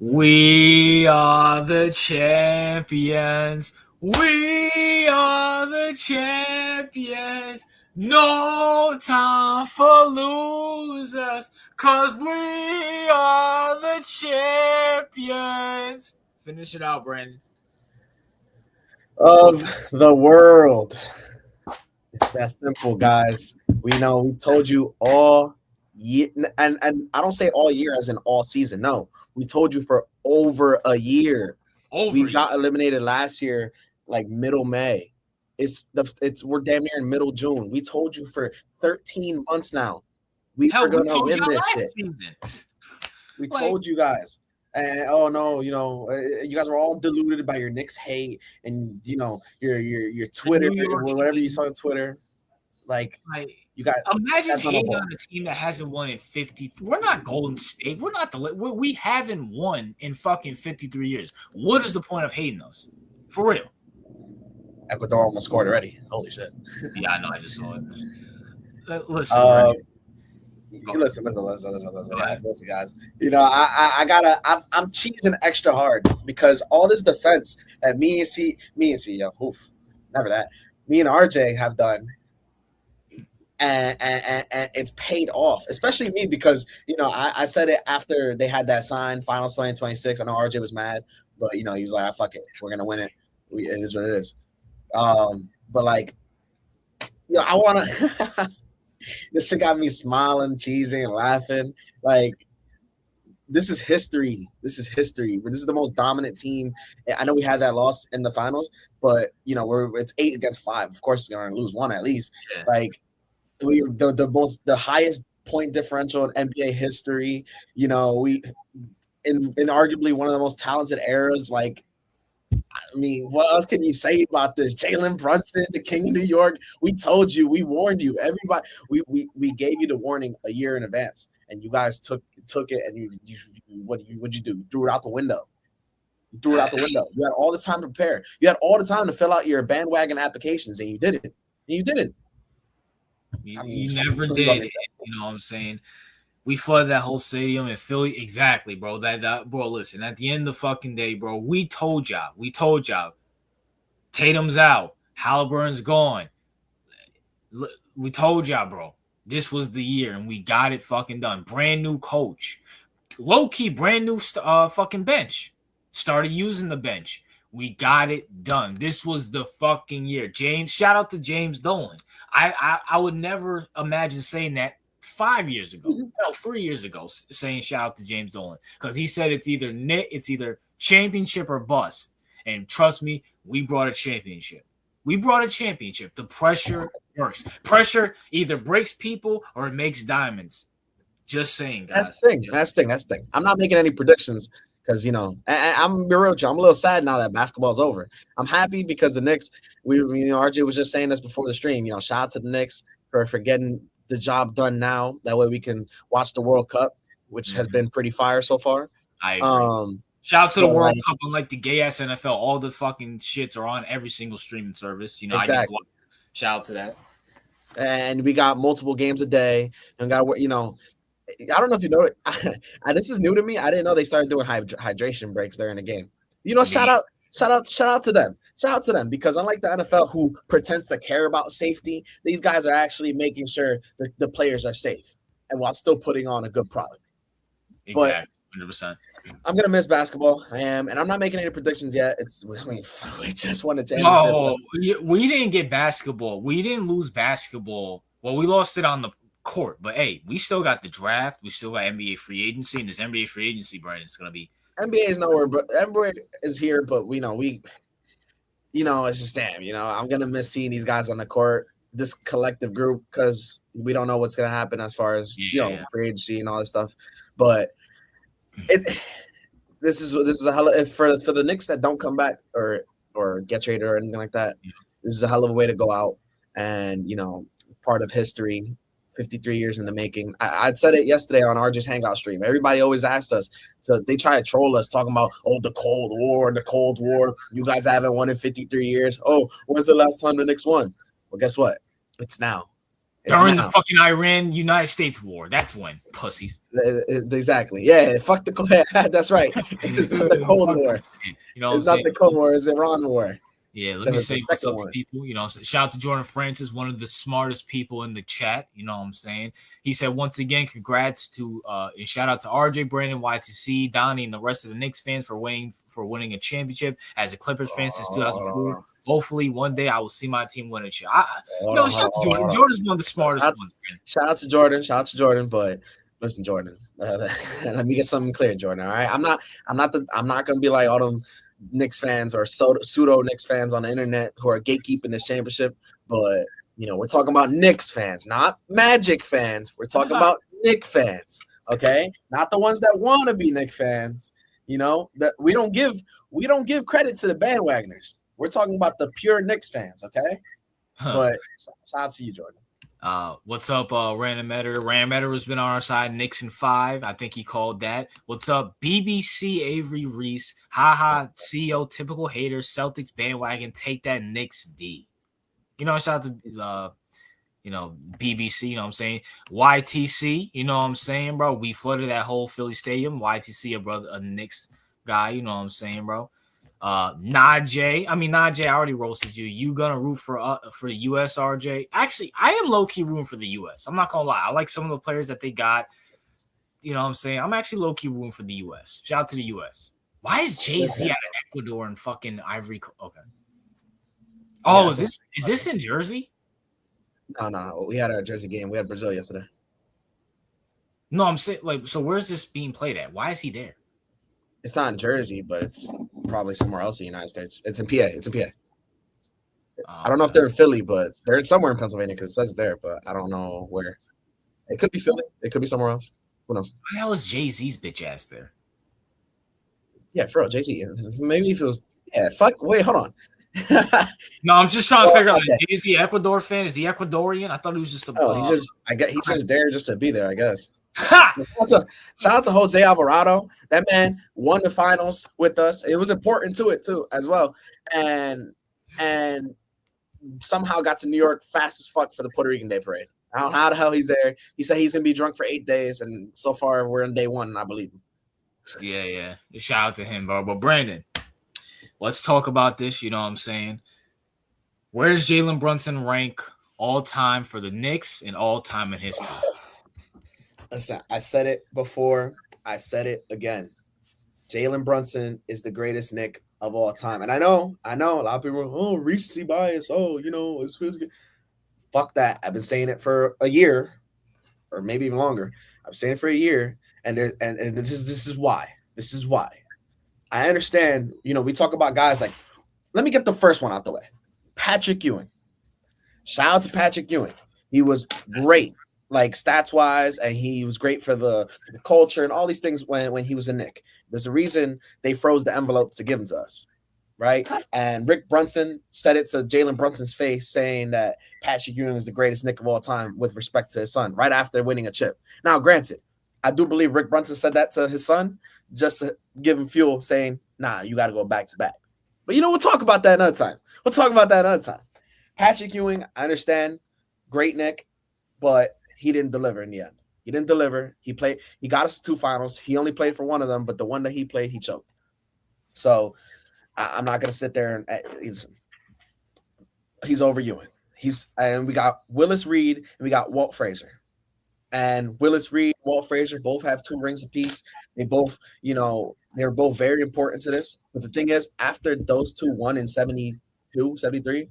We are the champions. We are the champions. No time for losers, 'cause we are the champions. Finish it out, Brandon. Of the world. It's that simple, guys. We told you all year, and I don't say all year as in all season. No, we told you for over a year. We got eliminated last year, like middle May. We're damn near in middle June. We told you for 13 months now. We were gonna win this shit. We told you guys. And oh no, you guys were all deluded by your Knicks hate and your Twitter, whatever you saw on Twitter. Like you got imagine hating on a team that hasn't won in 50. We're not Golden State. We're not we haven't won in fucking 53 years. What is the point of hating us? For real. Ecuador almost scored already. Holy shit. Yeah, I know. I just saw it. Listen. Listen, guys. I'm cheesing extra hard because all this defense that me and C, never that. Me and RJ have done, and it's paid off. Especially me because I said it after they had that sign, Finals 2026. I know RJ was mad, but he was like, "Fuck it, we're gonna win it. It is what it is." But like, I wanna. This shit got me smiling, cheesing, and laughing. Like, this is history. This is history. This is the most dominant team. I know we had that loss in the finals, but it's 8 against 5. Of course, it's gonna lose one at least. Yeah. Like, the highest point differential in NBA history. We in arguably one of the most talented eras. Like, I mean, what else can you say about this? Jalen Brunson, the King of New York. We told you, we warned you. Everybody, we gave you the warning a year in advance, and you guys took it. And what'd you do? You threw it out the window. You had all this time to prepare. You had all the time to fill out your bandwagon applications, and you didn't. You never did. You know what I'm saying? We flooded that whole stadium in Philly. Exactly, bro. Bro, listen, at the end of the fucking day, bro, we told y'all. Tatum's out. Halliburton's gone. We told y'all, bro. This was the year, and we got it fucking done. Brand new coach. Low-key, brand new fucking bench. Started using the bench. We got it done. This was the fucking year. Shout out to James Dolan. I would never imagine saying that 5 years ago, 3 years ago, saying shout out to James Dolan because he said it's either championship or bust. And trust me, we brought a championship. The pressure works. Pressure either breaks people or it makes diamonds. Just saying, guys. That's the thing. I'm not making any predictions because I'm a little sad now that basketball's over. I'm happy because the Knicks. RJ was just saying this before the stream. Shout out to the Knicks for getting the job done now. That way we can watch the World Cup, which has been pretty fire so far. I agree. Shout out to the World Cup, unlike the gay ass NFL. All the fucking shits are on every single streaming service. Exactly. Shout out to that. And we got multiple games a day, and I don't know if you know it. This is new to me. I didn't know they started doing hydration breaks during the game. Shout out to them. Shout out to them because unlike the NFL, who pretends to care about safety, these guys are actually making sure that the players are safe and while still putting on a good product. Exactly, 100%. I'm gonna miss basketball. I am, and I'm not making any predictions yet. We just won a championship. No, we didn't get basketball. We didn't lose basketball. Well, we lost it on the court, but hey, we still got the draft. We still got NBA free agency, and this NBA free agency, Brian, it's gonna be. NBA is nowhere, but NBA is here. But it's just damn. I'm gonna miss seeing these guys on the court, this collective group, because we don't know what's gonna happen as far as free agency and all this stuff. But this is a hell of, for the Knicks that don't come back or get traded or anything like that. Yeah. This is a hell of a way to go out, and part of history. 53 years in the making. I said it yesterday on RJ's Hangout stream. Everybody always asks us, so they try to troll us, talking about, the Cold War. You guys haven't won in 53 years. Oh, when's the last time the Knicks won? Well, guess what? It's now. During the fucking Iran-United States war. That's when, pussies. Exactly. Yeah, fuck the Cold War. That's right. It's not the Cold War. You know what it's not the Cold War. It's Iran War. Yeah, let me say what's up to people. You know, shout out to Jordan Francis, one of the smartest people in the chat. You know what I'm saying? He said, once again, congrats to and shout out to RJ, Brandon, YTC, Donnie, and the rest of the Knicks fans for winning a championship as a Clippers fan since 2004. Hopefully, one day I will see my team win a chip. Shout out to Jordan. Jordan's one of the smartest ones. Shout out to Jordan. But listen, Jordan, let me get something clear, Jordan. All right, I'm not gonna be like all them Knicks fans or pseudo Knicks fans on the internet who are gatekeeping this championship. But we're talking about Knicks fans, not Magic fans. We're talking about Knicks fans, okay? Not the ones that want to be Knicks fans. That we don't give credit to the bandwagoners. We're talking about the pure Knicks fans, okay? But shout out to you, Jordan. What's up, Random Editor? Random Editor has been on our side. Knicks in 5. I think he called that. What's up, BBC Avery Reese? Haha, CEO, typical hater. Celtics bandwagon. Take that, Knicks D. Shout out to BBC. You know what I'm saying? YTC. You know what I'm saying, bro? We flooded that whole Philly stadium. YTC, a Knicks guy. You know what I'm saying, bro? Najee, I already roasted you. You gonna root for the US, RJ? Actually, I am low-key rooting for the US. I'm not gonna lie. I like some of the players that they got. You know what I'm saying? I'm actually low-key rooting for the US. Shout out to the US. Why is Jay-Z out of Ecuador and fucking Ivory Coast? Okay. Oh, yeah, is this in Jersey? No. We had a Jersey game. We had Brazil yesterday. No, I'm saying, so where's this being played at? Why is he there? It's not in Jersey, but it's probably somewhere else in the United States. It's in PA. I don't know if they're in Philly, but they're somewhere in Pennsylvania because it says there, but I don't know where. It could be Philly. It could be somewhere else. Who knows? Why the hell is Jay-Z's bitch ass there? Yeah, for real, Jay-Z. Maybe if it was wait, hold on. No, I'm just trying to figure out, is he Ecuador fan? Is he Ecuadorian? I thought he was just he's just there just to be there, I guess. Shout out to Jose Alvarado. That man won the finals with us. It was important to it too, as well. And somehow got to New York fast as fuck for the Puerto Rican Day Parade. I don't know how the hell he's there. He said he's gonna be drunk for 8 days, and so far we're on day 1, and I believe him. Yeah. Shout out to him, bro. But Brandon, let's talk about this. You know what I'm saying? Where does Jalen Brunson rank all time for the Knicks and all time in history? Listen, I said it before. I said it again. Jalen Brunson is the greatest Knick of all time. And I know a lot of people are, recency bias. It's good. Fuck that. I've been saying it for a year or maybe even longer. I've saying it for a year. And this is why. This is why. I understand, we talk about guys like, let me get the first one out the way. Patrick Ewing. Shout out to Patrick Ewing. He was great. Like stats-wise, and he was great for the culture and all these things when he was a Knick. There's a reason they froze the envelope to give him to us, right? And Rick Brunson said it to Jalen Brunson's face, saying that Patrick Ewing is the greatest Knick of all time with respect to his son, right after winning a chip. Now, granted, I do believe Rick Brunson said that to his son just to give him fuel, saying, nah, you got to go back to back. But we'll talk about that another time. Patrick Ewing, I understand, great Knick, but he didn't deliver in the end. He didn't deliver. He got us 2 finals. He only played for one of them, but the one that he played, he choked. So I'm not gonna sit there and he's over Ewing. And we got Willis Reed and we got Walt Frazier. And Willis Reed, Walt Frazier both have 2 rings apiece. They both, they're both very important to this. But the thing is, after those 2 won in 72, 73,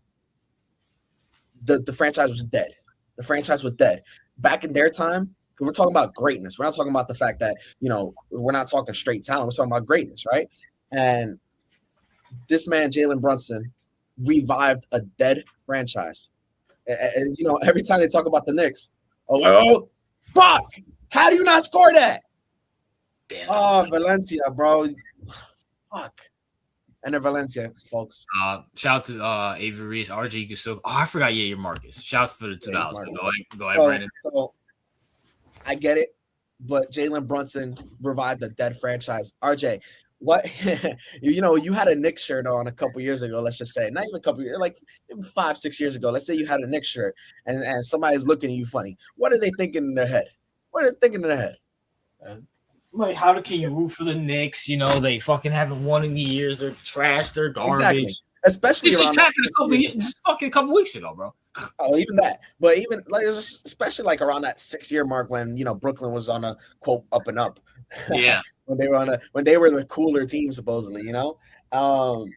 the franchise was dead. The franchise was dead. Back in their time, we're talking about greatness. We're not talking about the fact that, we're not talking straight talent. We're talking about greatness, right? And this man, Jalen Brunson, revived a dead franchise. And every time they talk about the Knicks, fuck! How do you not score that? Damn, Valencia, bro. Fuck. And Valencia, folks. Shout out to Avery Reese, RJ. You can still. I forgot. Yeah, your Marcus. Shout out for the $2. Go ahead, Brandon. So I get it, but Jalen Brunson revived the dead franchise. RJ, What you had a Knicks shirt on a couple years ago. Let's just say, not even a couple years, like 5-6 years ago. Let's say you had a Knicks shirt, and somebody's looking at you funny. What are they thinking in their head? What are they thinking in their head? Like, how can you root for the Knicks? You know, they fucking haven't won in years. They're trash. They're garbage. Exactly. Especially This around just happened just fucking a couple weeks ago, bro. Oh, even that, but even like especially like around that 6 year mark when Brooklyn was on a quote up and up. Yeah. when they were the cooler team supposedly, well,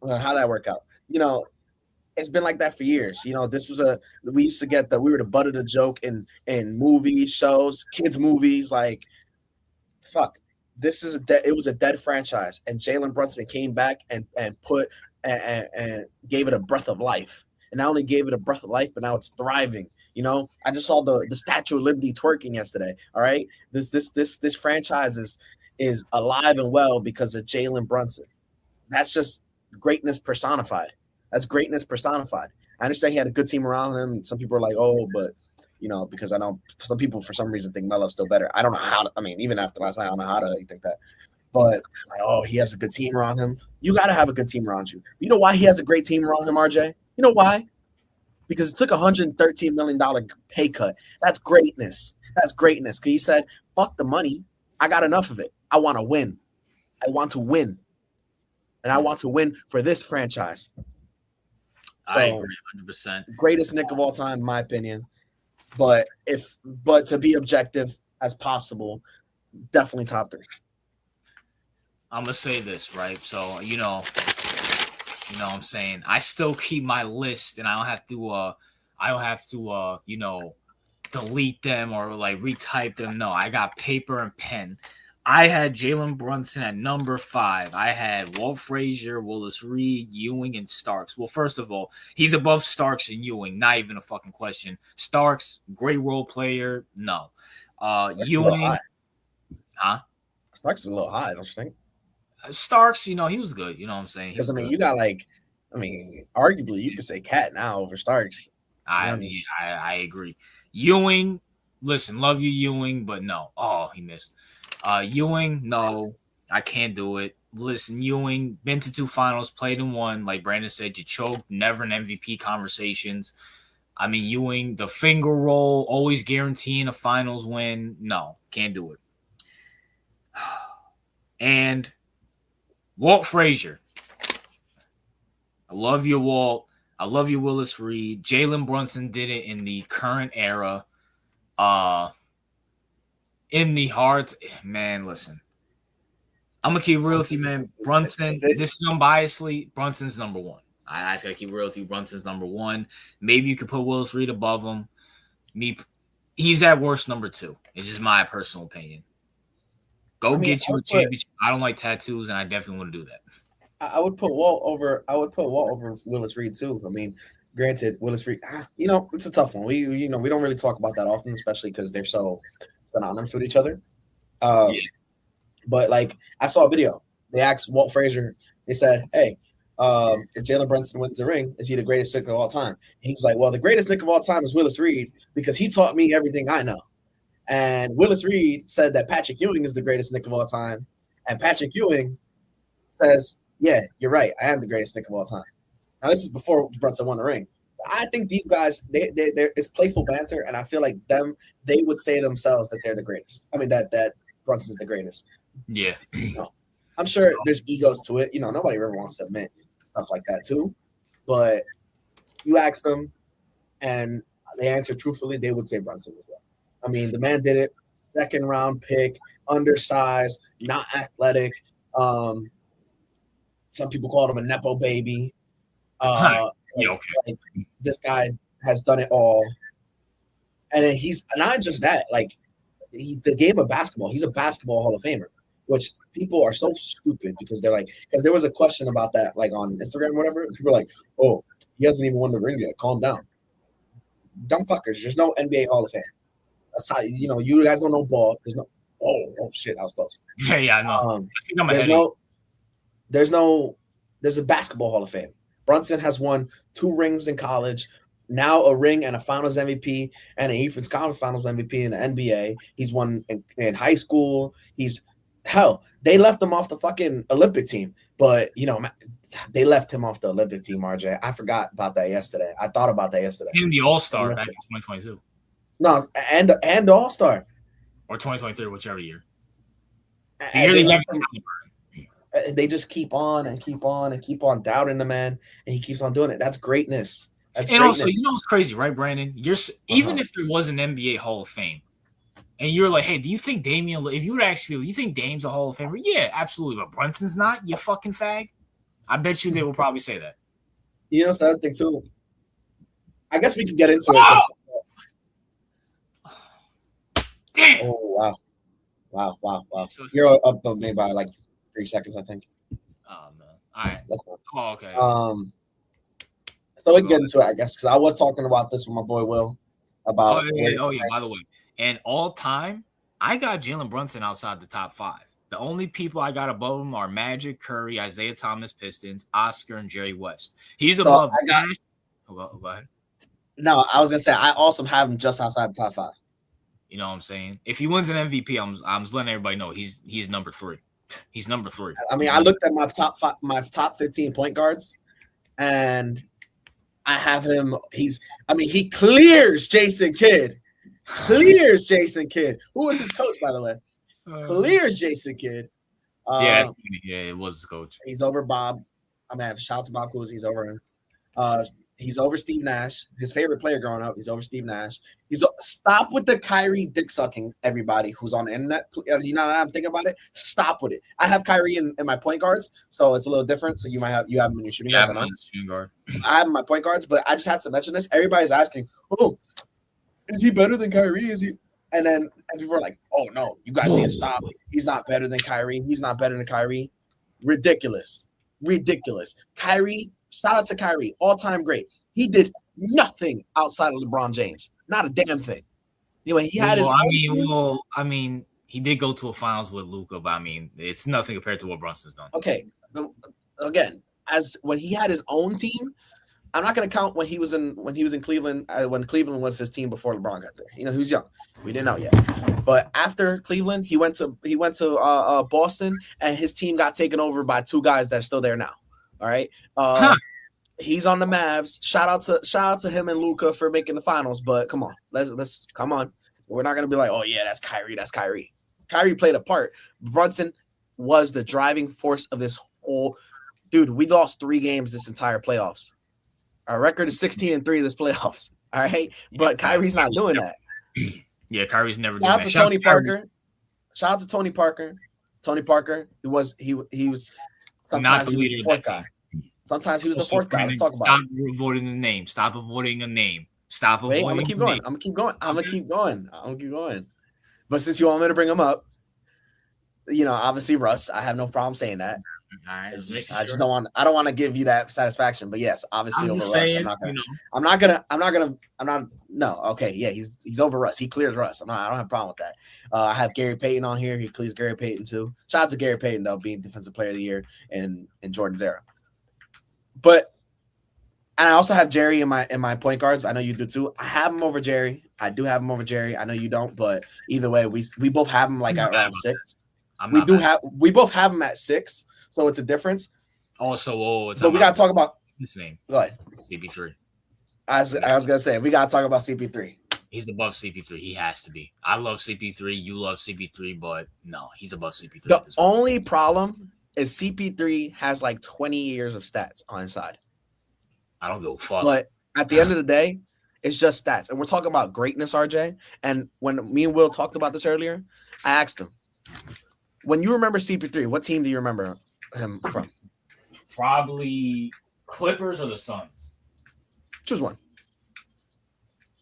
how'd that work out? It's been like that for years. This was we used to get we were the butt of the joke in movies, shows, kids movies. Like, fuck, it was a dead franchise, and Jalen Brunson came back and put and gave it a breath of life. And not only gave it a breath of life, but now it's thriving. I just saw the Statue of Liberty twerking yesterday. All right, this franchise is alive and well because of Jalen Brunson. That's just greatness personified. That's greatness personified. I understand he had a good team around him. Some people are like, oh, but because I know some people for some reason think Melo's still better. I don't know how to. I mean, even after last night, I don't know how to think that. But he has a good team around him. You got to have a good team around you. You know why he has a great team around him, RJ? You know why? Because it took $113 million pay cut. That's greatness. That's greatness. Because he said, fuck the money. I got enough of it. I want to win. I want to win. And I want to win for this franchise. So, I agree 100%. Greatest Knick of all time, in my opinion. But to be objective as possible, definitely top 3. I'm gonna say this, right? So, you know what I'm saying? I still keep my list, and I don't have to delete them or like retype them. No, I got paper and pen. I had Jalen Brunson at number 5. I had Walt Frazier, Willis Reed, Ewing, and Starks. Well, first of all, he's above Starks and Ewing. Not even a fucking question. Starks, great role player. No. Ewing. Huh? Starks is a little high, don't you think? Starks, he was good. You know what I'm saying? Because, you got arguably, you could say Cat now over Starks. I agree. Ewing, listen, love you, Ewing, but no. Oh, he missed. Ewing, no, I can't do it. Listen, Ewing, been to 2 finals, played in 1. Like Brandon said, you choked, never in MVP conversations. I mean, Ewing, the finger roll, always guaranteeing a finals win. No, can't do it. And Walt Frazier. I love you, Walt. I love you, Willis Reed. Jalen Brunson did it in the current era. In the heart, man, listen. I'm going to keep real with you, man. Brunson, this is unbiasedly, Brunson's number 1. I just got to keep real with you. Brunson's number 1. Maybe you could put Willis Reed above him. He's at worst number 2. It's just my personal opinion. Get you a championship. I don't like tattoos, and I definitely want to do that. I would put Walt over Willis Reed too. I mean, granted, Willis Reed, it's a tough one. We don't really talk about that often, especially because they're so synonymous with each other. Yeah. But like, I saw a video. They asked Walt Frazier. They said, "Hey, if Jalen Brunson wins the ring, is he the greatest Knick of all time?" And he's like, "Well, the greatest Knick of all time is Willis Reed because he taught me everything I know." And Willis Reed said that Patrick Ewing is the greatest Knick of all time, and Patrick Ewing says, "Yeah, you're right. I am the greatest Knick of all time." Now, this is before Brunson won the ring. I think these guys, it's playful banter, and I feel like they would say themselves that they're the greatest. I mean, that Brunson's the greatest. Yeah. I'm sure there's egos to it. Nobody ever wants to admit stuff like that too. But you ask them, and they answer truthfully, they would say Brunson as well. I mean, the man did it. 2nd round pick, undersized, not athletic. Some people called him a Nepo baby. Okay. Like, this guy has done it all. And then he's not just that, like the game of basketball, he's a basketball Hall of Famer, which people are so stupid because they're like, because there was a question about that, like on Instagram or whatever. People are like, oh, he hasn't even won the ring yet. Calm down. Dumb fuckers. There's no NBA Hall of Fame. That's how, you guys don't know ball. There's no, oh shit, that was close. Yeah, I know. I think I'm ahead. There's a basketball Hall of Fame. Brunson has won 2 rings in college, now a ring and a Finals MVP and an Eastern Conference Finals MVP in the NBA. He's won in high school. He's Hell, they left him off the fucking Olympic team. But, they left him off the Olympic team, RJ. I forgot about that yesterday. I thought about that yesterday. He was the All-Star back in 2022. No, and All-Star. Or 2023, whichever year. They just keep on and keep on and keep on doubting the man, and he keeps on doing it. That's greatness. That's and greatness. Also, what's crazy, right, Brandon? Even if there was an NBA Hall of Fame, and you're like, hey, do you think Damian? If you would ask people, you think Dame's a Hall of Famer? Yeah, absolutely. But Brunson's not. You fucking fag. I bet you they will probably say that. It's the other thing too. I guess we can get into it. Damn. Oh wow! So, you're up maybe by like 3 seconds, I think. Oh man! All right. That's fine. Oh, okay. So we can get into it, I guess, because I was talking about this with my boy Will about. By the way, and all time, I got Jalen Brunson outside the top 5. The only people I got above him are Magic, Curry, Isaiah Thomas, Pistons, Oscar, and Jerry West. He's above. Go ahead. No, I was gonna say I also have him just outside the top 5. You know what I'm saying? If he wins an MVP, I'm just letting everybody know he's number 3. He's number 3. I mean, I looked at my top 15 point guards, and I have him. He clears Jason Kidd. Clears Jason Kidd. Who was his coach, by the way? Clears Jason Kidd. It was his coach. He's over Bob. Shout out to Bob Cousy. He's over him. He's over Steve Nash, his favorite player growing up. He's over Steve Nash. Stop with the Kyrie dick sucking. Everybody who's on the internet, I'm thinking about it. Stop with it. I have Kyrie in my point guards, so it's a little different. So you have him in your shooting guards. I have him in my point guards, but I just have to mention this. Everybody's asking, "Oh, is he better than Kyrie? Is he?" And then people are like, "Oh no, you guys need to stop. He's not better than Kyrie. He's not better than Kyrie." Ridiculous. Kyrie. Shout out to Kyrie, all-time great. He did nothing outside of LeBron James. Not a damn thing. He had he did go to a finals with Luka, but it's nothing compared to what Brunson's done. Okay, again, when he had his own team, I'm not going to count when he was in Cleveland. When Cleveland was his team before LeBron got there. He was young. We didn't know yet. But after Cleveland, he went to Boston, and his team got taken over by 2 guys that are still there now. All right. He's on the Mavs. Shout out to him and Luka for making the finals. But come on, let's come on. We're not gonna be like, oh yeah, that's Kyrie. Kyrie played a part. Brunson was the driving force of this whole. Dude, we lost 3 games this entire playoffs. Our record is 16-3 this playoffs. All right, but Kyrie's not doing that. Yeah, Kyrie's never doing that. Shout out to Tony Parker. Tony Parker. He was. Sometimes he was the 4th guy. Sometimes he was the 4th guy. Let's talk about Stop avoiding the name. Stop avoiding a name. Stop avoiding. I'm gonna keep going. But since you want me to bring him up, obviously Russ. I have no problem saying that. All right. I just don't want. I don't want to give you that satisfaction. But yes, obviously over Russ. I'm not. No. Okay. Yeah. He's over Russ. He clears Russ. I don't have a problem with that. I have Gary Payton on here. He clears Gary Payton too. Shout out to Gary Payton though, being Defensive Player of the Year in Jordan's era. And I also have Jerry in my point guards. I know you do too. I have him over Jerry. I do have him over Jerry. I know you don't, but either way, we both have him like at around 6. We both have him at 6, so it's a difference. Also, so we gotta talk about his name. Go ahead. CP3. I was gonna say we gotta talk about CP3. He's above CP3. He has to be. I love CP3. You love CP3, but no, he's above CP3. The only problem is CP3 has like 20 years of stats on his side. I don't give a fuck. But at the end of the day, it's just stats. And we're talking about greatness, RJ. And when me and Will talked about this earlier, I asked him, when you remember CP3, what team do you remember him from? Probably Clippers or the Suns. Choose one.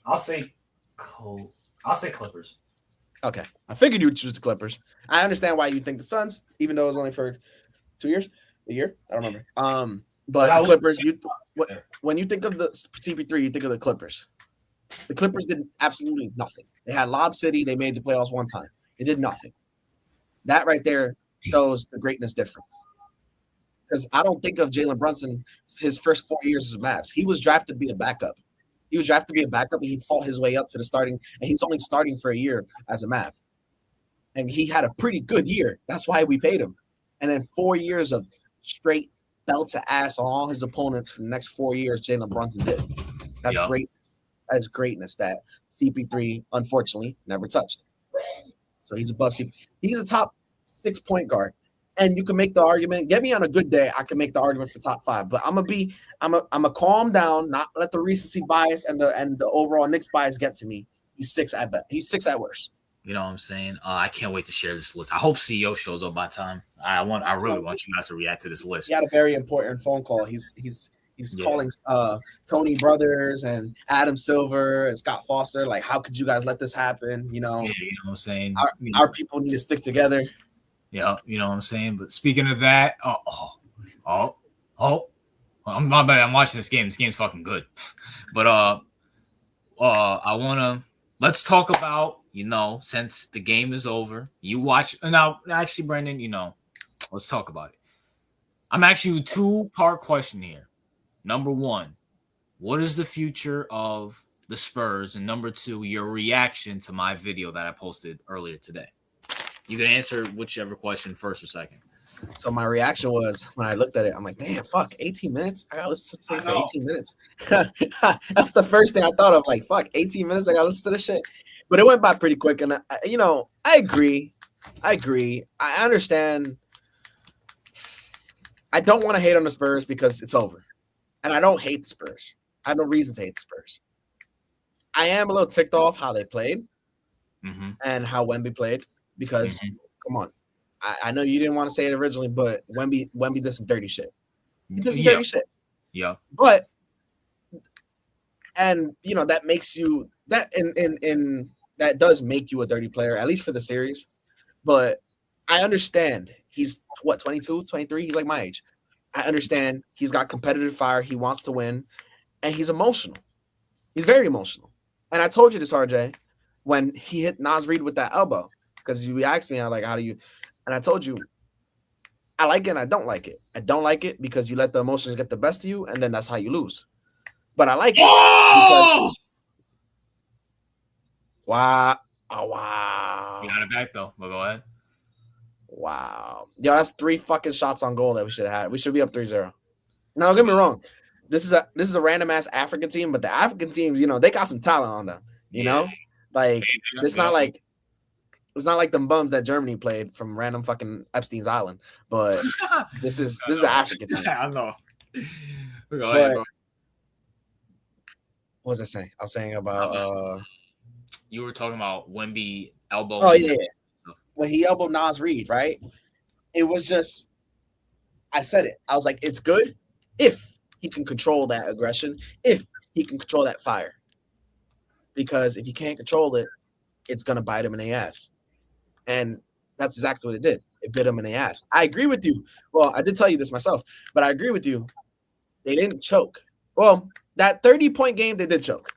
I'll say Clippers. Okay. I figured you would choose the Clippers. I understand why you think the Suns, even though it was only for 2 years, a year. I don't remember. But the Clippers, when you think of the CP3, you think of the Clippers. The Clippers did absolutely nothing. They had Lob City. They made the playoffs one time. They did nothing. That right there shows the greatness difference. Because I don't think of Jalen Brunson his first 4 years as a Mavs. He was drafted to be a backup. And he fought his way up to the starting, and he was only starting for a year as a Mav. and he had a pretty good year. That's why we paid him. And then 4 years of straight belt to ass on all his opponents for the next 4 years, Jalen Brunson did. That's great. That's greatness that CP3 unfortunately never touched. So he's above CP. He's a top 6 point guard. And you can make the argument. Get me on a good day, I can make the argument for top 5. But I'm a calm down, not let the recency bias and the overall Knicks bias get to me. He's 6 at best. He's 6 at worst. You know what I'm saying? I can't wait to share this list. I hope CEO shows up by time. I really want you guys to react to this list. He had a very important phone call. He's calling Tony Brothers and Adam Silver and Scott Foster. Like, how could you guys let this happen? You know, you know what I'm saying? Our people need to stick together. Yeah, you know what I'm saying? But speaking of that, I'm not bad. I'm watching this game. This game's fucking good. But I wanna let's talk about, since the game is over, you watch now. Actually, Brandon, let's talk about it. I'm asking you a 2-part question here. Number 1, what is the future of the Spurs? And number 2, your reaction to my video that I posted earlier today. You can answer whichever question first or second. So my reaction was, when I looked at it, I'm like, damn, fuck, 18 minutes? I got to listen to it for 18 minutes. That's the first thing I thought of, like, fuck, 18 minutes? I got to listen to this shit? But it went by pretty quick, and, I agree. I understand. I don't want to hate on the Spurs because it's over. And I don't hate the Spurs. I have no reason to hate the Spurs. I am a little ticked off how they played and how Wemby played. Because, come on, I know you didn't want to say it originally, but Wemby did some dirty shit. He did some dirty shit. Yeah. But, and, that makes you, that that does make you a dirty player, at least for the series. But I understand. He's, 22, 23? He's like my age. I understand. He's got competitive fire. He wants to win. And he's emotional. He's very emotional. And I told you this, RJ, when he hit Naz Reid with that elbow. Because you asked me, I'm like, how do you? And I told you, I like it and I don't like it. I don't like it because you let the emotions get the best of you, and then that's how you lose. But I like it. Because... Wow. Oh, wow. You got it back, though. But go ahead. Wow. Yo, that's 3 fucking shots on goal that we should have had. We should be up 3-0. Now, don't get me wrong. This is a random-ass African team, but the African teams, they got some talent on them. You know? Like, it's not like them bums that Germany played from random fucking Epstein's Island, but this is an African team. I know. Go ahead, bro. What was I saying? I was saying about you were talking about Wemby elbow. Oh yeah. When he elbowed Naz Reid, right? It was just, I said it. I was like, it's good if he can control that aggression, if he can control that fire. Because if he can't control it, it's gonna bite him in the ass. And that's exactly what it did. It bit him in the ass. I agree with you. Well, I did tell you this myself, but I agree with you. They didn't choke. Well, that 30-point game, they did choke.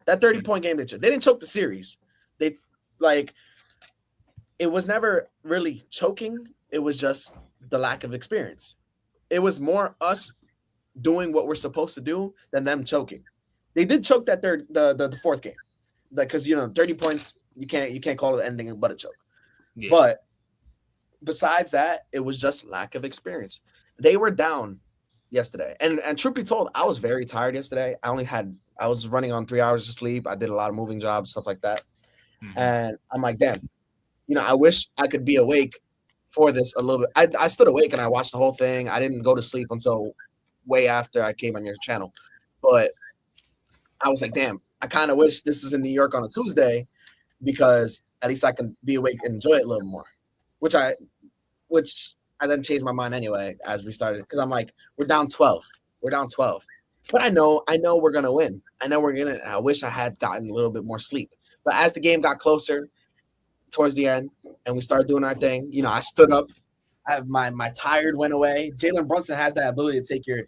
That 30-point game, they choked. They didn't choke the series. They, it was never really choking. It was just the lack of experience. It was more us doing what we're supposed to do than them choking. They did choke that the 4th game. Because, 30 points, you can't call it anything but a choke. Yeah. But besides that, it was just lack of experience. They were down yesterday. And truth be told, I was very tired yesterday. I was running on 3 hours of sleep. I did a lot of moving jobs, stuff like that. And I'm like, damn, I wish I could be awake for this a little bit. I stood awake and I watched the whole thing. I didn't go to sleep until way after I came on your channel. But I was like, damn, I kind of wish this was in New York on a Tuesday, because at least I can be awake and enjoy it a little more, which I then changed my mind anyway as we started, because I'm like, we're down 12. But I know we're going to win. I know we're going to. I wish I had gotten a little bit more sleep. But as the game got closer towards the end and we started doing our thing, I stood up. My tired went away. Jalen Brunson has that ability to take your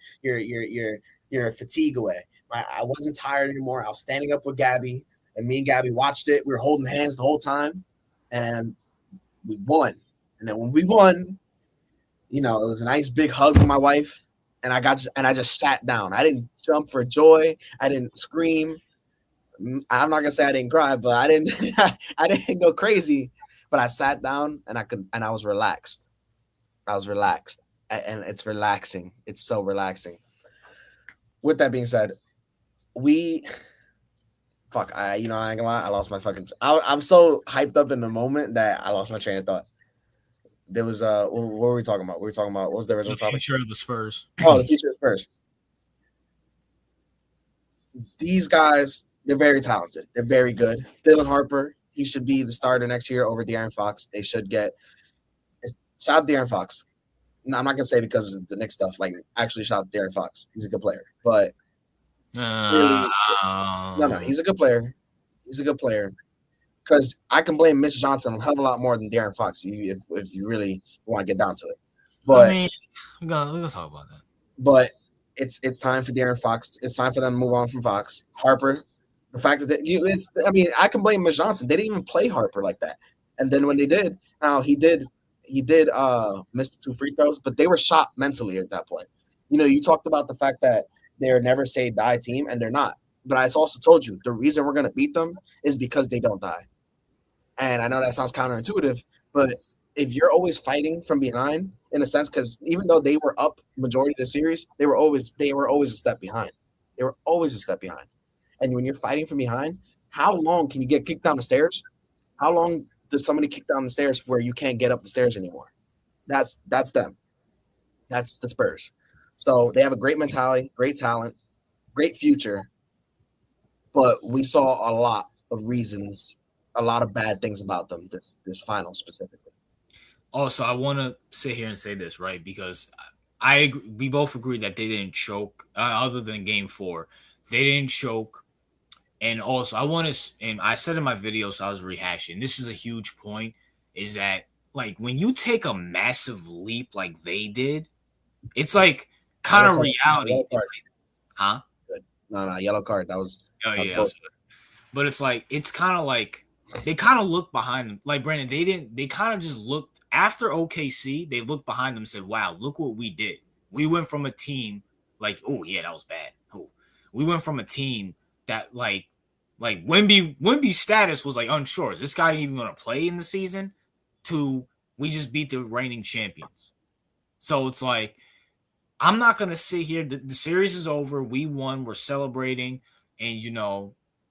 fatigue away. I wasn't tired anymore. I was standing up with Gabby. And me and Gabby watched it. We were holding hands the whole time, and we won. And then when we won, it was a nice big hug from my wife, and I just sat down. I didn't jump for joy. I didn't scream. I'm not gonna say I didn't cry, but I didn't go crazy. but I sat down and I was relaxed. I was relaxed, and it's relaxing. It's so relaxing. With that being said, I ain't gonna lie, I lost my fucking. I'm so hyped up in the moment that I lost my train of thought. There was what were we talking about? We were talking about what was the original topic? The future of the Spurs. Oh, the future of Spurs. These guys, they're very talented. They're very good. Dylan Harper, he should be the starter next year over De'Aaron Fox. They should get shout out De'Aaron Fox. No, I'm not gonna say because of the Knicks stuff. Like, actually, shout out De'Aaron Fox. He's a good player, but really, no, he's a good player. He's a good player. Because I can blame Mitch Johnson a hell of a lot more than De'Aaron Fox if you really want to get down to it. But I mean, we're gonna talk about that. But it's time for De'Aaron Fox. It's time for them to move on from Fox. Harper, the fact that I can blame Mitch Johnson. They didn't even play Harper like that. And then when they did, now he did miss the 2 free throws, but they were shot mentally at that point. You talked about the fact that they're never say die team, and they're not. But I also told you the reason we're gonna beat them is because they don't die. And I know that sounds counterintuitive, but if you're always fighting from behind, in a sense, because even though they were up majority of the series, they were always a step behind. They were always a step behind. And when you're fighting from behind, how long can you get kicked down the stairs? How long does somebody kick down the stairs where you can't get up the stairs anymore? That's them. That's the Spurs. So they have a great mentality, great talent, great future. But we saw a lot of reasons, a lot of bad things about them this final specifically. Also, I want to sit here and say this, right? Because we both agree that they didn't choke, other than Game 4. They didn't choke. And also, and I said in my video, so I was rehashing, this is a huge point, is that, like, when you take a massive leap like they did, it's like kind of reality. It's like, huh? Good. No, yellow card. That was. Oh, yeah. But it's like, it's kind of like, they kind of looked behind them. Like, Brandon, they kind of just looked, after OKC, they looked behind them and said, wow, look what we did. We went from a team like, oh, yeah, that was bad. Oh, we went from a team that, like Wemby's status was like unsure. Is this guy even going to play in the season? To we just beat the reigning champions. So it's like, I'm not going to sit here. The series is over. We won. We're celebrating. And,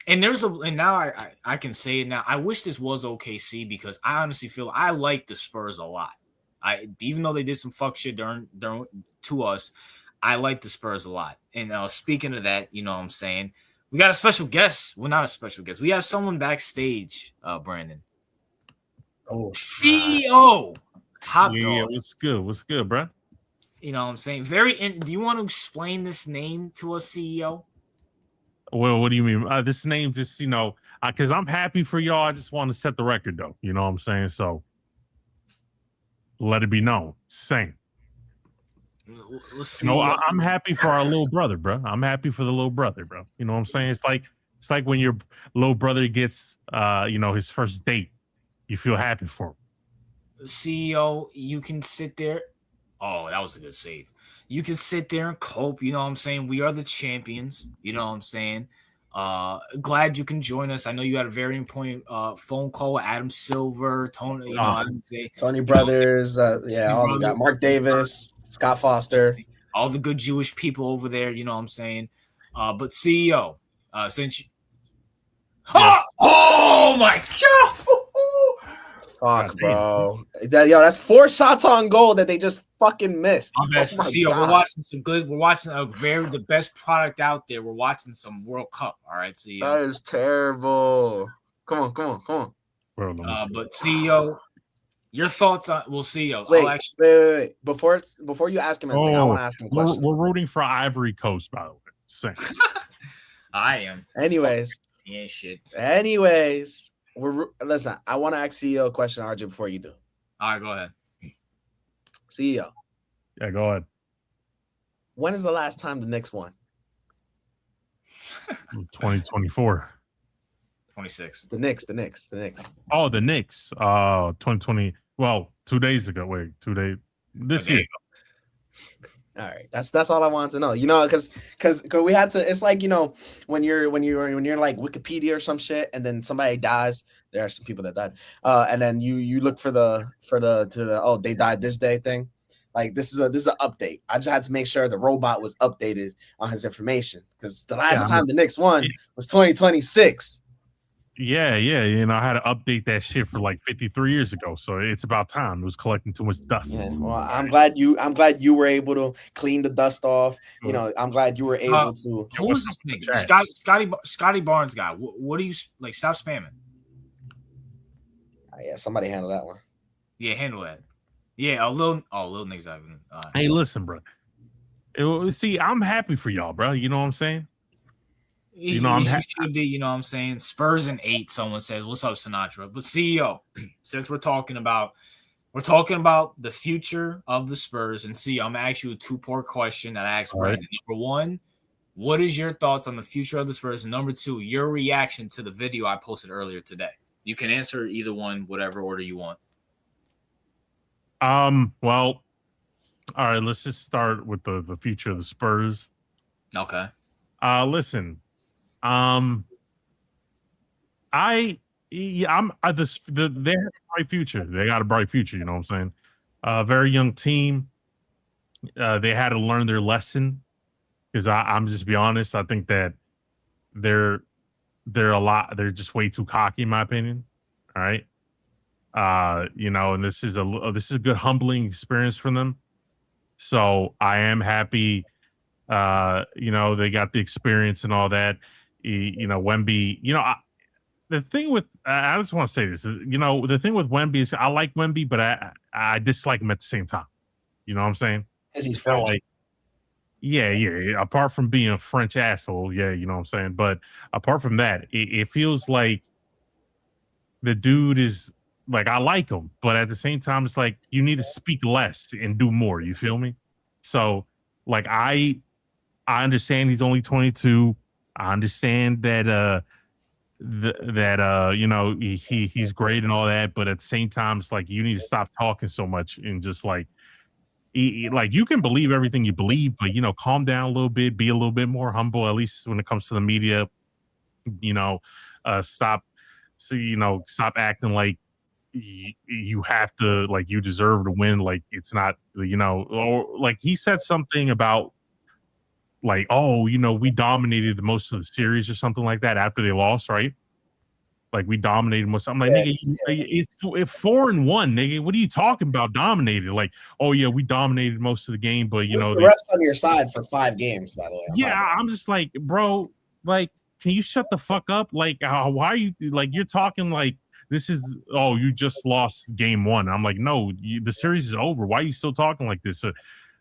and now I can say it now. I wish this was OKC because I honestly feel I like the Spurs a lot. Even though they did some fuck shit to us, I like the Spurs a lot. And speaking of that, what I'm saying, we got a special guest. Well, not a special guest. We have someone backstage, Brandon. Oh, CEO, Top Dog. Yeah, what's good, bro? You know what I'm saying? Do you want to explain this name to us, CEO? Well, what do you mean? This name just, because I'm happy for y'all. I just want to set the record, though. You know what I'm saying? So let it be known. Same. Let's see. I'm happy for our little brother, bro. I'm happy for the little brother, bro. You know what I'm saying? It's like when your little brother gets, his first date. You feel happy for him. CEO, you can sit there. Oh, that was a good save. You can sit there and cope. You know what I'm saying? We are the champions. You know what I'm saying? Glad you can join us. I know you had a very important phone call with Adam Silver, Tony. Tony Brothers. We got Mark Davis, Scott Foster, all the good Jewish people over there. You know what I'm saying? But CEO, since you, oh my god! Fuck, bro. That's 4 shots on goal that they just fucking missed. CEO, we're watching some good. We're watching the best product out there. We're watching some World Cup. All right, CEO. That is terrible. Come on. But CEO, your thoughts on? Well, CEO. Wait. Before you ask him anything, I want to ask him a question. We're rooting for Ivory Coast, by the way. Same. I am. Anyways. Yeah, shit. Anyways. Listen, I want to ask CEO a question, RJ, before you do. All right, go ahead. CEO. Yeah, go ahead. When is the last time the Knicks won? 2024. 26. The Knicks. Oh, the Knicks. 2020. Well, 2 days ago. Wait, 2 days. This year. All right, that's all I wanted to know. Because we had to. It's like when you're like Wikipedia or some shit, and then somebody dies. There are some people that died, and then you look for the they died this day thing. Like this is an update. I just had to make sure the robot was updated on his information because the last time the Knicks won was 2026. Yeah. I had to update that shit for like 53 years ago. So it's about time. It was collecting too much dust. Yeah, well, I'm glad you were able to clean the dust off. I'm glad you were able to. Who is this nigga? Scotty Barnes guy. What do you like? Stop spamming. Yeah, somebody handle that one. Yeah, handle that. Yeah, little niggas. Hey, listen, bro. See, I'm happy for y'all, bro. You know what I'm saying? I'm should be, you know what I'm saying? Spurs in 8, someone says. What's up, Sinatra? But CEO, since we're talking about the future of the Spurs, and CEO, I'm gonna ask you a 2-part question that I asked Brandon. Number 1, what is your thoughts on the future of the Spurs? And number 2, your reaction to the video I posted earlier today. You can answer either one, whatever order you want. Well, all right, let's just start with the future of the Spurs. Okay. Listen, I'm they have a bright future. They got a bright future, you know what I'm saying? Very young team. They had to learn their lesson because I'm just be honest. I think that they're just way too cocky in my opinion. All right. And this is a good humbling experience for them. So I am happy. They got the experience and all that. Wemby. The thing with I just want to say this. The thing with Wemby is I like Wemby, but I dislike him at the same time. You know what I'm saying? Because he's French. Yeah. Apart from being a French asshole, yeah, you know what I'm saying. But apart from that, it feels like the dude is like I like him, but at the same time, it's like you need to speak less and do more. You feel me? So, like I understand he's only 22. I understand that he's great and all that, but at the same time, it's like you need to stop talking so much and just like you can believe everything you believe, but calm down a little bit, be a little bit more humble, at least when it comes to the media. Stop acting like you have to, like you deserve to win, like it's not, or like he said something about like, we dominated most of the series or something like that after they lost, right? Like we dominated most. I'm like, nigga, it's 4-1, nigga. What are you talking about? Dominated? Like, oh yeah, we dominated most of the game, but the refs on your side for 5 games, by the way. I'm just like, bro, like, can you shut the fuck up? Like, why are you like you're talking like this is you just lost game 1. I'm like, no, the series is over. Why are you still talking like this?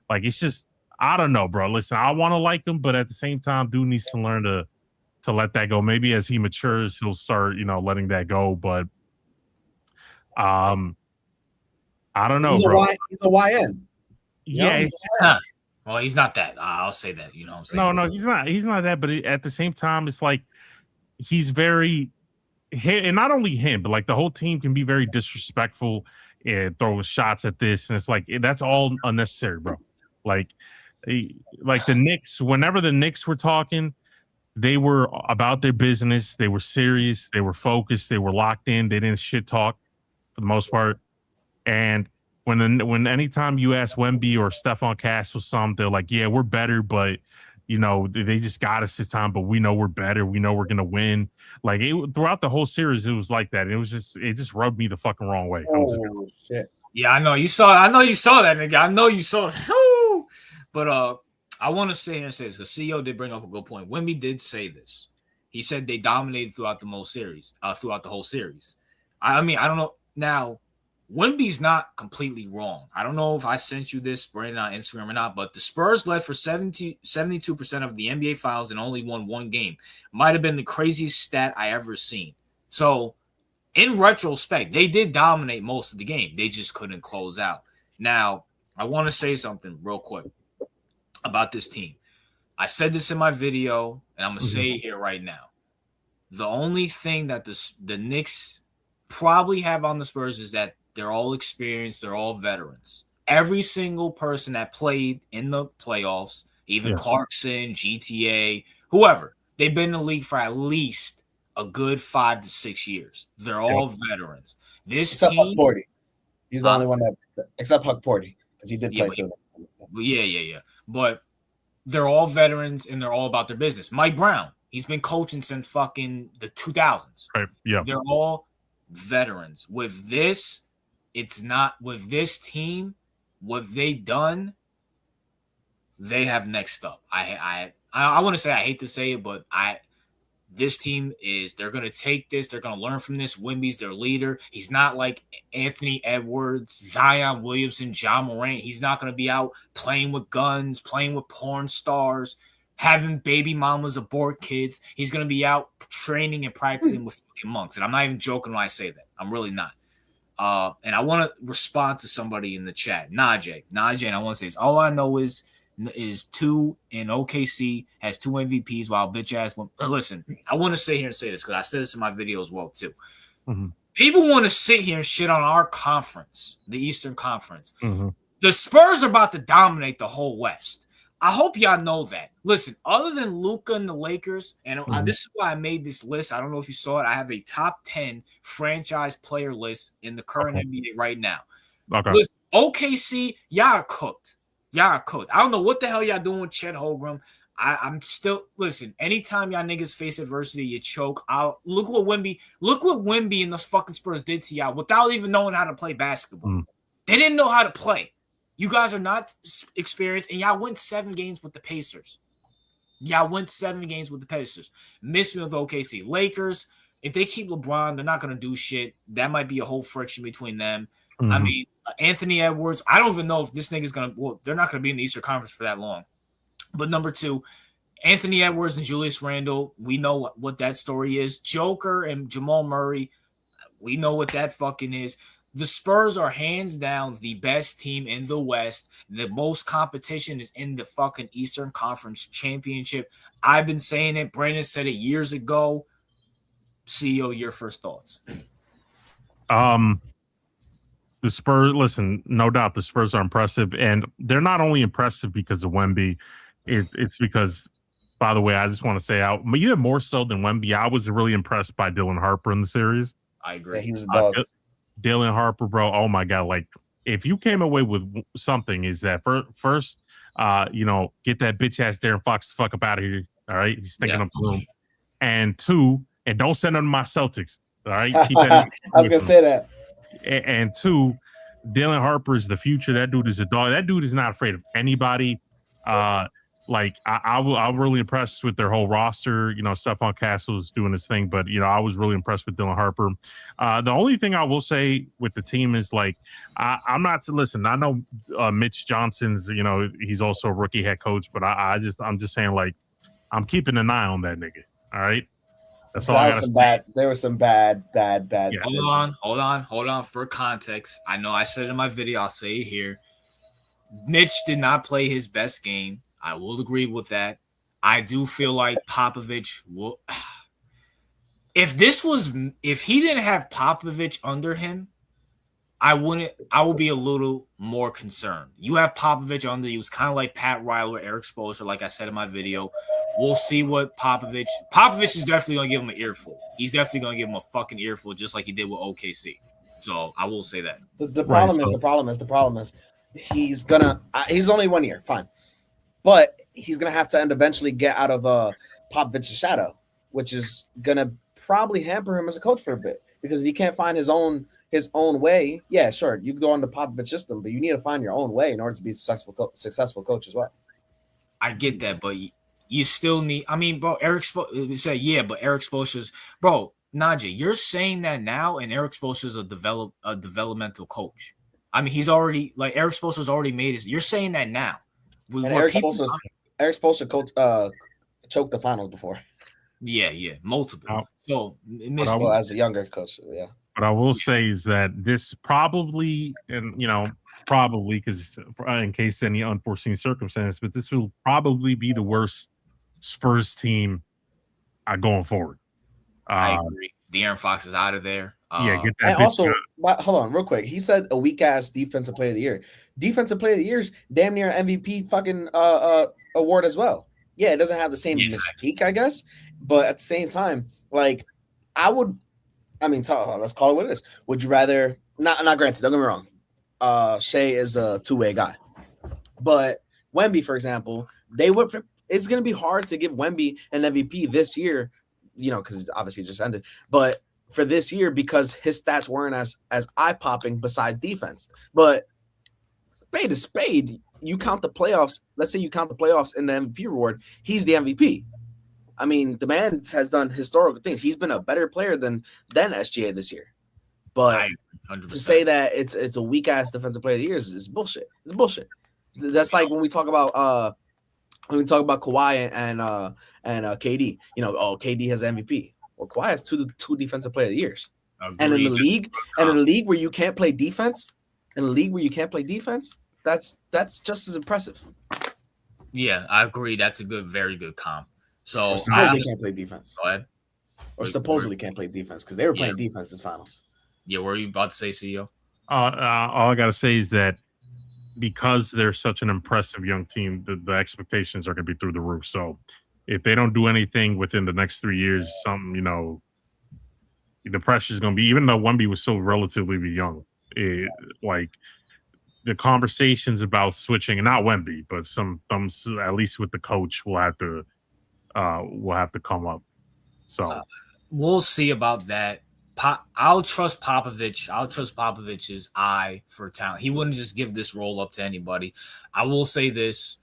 Like, it's just I don't know, bro. Listen, I want to like him, but at the same time, dude needs to learn to let that go. Maybe as he matures, he'll start, letting that go. But I don't know, bro. He's a YN. Yeah. Well, he's not that. I'll say that. You know what I'm saying? No, he's not. He's not that. But at the same time, it's like he's very, and not only him, but like the whole team can be very disrespectful and throwing shots at this, and it's like that's all unnecessary, bro. Like the Knicks. Whenever the Knicks were talking, they were about their business. They were serious. They were focused. They were locked in. They didn't shit talk for the most part. And when anytime you ask Wemby or Stephon Cass or something, they're like, yeah, we're better, but they just got us this time, but we know we're better. We know we're gonna win. Like throughout the whole series, it was like that. It just rubbed me the fucking wrong way. Oh shit. Yeah, I know you saw that, nigga. I know you saw it. But I want to sit here and say this because CEO did bring up a good point. Wemby did say this. He said they dominated throughout the whole series. I mean, I don't know. Now, Wemby's not completely wrong. I don't know if I sent you this, Brandon, on Instagram or not, but the Spurs led for 72% of the NBA Finals and only won 1 game. Might have been the craziest stat I ever seen. So, in retrospect, they did dominate most of the game. They just couldn't close out. Now, I want to say something real quick about this team. I said this in my video, and I'm going to say it here right now. The only thing that the Knicks probably have on the Spurs is that they're all experienced, they're all veterans, every single person that played in the playoffs, even Clarkson, GTA, whoever, they've been in the league for at least a good 5 to 6 years. They're all veterans. This except team, Huck Porty. He's the only one that, except Huck Porty, because he did play too. Yeah. But they're all veterans and they're all about their business. Mike Brown, he's been coaching since fucking the 2000s. Right. Yeah. They're all veterans. With this, it's not with this team. What they've done, they have next up. I want to say, I hate to say it, but this team they're going to take this. They're going to learn from this. Wemby's their leader. He's not like Anthony Edwards, Zion Williamson, John Morant. He's not going to be out playing with guns, playing with porn stars, having baby mamas abort kids. He's going to be out training and practicing with fucking monks. And I'm not even joking when I say that. I'm really not. And I want to respond to somebody in the chat. Najee, and I want to say this. All I know is 2 in OKC, has 2 MVPs while bitch ass one. Listen, I want to sit here and say this because I said this in my video as well too. Mm-hmm. People want to sit here and shit on our conference, the Eastern Conference. Mm-hmm. The Spurs are about to dominate the whole West. I hope y'all know that. Listen, other than Luka and the Lakers, and this is why I made this list. I don't know if you saw it. I have a top 10 franchise player list in the current NBA right now. Okay. Listen, OKC, y'all are cooked. I don't know what the hell y'all doing with Chet Holmgren. I'm still listen. Anytime y'all niggas face adversity, you choke. Look what Wemby and those fucking Spurs did to y'all without even knowing how to play basketball. They didn't know how to play. You guys are not experienced, and y'all went 7 games with the Pacers. Missed me with OKC. Lakers, if they keep LeBron, they're not going to do shit. That might be a whole friction between them. I mean, Anthony Edwards, I don't even know if this nigga's going to – well, they're not going to be in the Eastern Conference for that long. But number 2, Anthony Edwards and Julius Randle, we know what that story is. Joker and Jamal Murray, we know what that fucking is. The Spurs are hands down the best team in the West. The most competition is in the fucking Eastern Conference Championship. I've been saying it. Brandon said it years ago. CEO, your first thoughts. The Spurs, listen, no doubt the Spurs are impressive. And they're not only impressive because of Wemby. It's because, by the way, I just want to say, even more so than Wemby, I was really impressed by Dylan Harper in the series. I agree. Yeah, he was a dog. Dylan Harper, bro. Oh my God! Like, if you came away with something, is that first, get that bitch ass Darren Fox the fuck up out of here. All right, he's thinking up the room. And 2, and don't send him to my Celtics. All right, keep that. I was gonna say that. And 2, Dylan Harper is the future. That dude is a dog. That dude is not afraid of anybody. I'm really impressed with their whole roster. Stephon Castle's doing his thing, but I was really impressed with Dylan Harper. The only thing I will say with the team is I'm not to listen. I know Mitch Johnson's, he's also a rookie head coach, but I'm just saying I'm keeping an eye on that nigga. All right. That's all I gotta say. There were some bad. Yeah. Hold on. For context, I know I said it in my video. I'll say it here. Mitch did not play his best game. I will agree with that. I do feel like Popovich will. If he didn't have Popovich under him, I would be a little more concerned. You have Popovich under you. It's kind of like Pat Riley or Eric Spoelstra, like I said in my video. We'll see what Popovich is definitely going to give him an earful. He's definitely going to give him a fucking earful, just like he did with OKC. So I will say that. The problem is he's only 1 year, fine. But he's going to have to eventually get out of Popovich's shadow, which is going to probably hamper him as a coach for a bit. Because if he can't find his own way, yeah, sure, you can go on the Popovich system, but you need to find your own way in order to be a successful coach as well. I get that, but you still need – I mean, bro, Eric Spoelstra's – bro, Najee, you're saying that now, and Eric Spoelstra's a developmental coach. I mean, he's already – Eric Spoelstra's already made his – you're saying that now. And Eric Spoelstra choked the finals before. Yeah, multiple. So as a younger coach, yeah. What I will say is that this probably, and probably because in case any unforeseen circumstance, but this will probably be the worst Spurs team going forward. I agree. De'Aaron Fox is out of there. Get that And bitch. also, hold on, real quick. He said a weak ass defensive player of the year. Defensive player of the year's damn near MVP fucking award as well. Yeah, it doesn't have the same mystique, I guess, but at the same time, like let's call it what it is. Would you rather? Not granted. Don't get me wrong. Shea is a two-way guy, but Wemby, for example, it's going to be hard to give Wemby an MVP this year, because obviously it just ended, but for this year because his stats weren't as eye-popping besides defense. But spade is spade. You count the playoffs. Let's say you count the playoffs in the MVP reward. He's the MVP. I mean, the man has done historical things. He's been a better player than SGA this year. But 100%. To say that it's a weak ass defensive player of the year is bullshit. It's bullshit. That's like when we talk about Kawhi and KD. KD has MVP. Well, Kawhi has two defensive player of the years. Agreed. And in the league where you can't play defense, that's just as impressive. Yeah, I agree. That's a very good comp. So supposedly can't play defense. Go ahead. Or supposedly can't play defense because they were playing defense this finals. Yeah, what were you about to say, CEO? All I gotta say is that because they're such an impressive young team, the expectations are gonna be through the roof. So if they don't do anything within the next 3 years, the pressure is gonna be. Even though Wemby was still relatively young, like the conversations about switching, and not Wemby, but some at least with the coach will have to come up. So we'll see about that. I'll trust Popovich. I'll trust Popovich's eye for talent. He wouldn't just give this role up to anybody. I will say this: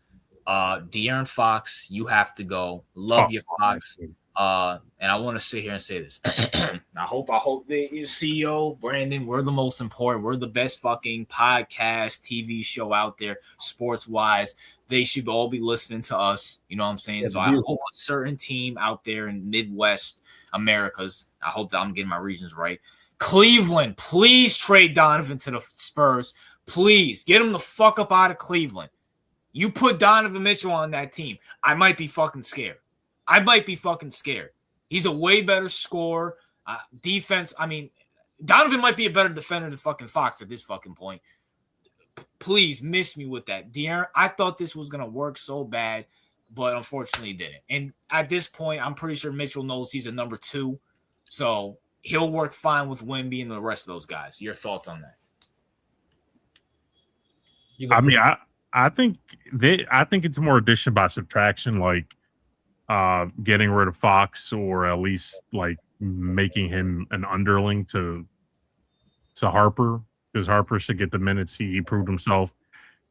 De'Aaron Fox, you have to go. Love you, Fox. And I want to sit here and say this. I hope the CEO, Brandon, we're the most important. We're the best fucking podcast, TV show out there, sports wise. They should all be listening to us. You know what I'm saying? So I hope a certain team out there in Midwest Americas, I hope that I'm getting my regions right. Cleveland, please trade Donovan to the Spurs. Please get him the fuck up out of Cleveland. You put Donovan Mitchell on that team, I might be fucking scared. He's a way better scorer. Defense, I mean, Donovan might be a better defender than fucking Fox at this fucking point. Please miss me with that. De'Aaron, I thought this was going to work so bad, but unfortunately it didn't. And at this point, I'm pretty sure Mitchell knows he's a number 2, so he'll work fine with Wemby and the rest of those guys. Your thoughts on that? I think it's more addition by subtraction, like getting rid of Fox, or at least like making him an underling to Harper, because Harper should get the minutes. He proved himself.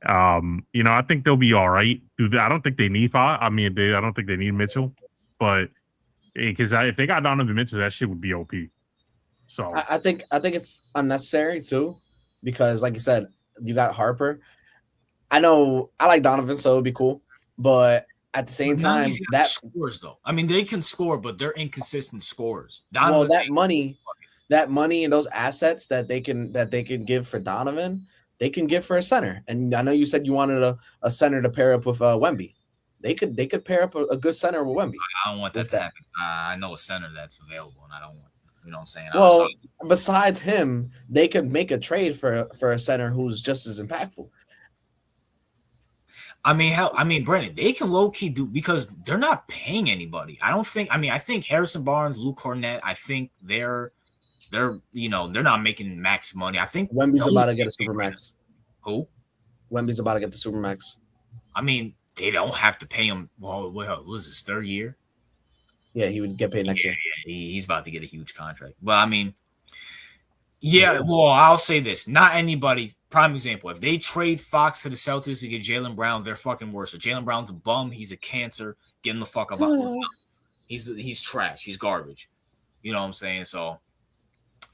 I think they'll be all right. I don't think they need Fox. I don't think they need Mitchell, but because if they got Donovan Mitchell, that shit would be OP. So I think it's unnecessary too, because like you said, you got Harper. I know I like Donovan, so it'd be cool, but at the same time, that scores though. I mean, they can score, but they're inconsistent scorers. That money and those assets that they can give for Donovan, they can give for a center. And I know you said you wanted a center to pair up with Wemby. They could pair up a good center with Wemby. I don't want that to happen. I know a center that's available, and I don't want. You know what I'm saying? Well, besides him, they could make a trade for a center who's just as impactful. I mean, Brennan, they can low key do, because they're not paying anybody. I think Harrison Barnes, Luke Cornett, I think they're not making max money. I think Wemby's about to get a supermax. Who? Wemby's about to get the supermax. I mean, they don't have to pay him. Well, what was his 3rd year? Yeah, he would get paid next year. Yeah, he's about to get a huge contract. But I mean, well, I'll say this: not anybody. Prime example: if they trade Fox to the Celtics to get Jaylen Brown, they're fucking worse. So Jaylen Brown's a bum. He's a cancer. Get him the fuck up. He's trash. He's garbage. You know what I'm saying? So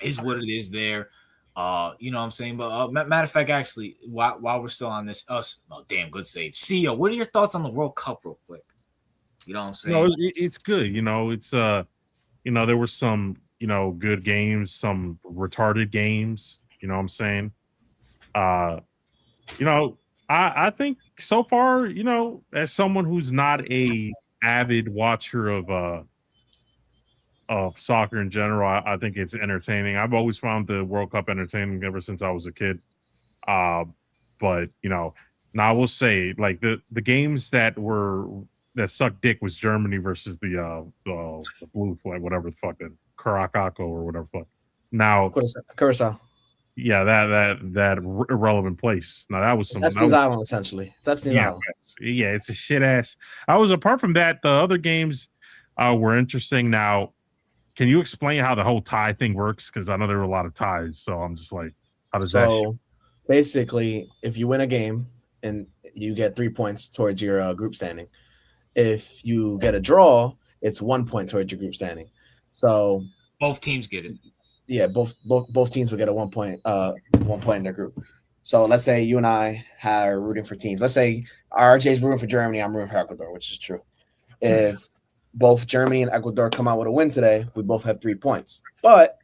is what it is there. You know what I'm saying? But matter of fact, actually, while we're still on this, damn good save. CEO, what are your thoughts on the World Cup, real quick? You know what I'm saying? No, it's good. It's there were some good games, some retarded games. You know what I'm saying? I think so far, as someone who's not a avid watcher of of soccer in general. I think it's entertaining. I've always found the World Cup entertaining ever since I was a kid. But now I will say, like the games that sucked dick was Germany versus the blue flag, whatever the fuck, that Karakako or whatever the fuck. Now, Curacao. yeah, that irrelevant place. Now that was It's Epstein's Island, essentially. It's Epstein's Island. Yeah, it's a shit ass. Apart from that, the other games were interesting. Now, can you explain how the whole tie thing works? Because I know there were a lot of ties, so I'm just like, how does that? So basically, if you win a game and you get 3 points towards your group standing, if you get a draw, it's 1 point towards your group standing. So both teams get it. Yeah, both teams will get a 1 point, 1 point in their group. So let's say you and I are rooting for teams. Let's say RJ is rooting for Germany, I'm rooting for Ecuador, which is true. If both Germany and Ecuador come out with a win today, we both have 3 points. But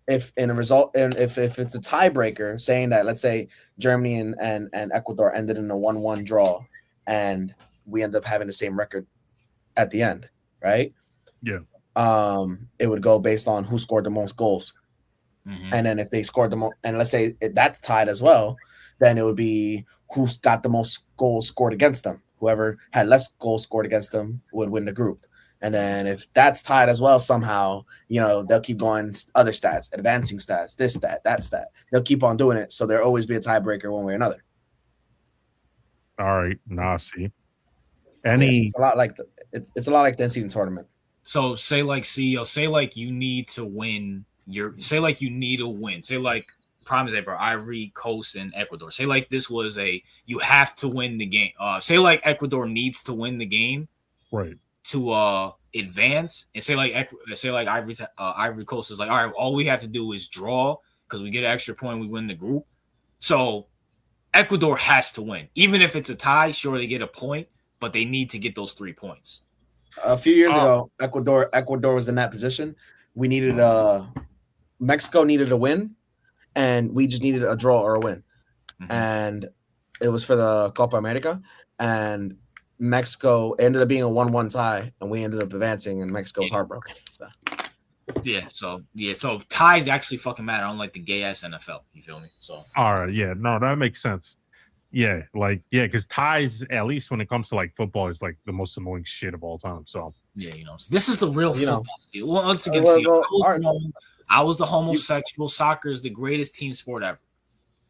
if in a result, and if it's a tiebreaker, saying that let's say Germany and Ecuador ended in a 1-1 draw, and we end up having the same record at the end, right? Yeah. It would go based on who scored the most goals. Mm-hmm. And then if they scored the most, and let's say that's tied as well, then it would be who's got the most goals scored against them. Whoever had less goals scored against them would win the group. And then if that's tied as well, somehow, they'll keep going other stats, advancing stats, this stat, that stat. They'll keep on doing it. So there'll always be a tiebreaker one way or another. All right. Now I see. It's a lot like the in-season tournament. So say like CEO, say like you need to win say like you need a win. Say like prime example, Ivory Coast and Ecuador. Say like this was you have to win the game. Say like Ecuador needs to win the game, right, to advance. And say like Ivory Coast is like, all right, all we have to do is draw because we get an extra point, we win the group. So Ecuador has to win, even if it's a tie. Sure, they get a point, but they need to get those 3 points. A few years ago, Ecuador was in that position. We needed Mexico needed a win, and we just needed a draw or a win. Mm-hmm. And it was for the Copa America, and Mexico ended up being a 1-1 tie, and we ended up advancing, and Mexico was heartbroken. So. So ties actually fucking matter. I don't like the gay ass NFL. You feel me? So all right, yeah, no, that makes sense. Yeah, because ties, at least when it comes to like football, is like the most annoying shit of all time. So yeah, this is the real football. Well, once again, I was the homosexual. Soccer is the greatest team sport ever.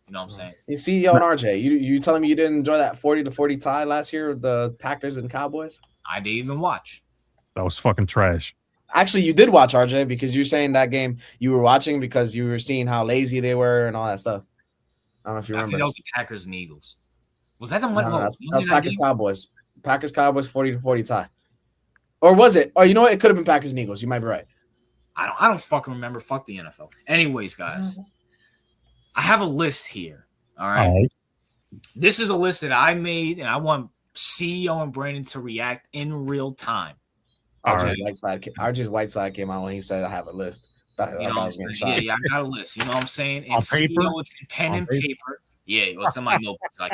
You know what I'm saying? You see, and RJ, you telling me you didn't enjoy that 40-40 tie last year with the Packers and Cowboys? I didn't even watch. That was fucking trash. Actually, you did watch, RJ, because you're saying that game you were watching because you were seeing how lazy they were and all that stuff. I don't know if you remember. I think that was the Packers and Eagles. Was that the one? No, that was Packers Cowboys. Packers Cowboys 40-40 tie. Or was it? Oh, you know what? It could have been Packers and Eagles. You might be right. I don't fucking remember. Fuck the NFL. Anyways, guys, I have a list here. All right. This is a list that I made, and I want CEO and Brandon to react in real time. RJ's Whiteside came out when he said, "I have a list." I got a list. You know what I'm saying? And on paper, it's in pen and paper. Yeah, it's in my notebooks. I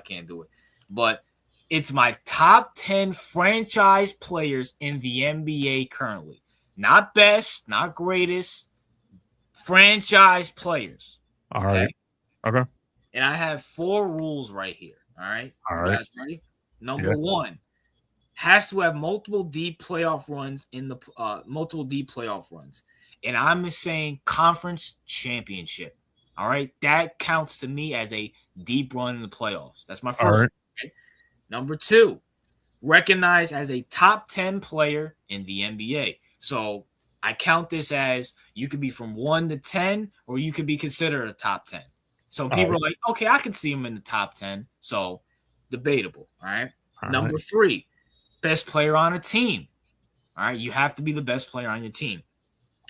can't do it. But it's my top 10 franchise players in the NBA currently. Not best, not greatest. Franchise players. All right. Okay. And I have 4 rules right here. All right. All right. You guys ready? Number 1. Has to have multiple deep playoff runs and I'm saying conference championship. All right, that counts to me as a deep run in the playoffs. That's my first. Right. Okay? Number 2, recognized as a top 10 player in the NBA. So I count this as you could be from 1 to 10, or you could be considered a top 10. So people are like, okay, I can see him in the top 10. So debatable. All right. Number 3. Best player on a team. All right. You have to be the best player on your team.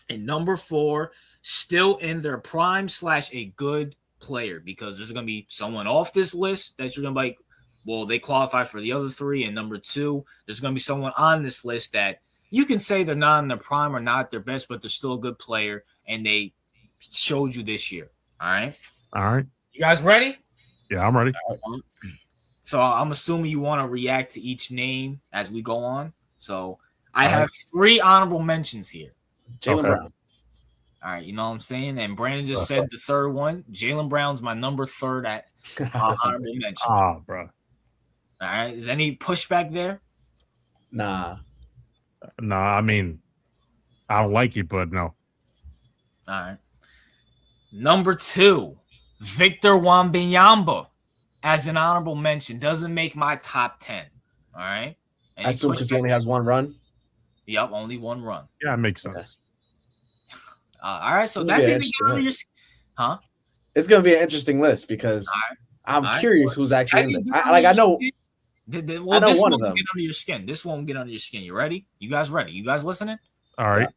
And number 4, still in their prime / a good player, because there's going to be someone off this list that you're going to be like, well, they qualify for the other 3. And number 2, there's going to be someone on this list that you can say they're not in their prime or not their best, but they're still a good player. And they showed you this year. All right. All right. You guys ready? Yeah, I'm ready. So I'm assuming you want to react to each name as we go on. So I have 3 honorable mentions here. Jaylen Brown. All right, you know what I'm saying? And Brandon just said the third one. Jaylen Brown's my number 3 at honorable mention. Bro. All right. Is any pushback there? Nah. No, I mean, I don't like it, but no. All right. Number 2, Victor Wembanyama as an honorable mention. Doesn't make my top 10. All right. I assume because he only has one run. Yep, only one run. Yeah, it makes sense. Okay. All right, so that didn't get under your huh? It's gonna be an interesting list because I'm curious who's actually in there. I know. Well, this one will get under your skin. This one will get under your skin. You ready? You guys ready? You guys listening? All right.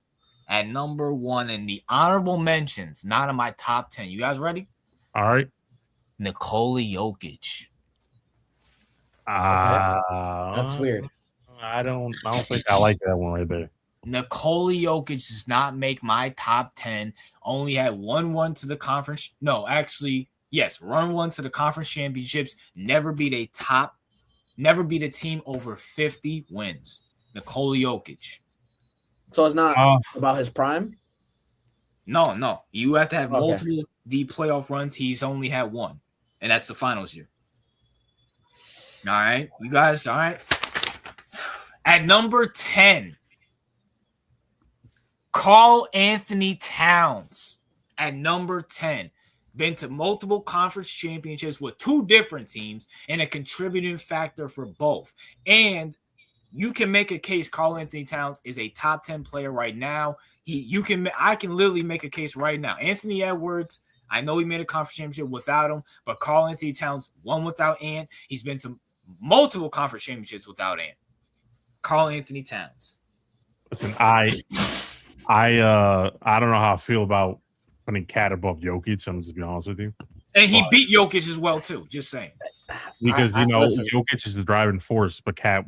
Yeah. At number 1 in the honorable mentions, not in my top 10. You guys ready? All right. Nikola Jokic. That's weird. I don't think I like that one right there. Nikola Jokic does not make my top 10. Only had one to the conference. No, actually, yes, run one to the conference championships. Never beat a team over 50 wins. Nikola Jokic. So it's not about his prime? No. You have to have multiple deep playoff runs. He's only had one, and that's the finals year. All right. You guys, all right. At number 10, Karl-Anthony Towns. At number 10. Been to multiple conference championships with 2 different teams and a contributing factor for both. And you can make a case Karl-Anthony Towns is a top 10 player right now. I can literally make a case right now. Anthony Edwards, I know he made a conference championship without him, but Karl-Anthony Towns won without Ant. He's been to multiple conference championships without Ant. Karl-Anthony Towns. Listen, I don't know how I feel about putting Cat above Jokic. I'm just be honest with you. And he beat Jokic as well too. Just saying. Because Jokic is the driving force, but Cat.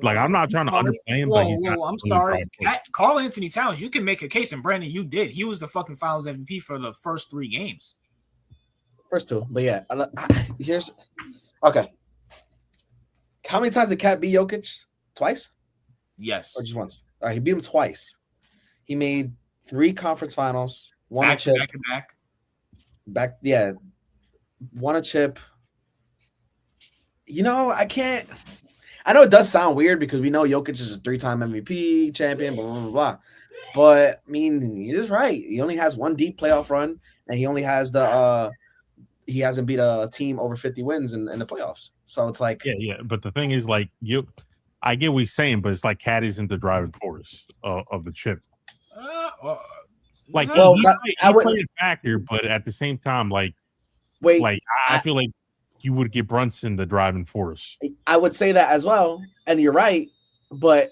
Like I'm not trying to underplay him, but he's not. I'm sorry, Karl-Anthony Towns. You can make a case, and Brandon, you did. He was the fucking Finals MVP for the first 3 games. First 2, but yeah. Here's okay. How many times did Cat beat Jokic? Twice? Yes. Or just once? All right, he beat him twice. He made 3 conference finals, won a chip. Back, yeah. Won a chip. You know, I know it does sound weird because we know Jokic is a 3-time MVP champion, blah, blah, blah, blah. But, I mean, he is right. He only has 1 deep playoff run, and he only has he hasn't beat a team over 50 wins in the playoffs. So it's like, yeah. But the thing is, like, I get what he's saying, but it's like Cat isn't the driving force of the chip. Like, he played a factor, but at the same time, I feel like you would get Brunson the driving force. I would say that as well, and you're right. But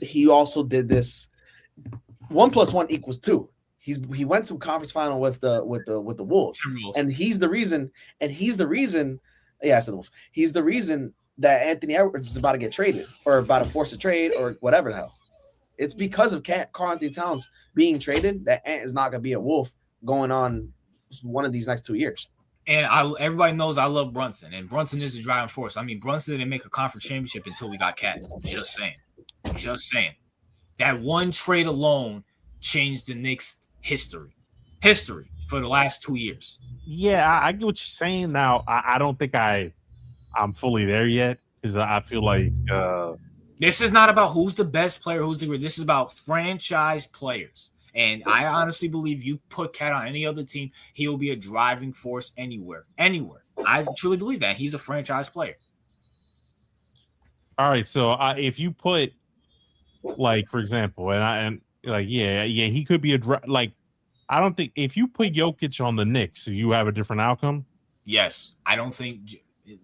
he also did this. 1 + 1 = 2. He went to conference final with the Wolves, and he's the reason. Yeah, I said the Wolves. He's the reason that Anthony Edwards is about to get traded or about to force a trade or whatever the hell. It's because of Karl-Anthony Towns being traded that Ant is not going to be a Wolf going on one of these next 2 years. And everybody knows I love Brunson, and Brunson is the driving force. I mean, Brunson didn't make a conference championship until we got Cat. Just saying. That one trade alone changed the Knicks' history for the last 2 years. Yeah, I get what you're saying. Now, I don't think I'm fully there yet because I feel like this is not about who's the best player, who's the great. This is about franchise players. And I honestly believe you put Cat on any other team, he will be a driving force anywhere. I truly believe that. He's a franchise player. All right, so if you put, like, for example, he could be I don't think if you put Jokic on the Knicks, you have a different outcome. Yes, I don't think.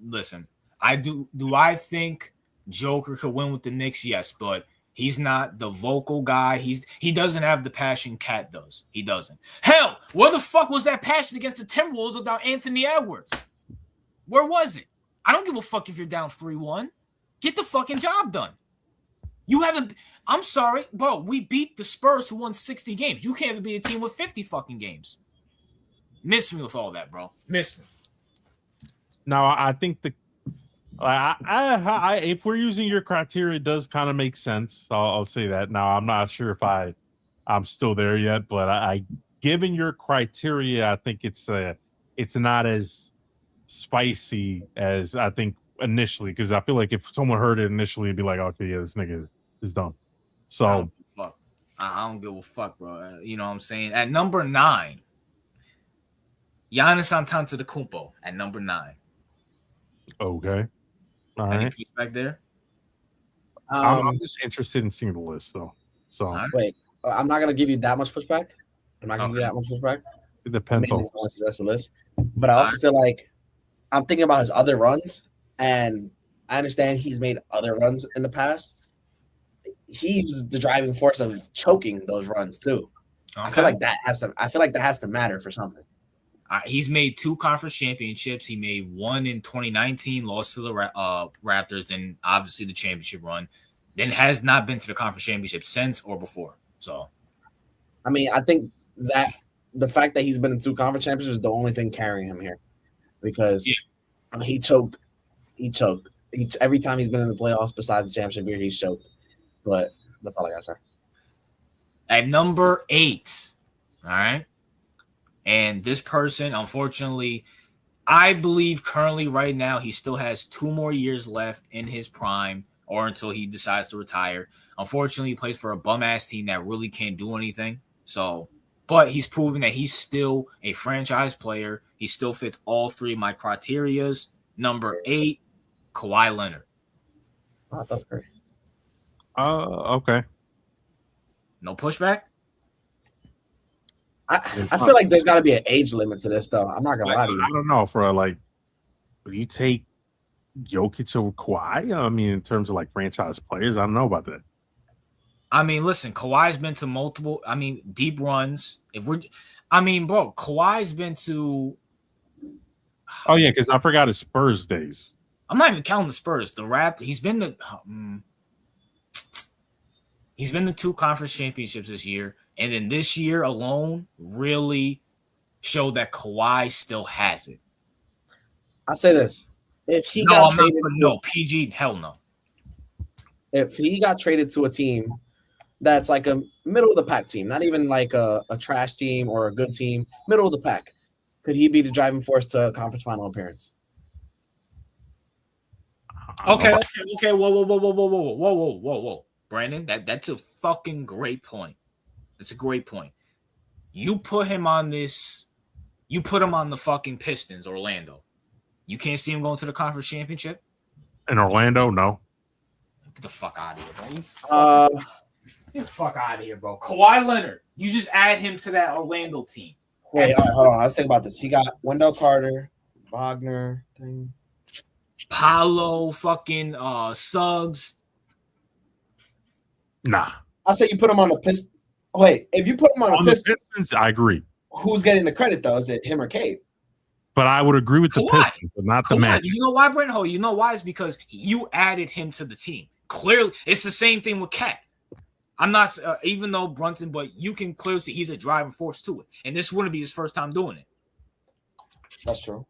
Listen, I do. Do I think Joker could win with the Knicks? Yes, but he's not the vocal guy. He doesn't have the passion Cat does. He doesn't. Hell, where the fuck was that passion against the Timberwolves without Anthony Edwards? Where was it? I don't give a fuck if you're down 3-1. Get the fucking job done. You haven't. I'm sorry, bro. We beat the Spurs who won 60 games. You can't even beat a team with 50 fucking games. Miss me with all that, bro. Miss me. No, I think if we're using your criteria, it does kind of make sense. I'll say that. Now, I'm not sure if I I'm still there yet, but I given your criteria, I think it's not as spicy as I think initially, because I feel like if someone heard it initially, it'd be like, okay, yeah, this nigga is dumb. So I don't give a fuck. I don't give a fuck, bro. You know what I'm saying? At number 9, Giannis Antetokounmpo at number 9. okay, all Any right. pushback there? I'm just interested in seeing the list though. So right. Wait, I'm not gonna give you that much pushback. I'm not gonna give you that much pushback. it depends on. Mainly on the rest of the list, but I also feel like I'm thinking about his other runs, and I understand he's made other runs in the past. He's the driving force of choking those runs too. Okay. I feel like that has to matter for something. He's made 2 conference championships. He made one in 2019, lost to the Raptors, and obviously the championship run. Then has not been to the conference championship since or before. So, I mean, I think that the fact that he's been in 2 conference championships is the only thing carrying him here, because he choked. Every time he's been in the playoffs, besides the championship year, he's choked. But that's all I got to say. At number 8, all right. And this person, unfortunately, I believe currently right now he still has 2 more years left in his prime, or until he decides to retire. Unfortunately, he plays for a bum-ass team that really can't do anything. So, but he's proven that he's still a franchise player. He still fits all 3 of my criterias. Number 8, Kawhi Leonard. Oh, that's great. Okay. No pushback? I feel like there's got to be an age limit to this, though. I'm not gonna lie to you. I don't know, for like, if you take Jokic over Kawhi, I mean, in terms of like franchise players, I don't know about that. I mean, listen, Kawhi's been to multiple, deep runs. Kawhi's been to. Oh yeah, because I forgot his Spurs days. I'm not even counting the Spurs. The Raptors. He's been to 2 conference championships this year, and then this year alone really showed that Kawhi still has it. I'll say this: if he PG, hell no. If he got traded to a team that's like a middle of the pack team, not even like a trash team or a good team, middle of the pack, could he be the driving force to a conference final appearance? Okay. Whoa. Brandon, that's a fucking great point. That's a great point. You put him on the fucking Pistons, Orlando. You can't see him going to the conference championship? In Orlando, no. Get the fuck out of here, bro. Get the fuck out of here, bro. Kawhi Leonard. You just add him to that Orlando team. Wait, hold on. Let's think about this. He got Wendell Carter, Wagner, Paolo, fucking Suggs. Nah. I'll say you put him on the Pistons. Wait, if you put him on the Pistons, I agree. Who's getting the credit, though? Is it him or Cade? But I would agree with the Pistons, but not the match. You know why, Brent? You know why? It's because you added him to the team. Clearly, it's the same thing with Cat. I'm not, even though Brunson, but you can clearly see he's a driving force to it. And this wouldn't be his first time doing it. That's true.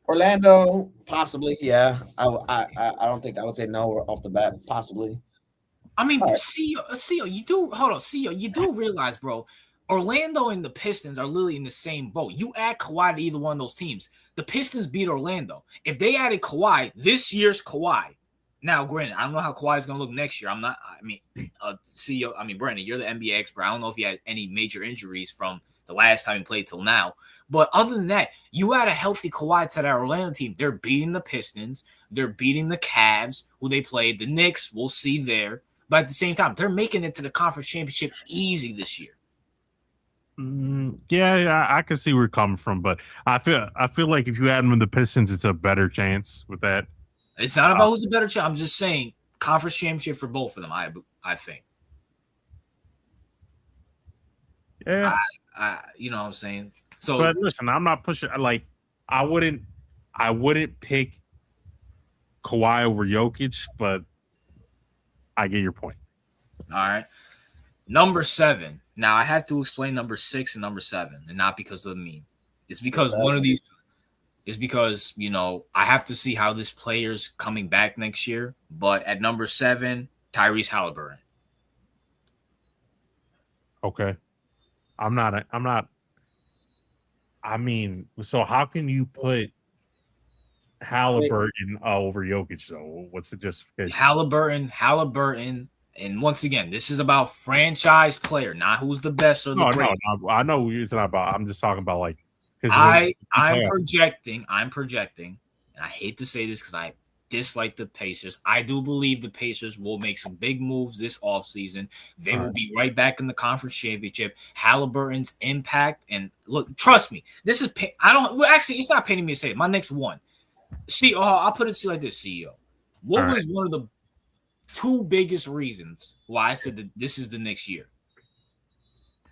Orlando, possibly, yeah. I don't think I would say no off the bat. Possibly. CEO, you do realize, bro, Orlando and the Pistons are literally in the same boat. You add Kawhi to either one of those teams. The Pistons beat Orlando. If they added Kawhi, this year's Kawhi. Now, granted, I don't know how Kawhi is going to look next year. CEO, Brandon, you're the NBA expert. I don't know if he had any major injuries from the last time he played till now. But other than that, you add a healthy Kawhi to that Orlando team. They're beating the Pistons. They're beating the Cavs, who they played. The Knicks, we'll see there. But at the same time, they're making it to the conference championship easy this year. Yeah, I can see where you're coming from, but I feel like if you add them in the Pistons, it's a better chance with that. It's not about who's a better chance. I'm just saying conference championship for both of them. I think. Yeah, you know what I'm saying. So, but listen, I'm not pushing. Like, I wouldn't pick Kawhi over Jokic, but I get your point. All right. Number 7. Now, I have to explain number 6 and number 7, and not because of the meme. It's because one of these is because, I have to see how this player's coming back next year. But at number 7, Tyrese Halliburton. Okay. I'm not. I mean, so how can you put Halliburton over Jokic though? What's the justification? Halliburton, and once again, this is about franchise player, not who's the best or the greatest. No, I know it's not about. I'm just talking about like because I'm projecting, and I hate to say this because I dislike the Pacers. I do believe the Pacers will make some big moves this offseason. They will be right back in the conference championship. Halliburton's impact, and look, trust me, this is actually it's not paining me to say it. My next one. See, I'll put it to you like this, CEO. What was one of the two biggest reasons why I said that this is the next year?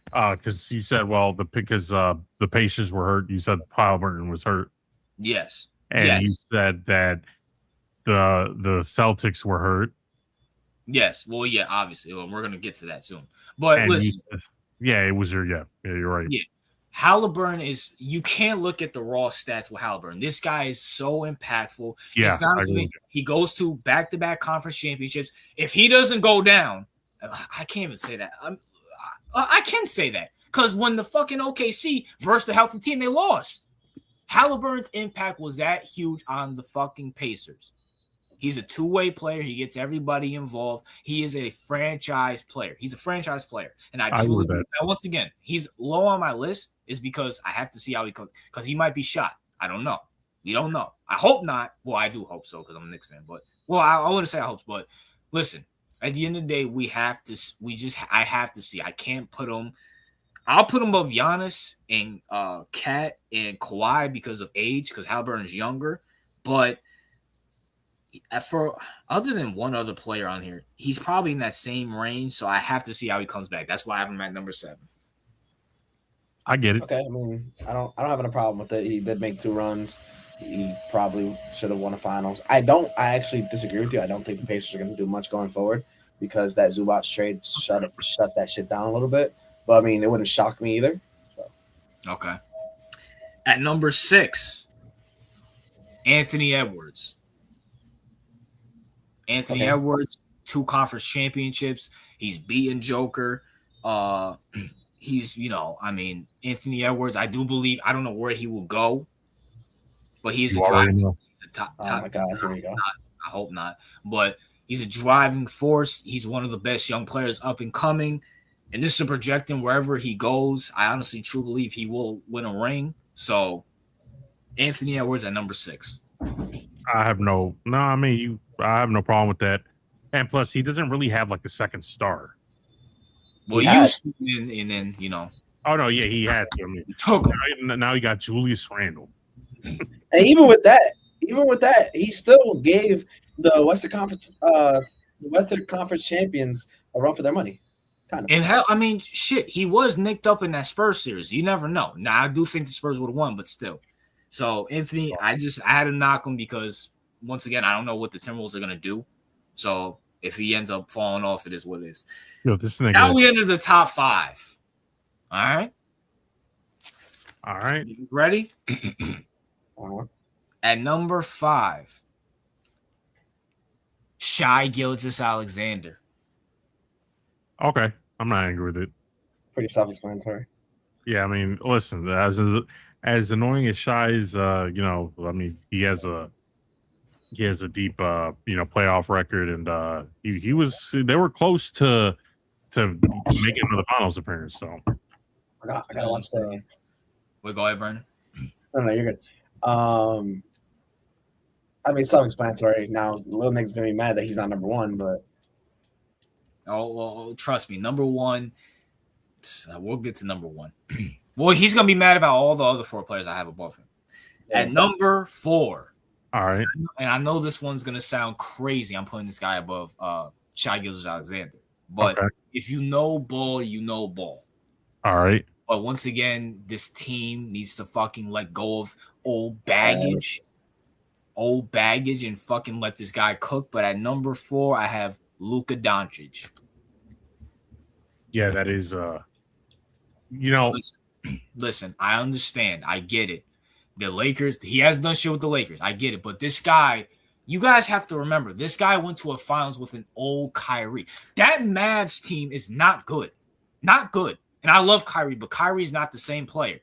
Because you said, because the Pacers were hurt. You said Halliburton was hurt. Yes. And you said that the Celtics were hurt. Yes. Well, yeah, obviously. Well, we're going to get to that soon. But listen. It was your, you're right. Yeah. Halliburton you can't look at the raw stats with Halliburton. This guy is so impactful. Yeah. He goes to back-to-back conference championships. If he doesn't go down, I can't even say that. I can say that because when the fucking OKC versus the healthy team, they lost. Halliburton's impact was that huge on the fucking Pacers. He's a two-way player. He gets everybody involved. He is a franchise player. And once again, he's low on my list is because I have to see how he comes because he might be shot. I don't know. We don't know. I hope not. Well, I do hope so because I'm a Knicks fan. But I wouldn't say I hope. But listen, at the end of the day, I have to see. I can't put him. I'll put him above Giannis and Kat and Kawhi because of age, because Halliburton's younger. But for other than one other player on here, he's probably in that same range. So I have to see how he comes back. That's why I have him at number 7. I get it. Okay, I mean, I don't have any problem with it. He did make 2 runs. He probably should have won a finals. I actually disagree with you. I don't think the Pacers are going to do much going forward because that Zubac trade shut that shit down a little bit. But I mean, it wouldn't shock me either. So. Okay. At number 6, Anthony Edwards. Edwards, 2 conference championships. He's beaten Joker. He's, Anthony Edwards, I do believe, I don't know where he will go, but he's a top. Oh my God, here we go. I hope not. But he's a driving force. He's one of the best young players up and coming. And this is projecting wherever he goes. I honestly truly believe he will win a ring. So Anthony Edwards at number 6. I have no problem with that. And plus, he doesn't really have like a second star. Well, and then, Oh, no, yeah, he had to. I mean, he took him. Now he got Julius Randle. And even with that, he still gave the Western Conference champions a run for their money. Kind of. And he was nicked up in that Spurs series. You never know. Now, I do think the Spurs would have won, but still. So, Anthony, I had to knock him because, once again, I don't know what the Timberwolves are going to do. So, if he ends up falling off, it is what it is. Now we enter the top 5. All right. You ready? At number 5, Shai Gilgeous-Alexander. Okay. I'm not angry with it. Pretty self-explanatory. Yeah, I mean, listen, as annoying as Shai is, he has a deep, playoff record, and they were close to making another finals appearance. So I gotta watch the. Wait, go ahead, Brandon. No, you're good. Self-explanatory. Now, Lil Nick's gonna be mad that he's not number 1, but. Oh, well, trust me, number 1. We'll get to number 1. Well, he's gonna be mad about all the other 4 players I have above him. Yeah. At number 4. All right. And I know this one's gonna sound crazy. I'm putting this guy above Shai Gilgeous-Alexander, but if you know ball, you know ball. All right. But once again, this team needs to fucking let go of old baggage, and fucking let this guy cook. But at number 4, I have Luka Doncic. Yeah, that is. Listen, I understand. I get it. The Lakers, he hasn't done shit with the Lakers. I get it. But this guy, you guys have to remember, this guy went to a finals with an old Kyrie. That Mavs team is not good. Not good. And I love Kyrie, but Kyrie's not the same player.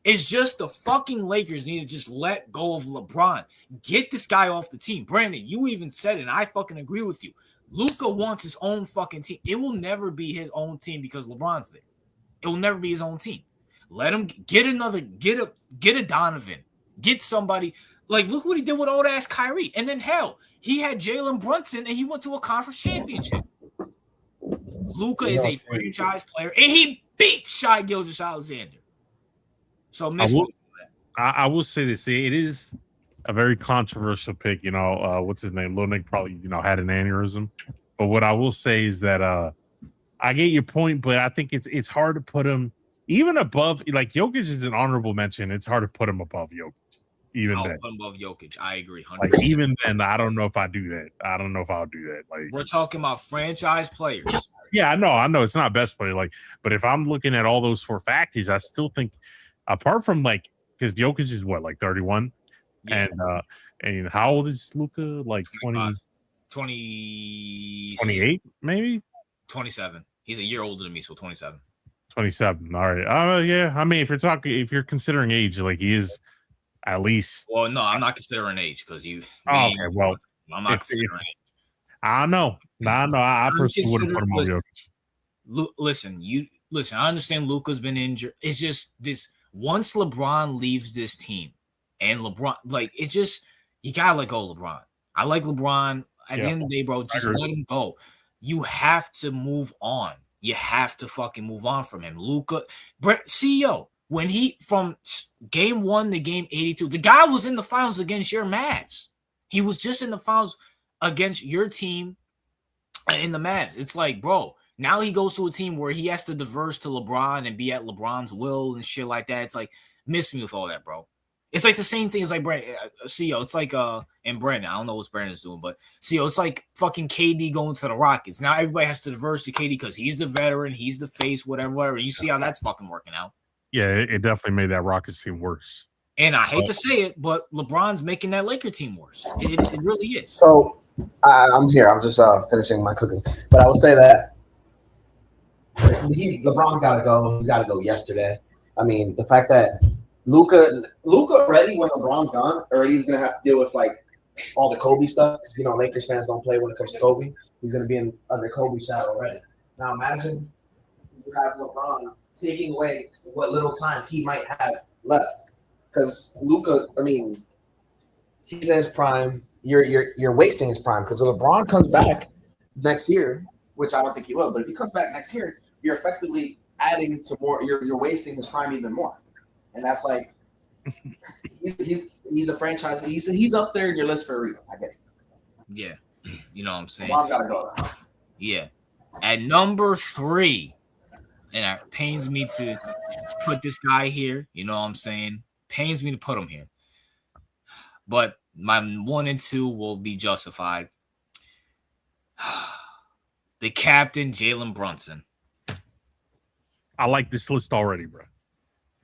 It's just the fucking Lakers need to just let go of LeBron. Get this guy off the team. Brandon, you even said it, and I fucking agree with you. Luka wants his own fucking team. It will never be his own team because LeBron's there. It will never be his own team. Let him get a Donovan. Get somebody. Like, look what he did with old ass Kyrie. And then hell, he had Jalen Brunson and he went to a conference championship. Luka is a franchise player, and he beat Shai Gilgeous-Alexander. So I will say this. It is a very controversial pick. What's his name? Lil Nick probably, had an aneurysm. But what I will say is that I get your point, but I think it's hard to put him even above. Like, Jokic is an honorable mention. It's hard to put him above Jokic. I'll then, put him above Jokic. I agree. 100%. Like, even then, I don't know if I do that. I don't know if I'll do that. Like, we're talking about franchise players. Yeah, I know. It's not best player. Like, but if I'm looking at all those four factors, I still think, apart from because Jokic is what, like 31, yeah. And how old is Luka? Like 20, 28, maybe 27. He's a year older than me, so 27. 27. All right. Yeah. I mean, if you're considering age, like he is at least. Well, no, I'm not considering age because you. Okay. Well, I'm not considering age. I know. No. I personally wouldn't put him on Jokic. Listen. I understand Luka's been injured. It's just this. Once LeBron leaves this team, and LeBron, it's just you gotta let go of LeBron. I like LeBron. At the end of the day, bro, just let him go. You have to move on. You have to fucking move on from him. Luka, CEO, when he from game 1 to game 82, the guy was in the finals against your Mavs. He was just in the finals against your team in the Mavs. It's like, bro, now he goes to a team where he has to diverse to LeBron and be at LeBron's will and shit like that. It's like, miss me with all that, bro. It's like the same thing as like CEO. It's like and Brandon. I don't know what Brandon's doing, but CEO. It's like fucking KD going to the Rockets. Now everybody has to diverse to KD because he's the veteran, he's the face, whatever. You see how that's fucking working out. Yeah, it definitely made that Rockets team worse. And I hate to say it, but LeBron's making that Laker team worse. It really is. So I'm here. I'm just finishing my cooking, but I will say that LeBron's got to go. He's got to go yesterday. I mean, the fact that Luka already, when LeBron's gone, already he's gonna have to deal with like all the Kobe stuff. Lakers fans don't play when it comes to Kobe. He's gonna be under Kobe's shadow already. Now imagine you have LeBron taking away what little time he might have left, because Luka, I mean, he's in his prime. You're wasting his prime, because when LeBron comes back next year, which I don't think he will, but if he comes back next year, you're effectively adding to more. You're wasting his prime even more. And that's like he's a franchise. He's up there in your list for a reason. I get it. Yeah, you know what I'm saying. Bob's gotta go. Yeah, at number 3, and it pains me to put this guy here. You know what I'm saying? Pains me to put him here, but my 1 and 2 will be justified. The captain, Jalen Brunson. I like this list already, bro.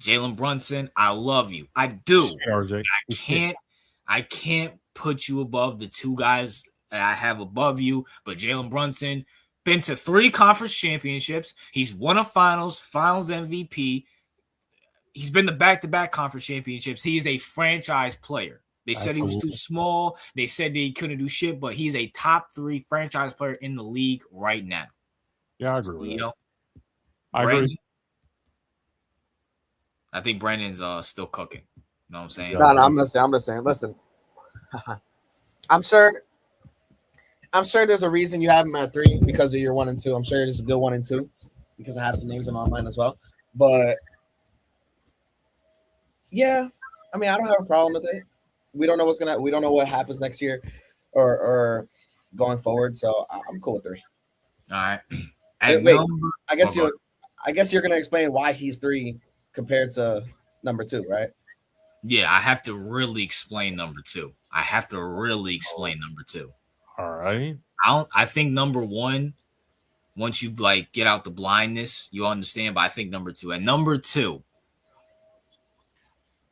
Jalen Brunson, I love you. I do. RJ. I can't put you above the 2 guys that I have above you, but Jalen Brunson been to 3 conference championships. He's won a finals MVP. He's been to back-to-back conference championships. He is a franchise player. They said he was too small. They said he couldn't do shit, but he's a top 3 franchise player in the league right now. Yeah, I agree with that. I agree. I think Brandon's still cooking. You know what I'm saying? No, I'm just saying. Listen, I'm sure there's a reason you have him at 3 because of your 1 and 2. I'm sure there's a good 1 and 2 because I have some names in my mind as well. But yeah, I mean, I don't have a problem with it. We don't know what happens next year or going forward. So I'm cool with 3. All right. Wait, I guess you're gonna explain why he's 3 compared to number 2, right? Yeah, I have to really explain number 2. All right. I think number 1, once you get out the blindness, you understand. But I think number 2. And number 2,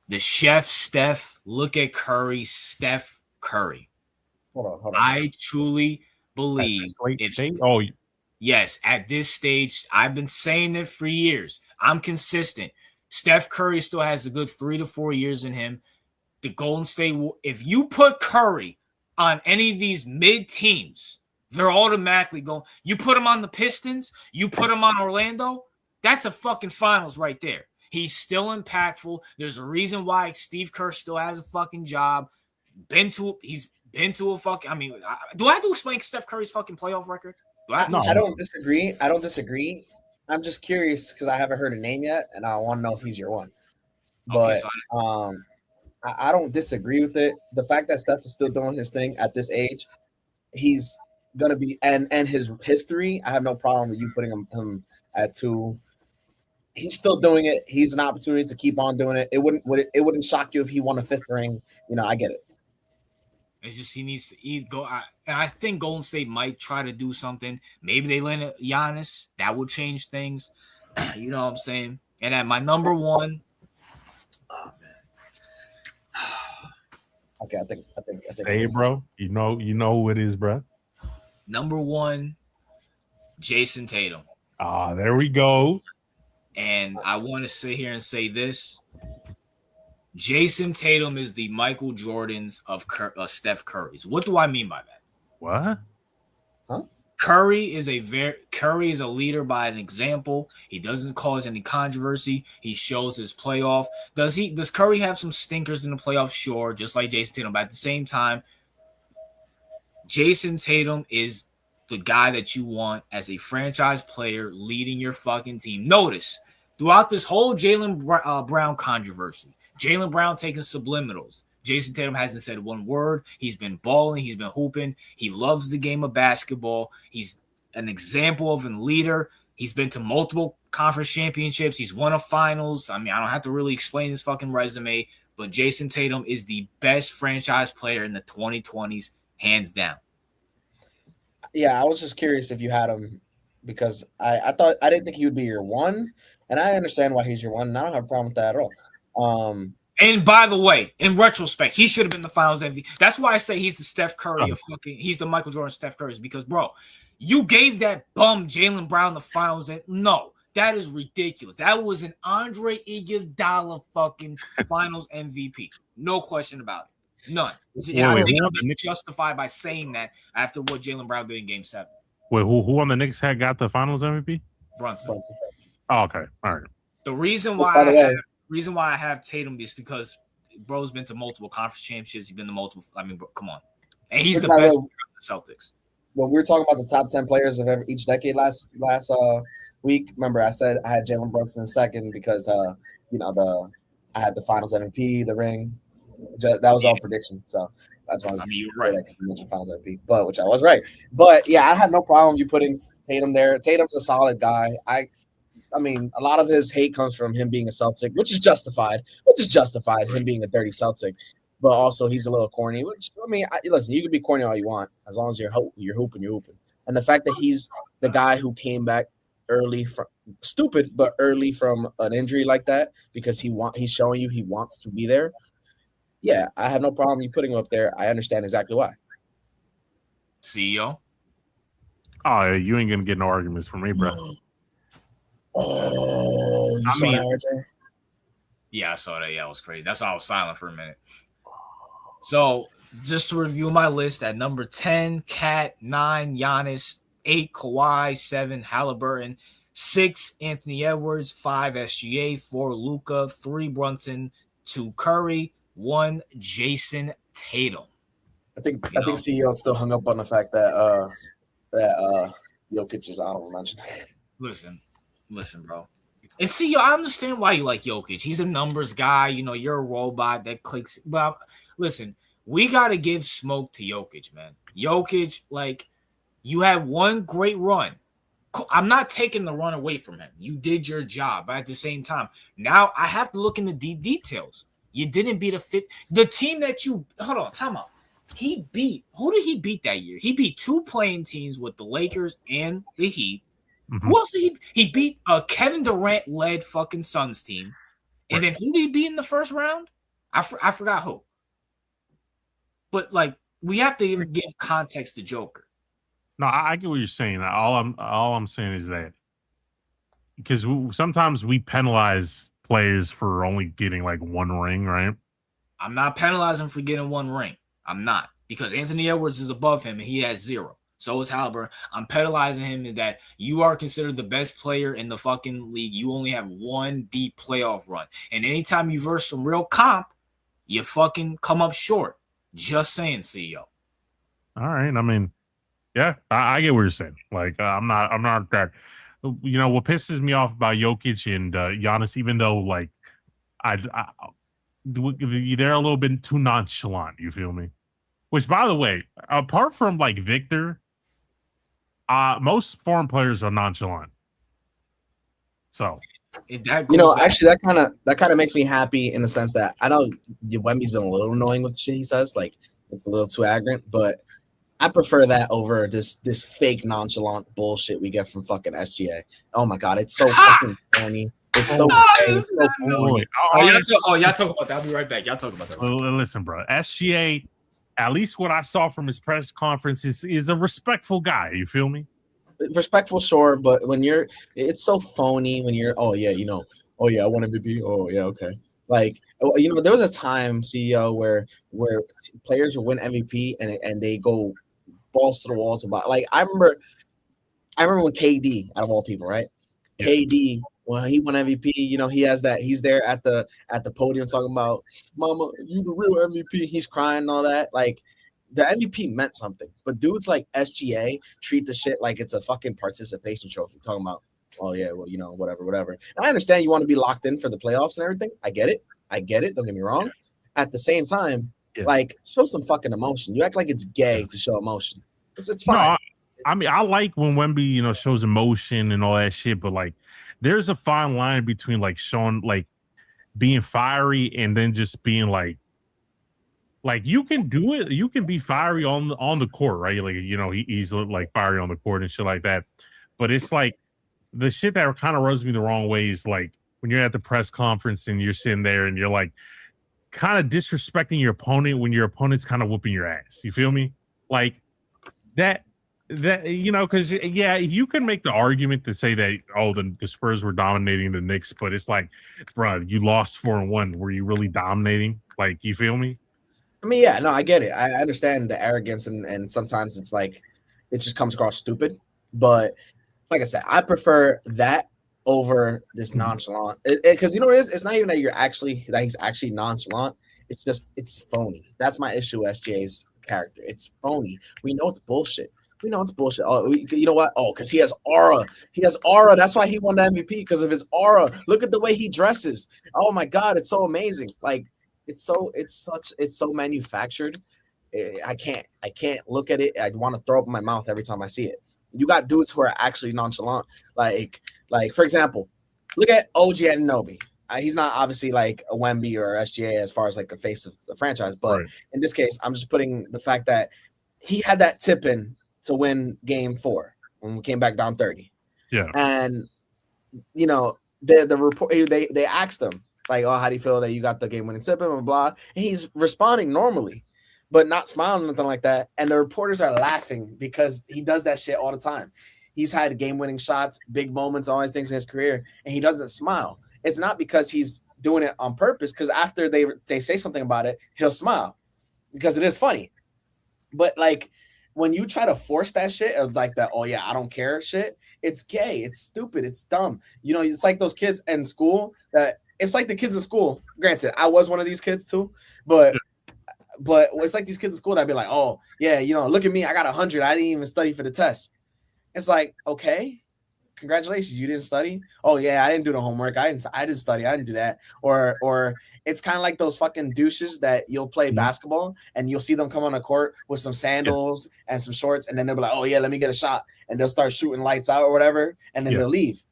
the chef Steph. Look at Curry, Steph Curry. Hold on. I truly believe Yes, at this stage, I've been saying it for years. I'm consistent. Steph Curry still has a good 3 to 4 years in him. The Golden State, if you put Curry on any of these mid teams, they're automatically going. You put him on the Pistons, you put him on Orlando, that's a fucking finals right there. He's still impactful. There's a reason why Steve Kerr still has a fucking job. He's been to a fucking. I mean, do I have to explain Steph Curry's fucking playoff record? I don't disagree. I don't disagree. I'm just curious because I haven't heard a name yet, and I want to know if he's your one. But I don't disagree with it. The fact that Steph is still doing his thing at this age, he's gonna be and his history. I have no problem with you putting him at 2. He's still doing it. He's an opportunity to keep on doing it. It wouldn't shock you if he won a 5th ring. I get it. It's just he needs to go. And I think Golden State might try to do something. Maybe they land Giannis. That would change things. You know what I'm saying? And at my number 1, oh man. Okay, I think. Say it, bro. You know who it is, bro. Number 1, Jason Tatum. There we go. And I want to sit here and say this. Jason Tatum is the Michael Jordans of Steph Curry's. What do I mean by that? What? Huh? Curry is a leader by an example. He doesn't cause any controversy. He shows his playoff. Does Curry have some stinkers in the playoffs? Sure, just like Jason Tatum. But at the same time, Jason Tatum is the guy that you want as a franchise player leading your fucking team. Notice, throughout this whole Jaylen Brown controversy, Jaylen Brown taking subliminals. Jason Tatum hasn't said one word. He's been balling. He's been hooping. He loves the game of basketball. He's an example of a leader. He's been to multiple conference championships. He's won a finals. I mean, I don't have to really explain his fucking resume, but Jason Tatum is the best franchise player in the 2020s, hands down. Yeah, I was just curious if you had him because I didn't think he would be your 1, and I understand why he's your 1, and I don't have a problem with that at all. And by the way, in retrospect, he should have been the Finals MVP. That's why I say he's the Steph Curry of he's the Michael Jordan Steph Curry because, bro, you gave that bum Jaylen Brown the Finals. No, that is ridiculous. That was an Andre Iguodala fucking Finals MVP. No question about it. None. I think I'm justified by saying that after what Jaylen Brown did in Game 7. Wait, who on the Knicks had got the Finals MVP? Brunson. Oh, okay, all right. The reason why I have Tatum is because bro's been to multiple conference championships. He's been to multiple. I mean, bro, come on, and he's the best player of the Celtics. When we were talking about the top 10 players of each decade last week, remember I said I had Jalen Brunson second because I had the Finals MVP, the ring. That was all prediction. So that's why you're right. You mentioned Finals MVP, but which I was right. But yeah, I have no problem you putting Tatum there. Tatum's a solid guy. I mean, a lot of his hate comes from him being a Celtic, which is justified. Him being a dirty Celtic, but also he's a little corny. Which I mean, listen, you can be corny all you want as long as you're hooping. And the fact that he's the guy who came back early from early from an injury like that because he's showing you he wants to be there. Yeah, I have no problem you putting him up there. I understand exactly why. CEO. Oh, you ain't gonna get no arguments from me, bro. Oh, you saw that, RJ? Yeah, I saw that. Yeah, it was crazy. That's why I was silent for a minute. So, just to review my list, at number 10, Cat, 9, Giannis, 8, Kawhi, 7, Halliburton, 6, Anthony Edwards, 5, SGA, 4, Luka, 3, Brunson, 2, Curry, 1, Jason Tatum. I think CEO still hung up on the fact that Jokic is honorable mention. Listen, bro. And see, I understand why you like Jokic. He's a numbers guy. You're a robot that clicks. But listen, we got to give smoke to Jokic, man. Jokic, you had one great run. I'm not taking the run away from him. You did your job. But at the same time, now I have to look in the deep details. You didn't beat the team that you – hold on, time out. Who did he beat that year? He beat 2 playing teams with the Lakers and the Heat. Mm-hmm. Who else did he beat? A Kevin Durant led fucking Suns team, and then who did he beat in the first round? I forgot who. But we have to give context to Joker. No, I get what you're saying. All I'm saying is that because sometimes we penalize players for only getting like one ring, right? I'm not penalizing for getting one ring. I'm not, because Anthony Edwards is above him and he has 0. So is Halliburton. I'm penalizing him is that you are considered the best player in the fucking league. You only have one deep playoff run. And anytime you verse some real comp, you fucking come up short. Just saying, CEO. All right. I mean, yeah, I get what you're saying. Like, I'm not that. What pisses me off about Jokic and Giannis, even though like they're a little bit too nonchalant. You feel me? Which, by the way, apart from like Victor, most foreign players are nonchalant. So, actually, that kind of makes me happy in the sense that I know Wemby's been a little annoying with the shit he says, like it's a little too arrogant, but I prefer that over this fake nonchalant bullshit we get from fucking SGA. Oh my god, it's so fucking corny. It's so corny. Y'all talk about that. I'll be right back. Y'all talk about that. Listen, bro. SGA, at least what I saw from his press conference, is a respectful guy. You feel me? Respectful, sure, but it's so phony when you're, oh yeah, I want MVP. Oh yeah, okay. Like, there was a time, CEO, where players would win MVP and they go balls to the walls about, like, I remember when KD, out of all people, right? Yeah. KD, when he won MVP, he has that, he's there at the podium talking about, "Mama, you the real MVP." He's crying and all that. Like, the MVP meant something, but dudes like SGA treat the shit like it's a fucking participation trophy. Talking about, oh yeah, well, whatever. And I understand you want to be locked in for the playoffs and everything. I get it. Don't get me wrong. At the same time, like, show some fucking emotion. You act like it's gay to show emotion. It's fine. No, I mean, I like when Wemby, shows emotion and all that shit, but like, there's a fine line between like showing, like, being fiery and then just being like you can do it. You can be fiery on the court, right? Like, he's like fiery on the court and shit like that. But it's like the shit that kind of rubs me the wrong way is like when you're at the press conference and you're sitting there and you're like kind of disrespecting your opponent when your opponent's kind of whooping your ass. You feel me? Like that, because you can make the argument to say that, oh, the Spurs were dominating the Knicks, but it's like, bro, you lost 4-1. Were you really dominating? Like, you feel me? I mean, yeah, no, I get it. I understand the arrogance, and sometimes it's like it just comes across stupid. But like I said, I prefer that over this nonchalant. Because you know what it is? It's not even that he's actually nonchalant. It's just, it's phony. That's my issue with SGA's character. It's phony. We know it's bullshit. Oh, you know what? Oh, because he has aura. That's why he won the MVP, because of his aura. Look at the way he dresses. Oh my god, it's so amazing. Like, it's so manufactured. I can't look at it. I want to throw up in my mouth every time I see it. You got dudes who are actually nonchalant. Like for example, look at OG Anunoby. He's not obviously like a Wemby or SGA as far as like a face of the franchise, but in this case, I'm just putting the fact that he had that tip in to win Game 4 when we came back down 30. Yeah, and the report, they asked him, like, oh, how do you feel that you got the game-winning tip, and blah, blah, and he's responding normally, but not smiling or nothing like that. And the reporters are laughing because he does that shit all the time. He's had game-winning shots, big moments, all these things in his career, and he doesn't smile. It's not because he's doing it on purpose, because after they say something about it, he'll smile because it is funny. But like, when you try to force that shit of like that, oh yeah, I don't care shit, it's gay, it's stupid, it's dumb. It's like those kids in school that. It's like the kids in school. Granted, I was one of these kids too, but it's like these kids in school that be like, oh yeah, look at me, I got 100. I didn't even study for the test. It's like, okay, congratulations, you didn't study. Oh yeah, I didn't do the homework. I didn't study. I didn't do that. Or it's kind of like those fucking douches that you'll play basketball and you'll see them come on the court with some sandals and some shorts, and then they'll be like, oh yeah, let me get a shot, and they'll start shooting lights out or whatever, and then they'll leave.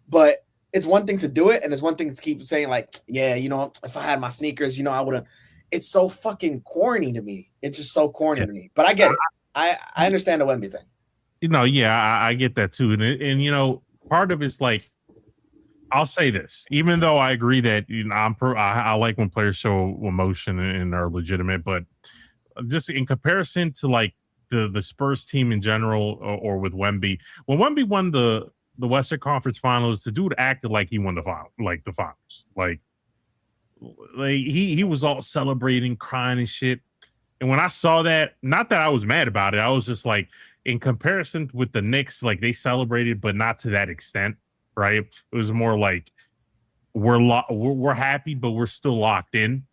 But it's one thing to do it, and it's one thing to keep saying like, yeah, if I had my sneakers, I would have. It's so fucking corny to me. It's just so corny to me. But I get it. I understand the Wemby thing. I get that too. And part of it's like, I'll say this, even though I agree that I like when players show emotion and are legitimate, but just in comparison to like the Spurs team in general, or with Wemby. When Wemby won the Western Conference Finals, the dude acted like he won the finals. Like he was all celebrating, crying and shit. And when I saw that, not that I was mad about it, I was just like, in comparison with the Knicks, like they celebrated, but not to that extent, right? It was more like we're happy, but we're still locked in.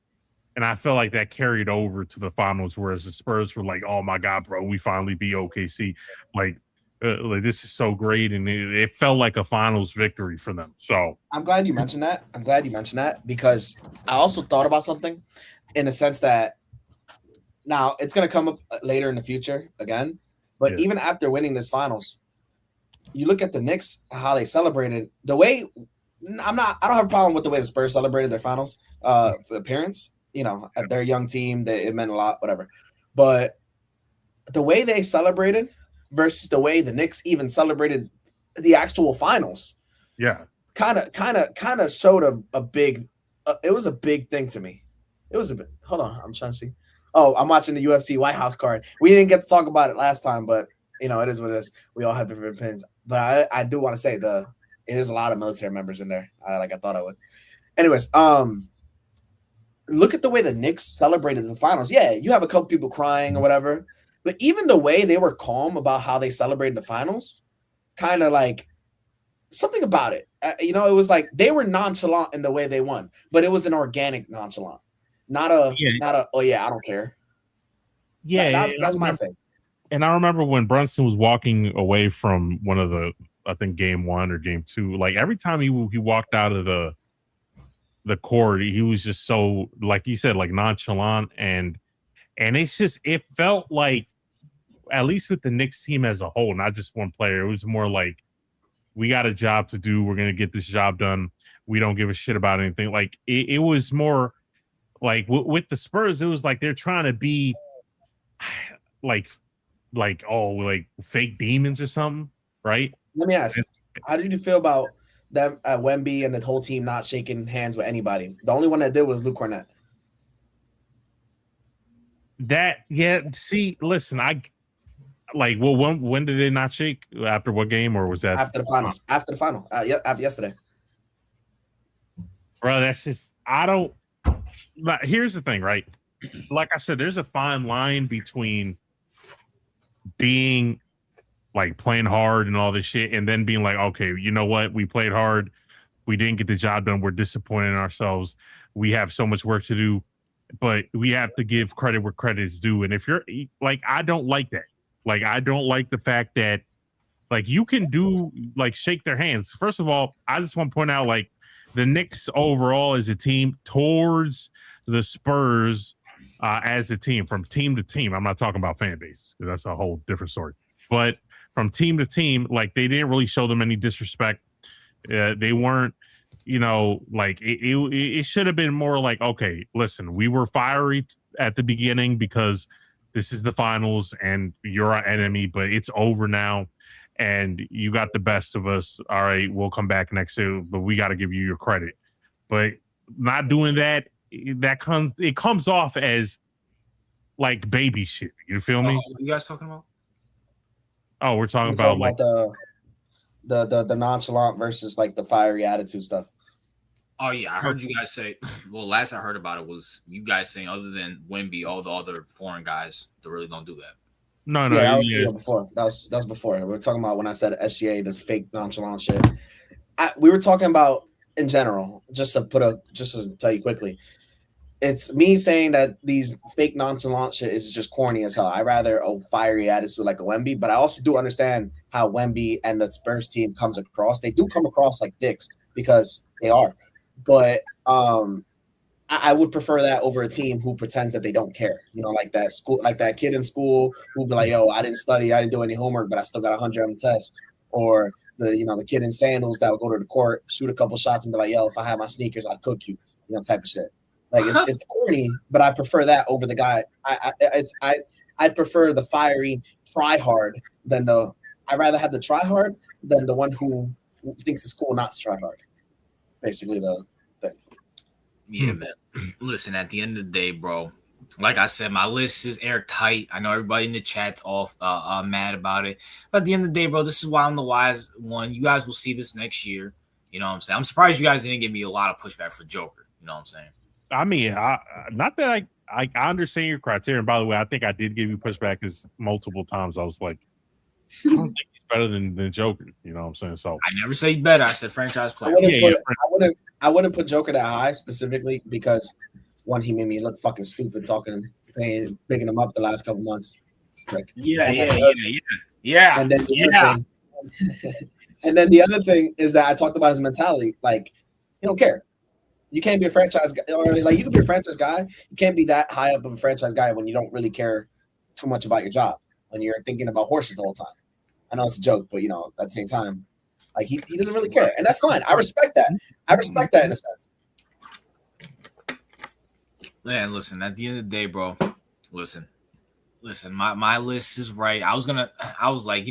And I felt like that carried over to the finals, whereas the Spurs were like, "Oh my god, bro, we finally beat OKC! Like this is so great," and it felt like a finals victory for them. So I'm glad you mentioned that because I also thought about something in the sense that now it's going to come up later in the future again, but even after winning this finals, you look at the Knicks, how they celebrated the way. I don't have a problem with the way the Spurs celebrated their finals appearance. You know, at their young team, it meant a lot, whatever. But the way they celebrated versus the way the Knicks even celebrated the actual finals, kind of showed a big. It was a big thing to me. It was a bit. Hold on, I'm trying to see. Oh, I'm watching the UFC White House card. We didn't get to talk about it last time, but it is what it is. We all have different opinions. But I do want to say it is a lot of military members in there. I thought I would. Anyways, look at the way the Knicks celebrated the finals. Yeah, you have a couple people crying or whatever, but even the way they were calm about how they celebrated the finals, kind of like something about it. It was like they were nonchalant in the way they won, but it was an organic nonchalant. Not a oh yeah, I don't care. Yeah, that's my thing. And I remember when Brunson was walking away from one of the, I think game 1 or game 2, like every time he walked out of the court, he was just so, like you said, like nonchalant, and it felt like, at least with the Knicks team as a whole, not just one player, it was more like, we got a job to do, we're gonna get this job done, we don't give a shit about anything. Like it was more like with the Spurs, it was like they're trying to be like fake demons or something, right? Let me ask, how did you feel about them at Wemby and the whole team not shaking hands with anybody? The only one that did was Luke Cornett. Listen, when did they not shake? After what game, or was that after the finals? After the final, after yesterday. Bro, that's just, I don't. Here's the thing, right? Like I said, there's a fine line between being like playing hard and all this shit, and then being like, okay, you know what? We played hard. We didn't get the job done. We're disappointed in ourselves. We have so much work to do, but we have to give credit where credit is due. And if you're like, I don't like that. Like, I don't like the fact that like you can do like shake their hands. First of all, I just want to point out like the Knicks overall as a team towards the Spurs as a team, from team to team. I'm not talking about fan base because that's a whole different story. But from team to team, like they didn't really show them any disrespect. They weren't, like it should have been more like, okay, listen, we were fiery at the beginning because this is the finals and you're our enemy, but it's over now. And you got the best of us. All right, we'll come back next year, but we got to give you your credit. But not doing that, it comes off as like baby shit. You feel me? What are you guys talking about? Oh, we're talking about like the nonchalant versus like the fiery attitude stuff. Oh yeah, I heard you guys say. Well, last I heard about it was you guys saying other than Wemby, all the other foreign guys that really don't do that. No, that was before. That was before. We were talking about when I said SGA, this fake nonchalant shit. We were talking about in general. Just to tell you quickly, it's me saying that these fake nonchalant shit is just corny as hell. I rather a fiery attitude like a Wemby, but I also do understand how Wemby and the Spurs team comes across. They do come across like dicks because they are, but I would prefer that over a team who pretends that they don't care. Like that kid in school who'd be like, "Yo, I didn't study, I didn't do any homework, but I still got 100 on the test." Or the kid in sandals that would go to the court, shoot a couple shots, and be like, "Yo, if I had my sneakers, I'd cook you." Type of shit. Like it's corny, but I prefer that over the guy. I prefer the fiery try hard than I'd rather have the try hard than the one who thinks it's cool not to try hard. Basically, the thing. Yeah, man. Listen, at the end of the day, bro, Like I said, my list is airtight. I know everybody in the chat's all mad about it. But at the end of the day, bro, this is why I'm the wise one. You guys will see this next year. You know what I'm saying? I'm surprised you guys didn't give me a lot of pushback for Joker. You know what I'm saying? I mean, not that I understand your criteria. And by the way, I think I did give you pushback because multiple times I was like, I don't think he's better than Joker. You know what I'm saying? So I never say better. I said franchise player. I wouldn't put Joker that high specifically because one, he made me look fucking stupid saying picking him up the last couple months. Like, yeah. And then and then the other thing is that I talked about his mentality. Like, he don't care. You can't be a franchise guy, or like you can be a franchise guy. You can't be that high up of a franchise guy when you don't really care too much about your job. When you're thinking about horses the whole time. I know it's a joke, but at the same time, like he doesn't really care, and that's fine. I respect that. I respect that in a sense. Man, listen. At the end of the day, bro, listen. My list is right. I was like,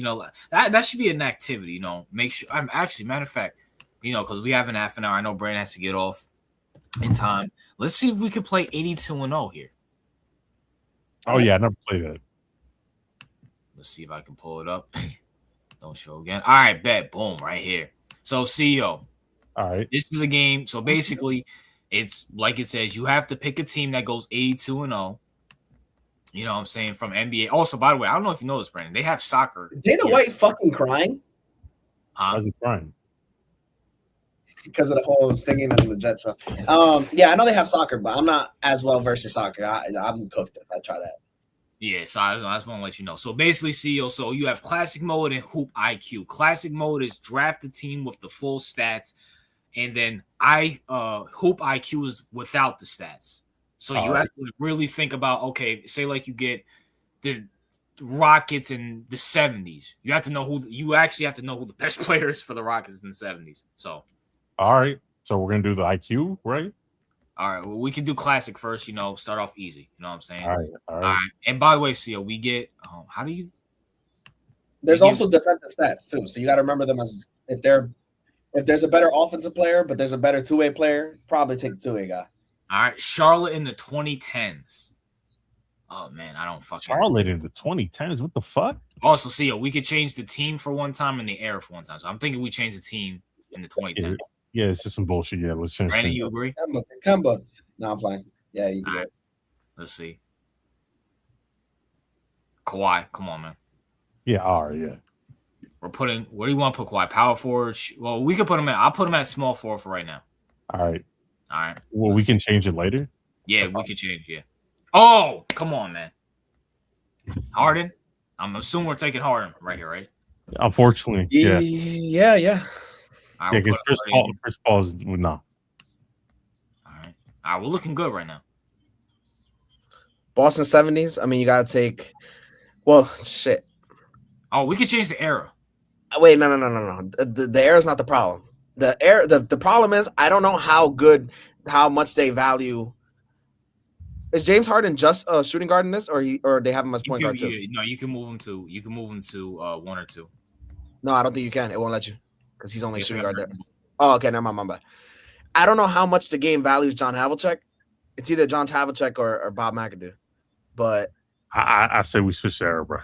that should be an activity. Make sure. I'm actually, matter of fact, because we have an half an hour. I know Brandon has to get off in time. Let's see if we can play 82-0 here. Oh yeah, I never played that. Let's see if I can pull it up. Don't show again. All right, bet. Boom, right here. So, CEO. All right. This is a game. So, basically, it's like it says, you have to pick a team that goes 82-0. You know what I'm saying? From NBA. Also, by the way, I don't know if you know this, Brandon. They have soccer. Dana White fucking crying? Why is he crying? Because of the whole singing under the Jets. Yeah, I know they have soccer, but I'm not as well versed in soccer. I'm cooked if I try that. Yeah, so I just want to let you know. So basically, CEO, so you have classic mode and hoop IQ. Classic mode is draft the team with the full stats, and then hoop IQ is without the stats. So you have to really think about, okay, say like you get the Rockets in the 70s. You have to know who the best player is for the Rockets in the 70s. So all right. So we're gonna do the IQ, right? All right, well, we can do classic first, start off easy. You know what I'm saying? All right. And by the way, CEO, we get how do you? There's also defensive stats too, so you got to remember them as if there's a better offensive player, but there's a better two-way player, probably take the two-way guy. All right, Charlotte in the 2010s. Oh man, I don't fucking Charlotte in the 2010s. What the fuck? Also, CEO, we could change the team for one time and the era for one time. So I'm thinking we change the team in the 2010s. Yeah, it's just some bullshit. Yeah, let's change. Brandon, you agree? Kemba. No, I'm playing. Yeah, you can do it. Let's see. Kawhi, come on, man. Yeah, all right, yeah. We're putting. What do you want to put Kawhi? Power forward? Well, we could put him at. I'll put him at small forward for right now. All right. All right. Well, we can change it later. Yeah, we could change. Yeah. Oh, come on, man. Harden. I'm assuming we're taking Harden right here, right? Unfortunately, yeah. Yeah. All right, Yeah, because Chris Paul is no. All right, we're looking good right now. Boston 70s. I mean, you got to take. Well, shit. Oh, we could change the era. Wait, no. The era is not the problem. The problem is I don't know how much they value. Is James Harden just a shooting guard in this, or they have him as point guard too? No, you can move him to one or two. No, I don't think you can. It won't let you because he's only a shooting guard there. Oh, okay, never mind, my bad. I don't know how much the game values John Havlicek. It's either John Havlicek or Bob McAdoo. But I say we switch the era, bro.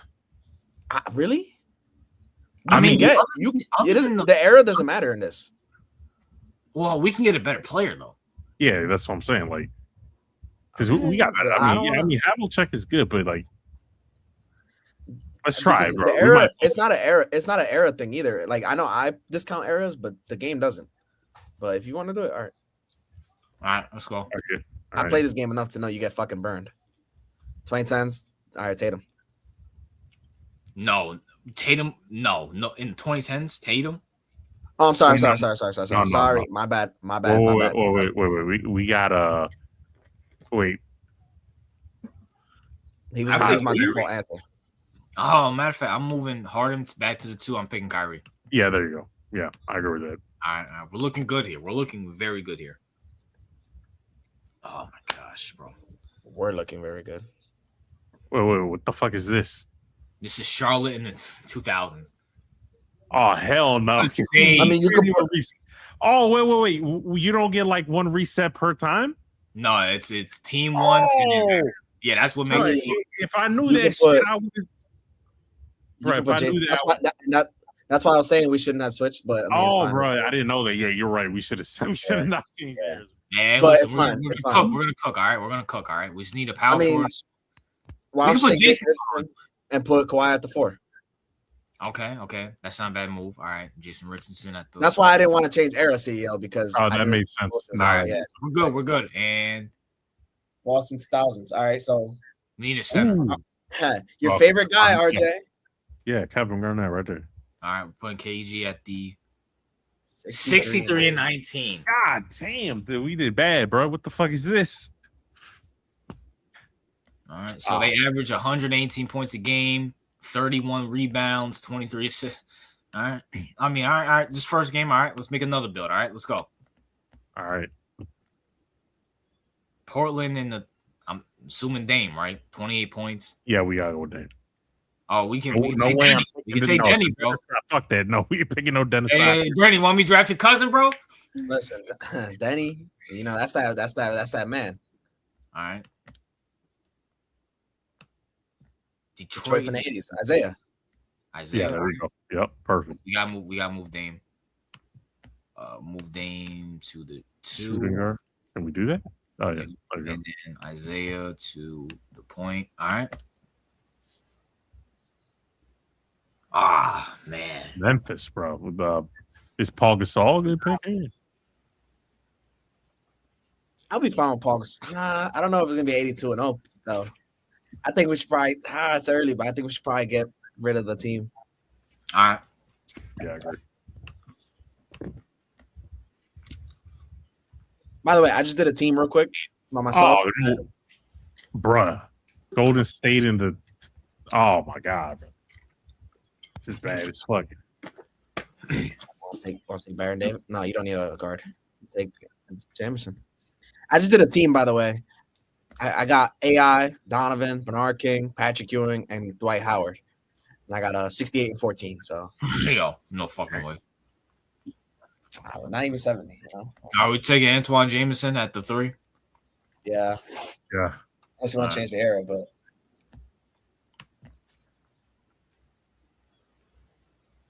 Really? The era doesn't matter in this. Well, we can get a better player though. Yeah, that's what I'm saying. Like, because we got. I mean, Havlicek is good, but like, let's try, bro. The era, it's not an era. It's not an era thing either. Like, I know I discount eras, but the game doesn't. But if you want to do it, all right. All right, let's go. Okay. I played this game enough to know you get fucking burned. 2010s. All right, Tatum. No, Tatum. No. In 2010s, Tatum. Oh, I'm sorry. Sorry. No. My bad. Wait. We got wait. He was my default answer. Oh, matter of fact, I'm moving Harden back to the 2. I'm picking Kyrie. Yeah, there you go. Yeah, I agree with that. All right, we're looking good here. We're looking very good here. Oh my gosh, bro. We're looking very good. Wait, what the fuck is this? This is Charlotte in the 2000s. Oh, hell no. I mean, you could. Oh, wait. You don't get like one reset per time? No, it's team one. Yeah, that's what makes Right. it. If I knew You that can shit, put- I would. You Bro, can if put I knew Jason. that. That's why I was saying we shouldn't have switched. But I mean, it's Oh, fine. bro, I didn't know that. Yeah, you're right. We should have not changed Yeah. theirs. Man, But listen, it's we're fine. gonna It's cook. fine. We're gonna cook. All right, we're gonna cook. All right, we just need a power I mean, forward. Why We don't can you put take Jason Richardson and put Kawhi at the 4? Okay, that's not a bad move. All right, Jason Richardson at the. That's why I didn't want to change Era CEO because Oh, I that knew makes sense. all Nah, right, yeah. We're good, and Boston's thousands. All right, so we need a center. Ooh. your Oh, favorite guy, yeah. RJ. Yeah, Kevin Garnett right there. All right, we're putting KG at the 63. 63 and 19. God damn, dude, we did bad, bro. What the fuck is this? All right, so they average 118 points a game, 31 rebounds, 23 assists. All right, I mean, all right. This first game, all right. Let's make another build. All right, let's go. All right. Portland in the, I'm assuming Dame, right? 28 points. Yeah, we gotta go with that. Oh, we can No take way. Denny. We can take Denny, bro. Fuck that. No, we ain't picking no Dennis. Hey, Bernie, want me to draft your cousin, bro? Listen, Denny, that's that man. All right. Detroit from the 80s. Isaiah. Yeah, there we go. Yep, perfect. We gotta move Dame. Move Dame to the 2. Shooting guard. Can we do that? Oh yeah. And then Isaiah to the point. All right. Ah, man. Memphis, bro. With is Paul Gasol a good pick? Yeah. I'll be fine with Paul. I don't know if it's gonna be 82 and 0 though. I think we should probably. It's early, but I think we should probably get rid of the team. All right. Yeah, I agree. By the way, I just did a team real quick by myself. Oh, no. Bruh. Golden State in the. Oh my god, bro. This is bad as fuck. I'll take Baron Davis. No, you don't need a guard. Take Jameson. I just did a team, by the way. I got AI, Donovan, Bernard King, Patrick Ewing, and Dwight Howard. And I got a 68 and 14. So Yo, no fucking way. not even 70. You know? Are we taking Antoine Jameson at the 3? Yeah. Yeah. Unless you want to change the era, but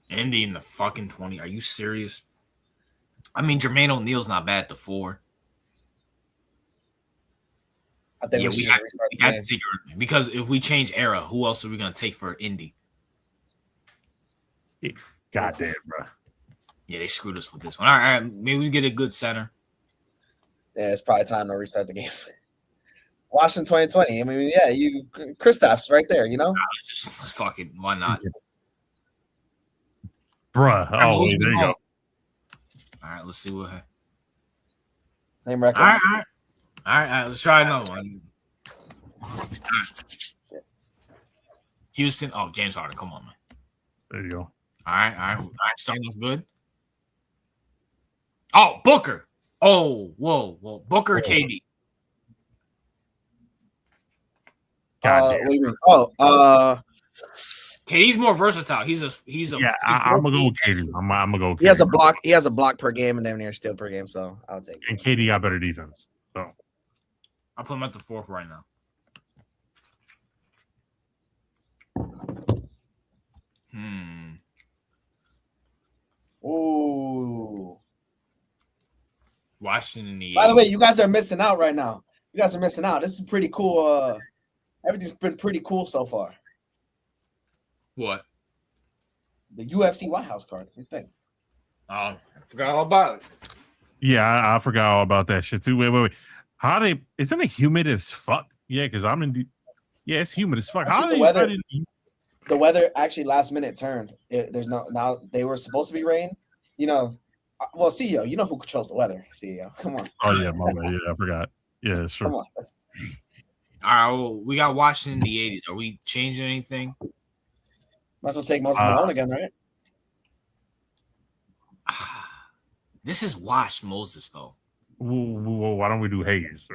Indy in the fucking 20. Are you serious? I mean, Jermaine O'Neal's not bad at the 4. I think We have to take her because if we change era, who else are we gonna take for Indy? Goddamn, bro. Yeah, they screwed us with this one. All right, maybe we get a good center. Yeah, it's probably time to restart the game. Washington 2020. I mean, yeah, you Kristaps right there, you know? Let's fuck it. Why not? Bruh. Oh, wait, there you go. All right, let's see what. Same record. All right. Let's try another one. Houston. Oh, James Harden. Come on, man. There you go. All right. Starting off good. Oh, Booker. Oh, whoa. Booker, KD. What do you mean? KD's more versatile. He's a. Yeah, I'm gonna go with KD. I'm gonna go with KD. He has a block per game and damn near a steal per game, so I'll take it. And KD got better defense. So I'll put him at the 4th right now. Ooh. Washington. By the way, you guys are missing out right now. This is pretty cool. Everything's been pretty cool so far. What? The UFC White House card. What do you think? Oh, I forgot all about it. yeah, I forgot all about that shit too. Wait. Isn't it humid as fuck? Yeah, because I'm in. Yeah, it's humid as fuck. Actually, the weather actually last minute turned. Now they were supposed to be rain. You know, well, CEO, you know who controls the weather? CEO, come on. Oh yeah, my bad. Yeah, I forgot. Yeah, sure. Come on. All right, well, we got Washington in the 80s. Are we changing anything? Might as well take Moses Malone again, right? This is Wash Moses, though. Whoa, why don't we do Hayes?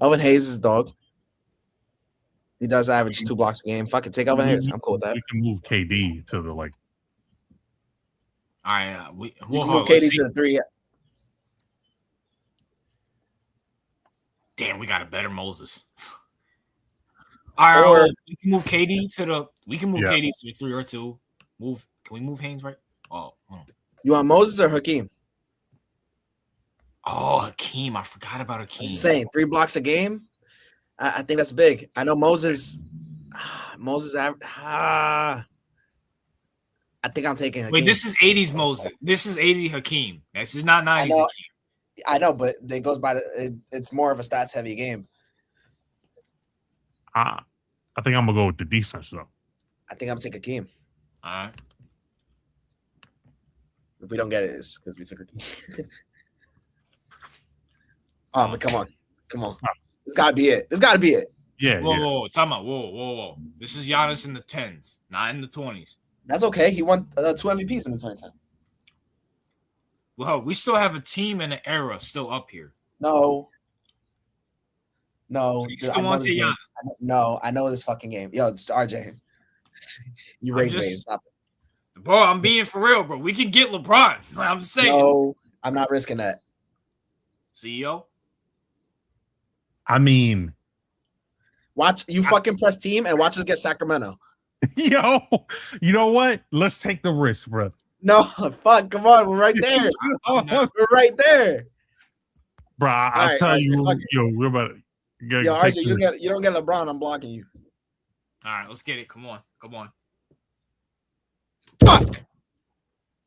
Elvin Hayes is dog. He does average 2 blocks a game. Fuck it, take Elvin Hayes. I'm cool with that. We can move KD to the like. All right, we'll move KD to the 3. Damn, we got a better Moses. All right, Or we can move KD to the. We can move Yeah. KD to the 3 or 2. Move. Can we move Haynes right? you want Moses or Hakeem? Oh, Hakeem. I forgot about I'm just Hakeem. saying 3 blocks a game. I think that's big. I know Moses. I think I'm taking Hakeem. Wait, this is 80s Moses. This is 80 Hakeem. This is not 90s Hakeem. I know, but it goes by it's more of a stats heavy game. I think I'm gonna go with the defense though. I think I'm taking Hakeem. All right. If we don't get it, it's because we took Hakeem. Oh, but come on. It's got to be it. Yeah. Whoa. Time out. Whoa. This is Giannis in the 10s, not in the 20s. That's okay. He won 2 MVPs in the 2010. Well, we still have a team and an era still up here. No. So you still want to Giannis? No, I know this fucking game. Yo, it's RJ. You raise waves. Stop it. Bro, I'm being for real, bro. We can get LeBron. I'm saying. No, I'm not risking that. CEO? I mean, watch you fucking press team and watch us get Sacramento. Yo, you know what? Let's take the risk, bro. No, fuck. Come on, we're right there. We're right there, bro. I'll tell you, yo, we're about to. Yo, RJ, you don't get LeBron. I'm blocking you. All right, let's get it. Come on. Fuck.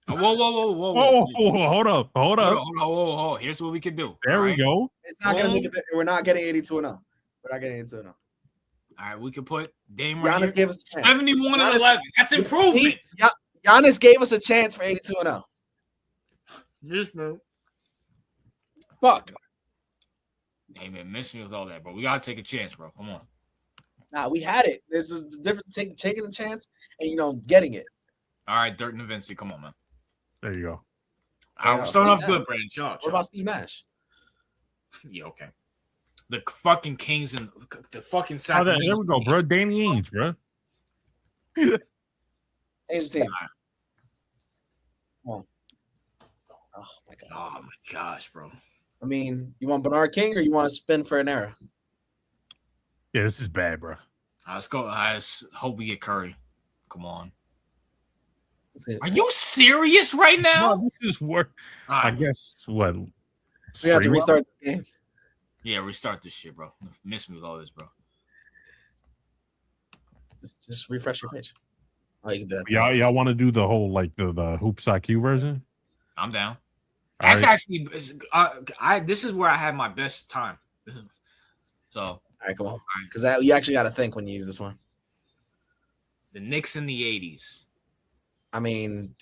Whoa. Hold up. Whoa. Here's what we can do. There we go. It's not gonna make it. We're not getting 82-0. We're not getting 82-0. All right, we can put Dame right Giannis gave us a chance. 71-11. That's improvement. Giannis gave us a chance for 82-0. Yes, man. Fuck. Hey, man, miss me with all that, bro. We gotta take a chance, bro. Come on. Nah, we had it. This is the difference. Taking a chance and getting it. All right, Dirt and Vinci. Come on, man. There you go. All right, we're starting off good, Brandon. What about Steve Nash? Yeah, okay. The fucking Kings and the fucking Sacramento. There we go, bro. Danny Ainge, bro. Ainge's team. Come on. Oh my gosh, bro. I mean, you want Bernard King or you want to spin for an era? Yeah, this is bad, bro. Let's go. I just hope we get Curry. Come on. Are you serious right now? No, this is work. I guess what? So we have to restart the game. Yeah, restart this shit, bro. Miss me with all this, bro. Just refresh your page. Oh, you can do that. Y'all want to do the whole the Hoops IQ version? I'm down. That's actually this is where I had my best time. All right, come on, because you actually got to think when you use this one. The Knicks in the 80s. I mean,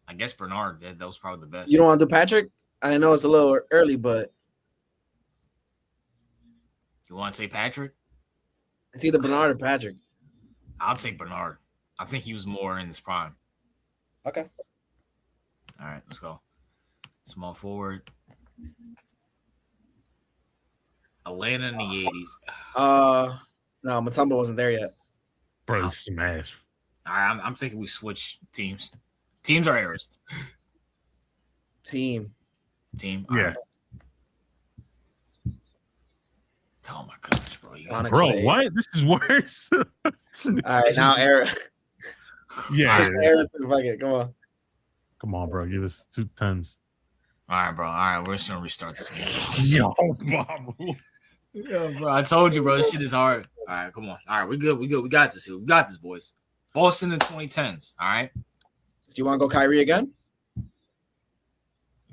I guess Bernard did. That was probably the best. You don't want to do Patrick? I know it's a little early, but you want to say Patrick? It's either Bernard or Patrick. I'll take Bernard. I think he was more in his prime. Okay. All right, let's go. Small forward. Atlanta in the 80s. No, Mutombo wasn't there yet. Bro, smash. I'm thinking we switch teams. Teams are errors. Team. Yeah. Right. Oh my gosh, bro. Bro, what? This is worse. All right, now error. Yeah. Error to the bucket. Come on. Come on, bro. Give us 2 10s. All right, bro. All right, we're just gonna restart this game. Yo, mama. Yeah, bro. I told you, bro. This shit is hard. All right, come on. All right, we good. We got this. We got this, boys. Boston in 2010s. All right. Do you want to go Kyrie again?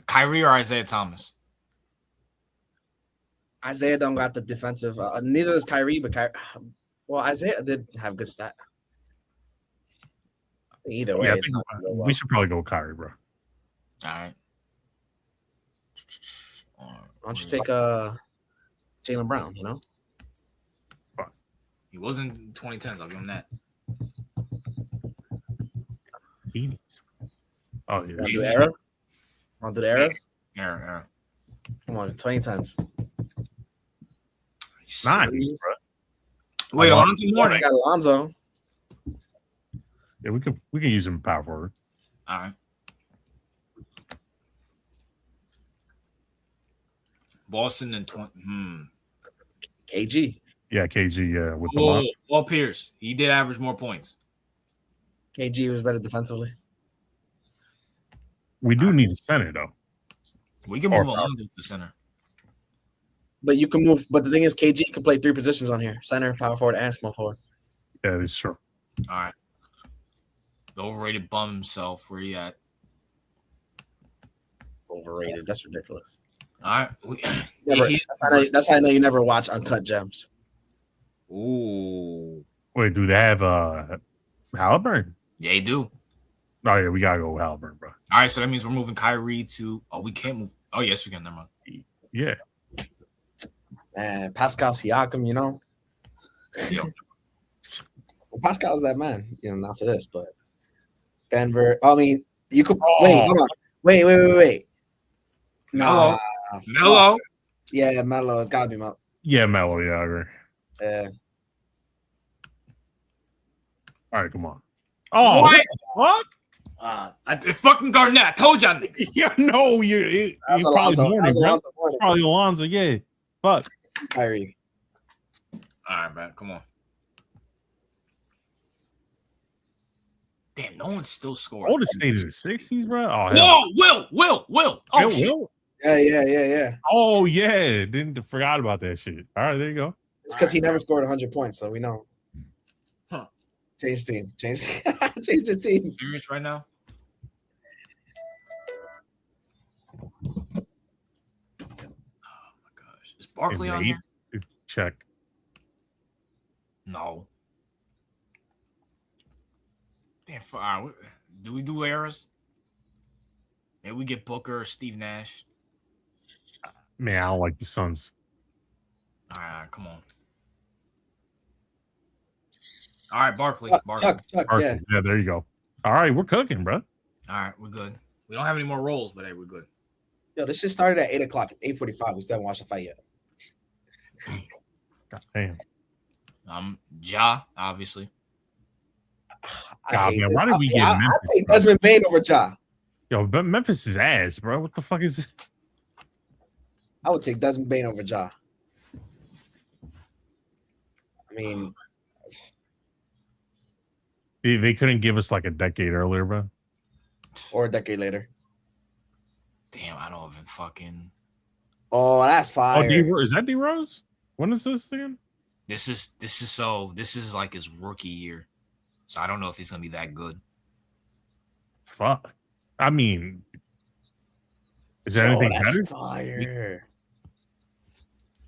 Kyrie or Isaiah Thomas? Isaiah don't got the defensive. Neither does Kyrie, but Isaiah did have good stat. Either way, we should probably go Kyrie, bro. All right. Why don't you take Jaylen Brown? He wasn't 2010s. I'll give him that. Oh, yeah. Want to do the era? Want to do the era? Era. Come on, 2010s. Nice, bro. Wait, Alonzo Mourning. I got Alonzo. Yeah, we can use him power forward. All right. Boston in 20. KG. Yeah, KG. Yeah, with the month. Paul Pierce. He did average more points. KG was better defensively. We do need a center though. We can move Alonzo to center. But you can move. But the thing is, KG can play 3 positions on here: center, power forward, and small forward. Yeah, that's true. All right. The overrated bum himself. Where he at? Overrated. That's ridiculous. All right. That's how I know you never watch Uncut Gems. Ooh. Wait, do they have Halliburton? Yeah, they do. Oh yeah, we gotta go with Halliburton, bro. All right, so that means we're moving Kyrie to. Oh, we can't move. Oh, yes, we can. Never mind. Yeah. And Pascal Siakam, you know. Yep. Well, Pascal's that man, you know, not for this, but Denver. I mean, you could wait. Hold on. Wait. Melo. Nah, Melo. Yeah, Melo. It's gotta be Melo. Yeah, Melo. Yeah, I agree. Yeah. All right, come on. Oh, what? I fucking Garnett. I told y'all niggas. Yeah, no, you probably morning, bro. Probably Alonzo. Yeah, fuck. Kyrie. All right, man. Come on. Damn, no one's still scoring. Oldest state in the 60s, bro. Oh, Whoa, Will. Oh, shit. Will. Yeah. Oh, yeah. Didn't forgot about that shit. All right, there you go. It's because he never scored 100 points, so we know. Huh. Change team. Change the team. Serious right now? Oh my gosh. Is Barkley on here? Check. No. Damn, do we do errors? Maybe we get Booker or Steve Nash. Man, I don't like the Suns. All right, come on. All right, Barkley. Chuck, Barkley. Yeah, there you go. All right, we're cooking, bro. All right, we're good. We don't have any more rolls, but hey, we're good. Yo, this shit started at 8 o'clock. It's 8:45. We still haven't watched the fight yet. God damn. Ja, obviously. God, man, why did we get Memphis? I take Desmond Bane over Ja. Yo, but Memphis is ass, bro. What the fuck is this? I would take Desmond Bane over Ja. I mean, They couldn't give us like a decade earlier, bro. Or a decade later. Damn, I don't even fucking. Oh, that's fire. Oh, is that D Rose? When is this again? This is like his rookie year, so I don't know if he's gonna be that good. Fuck. I mean, is there anything that's better? Fire.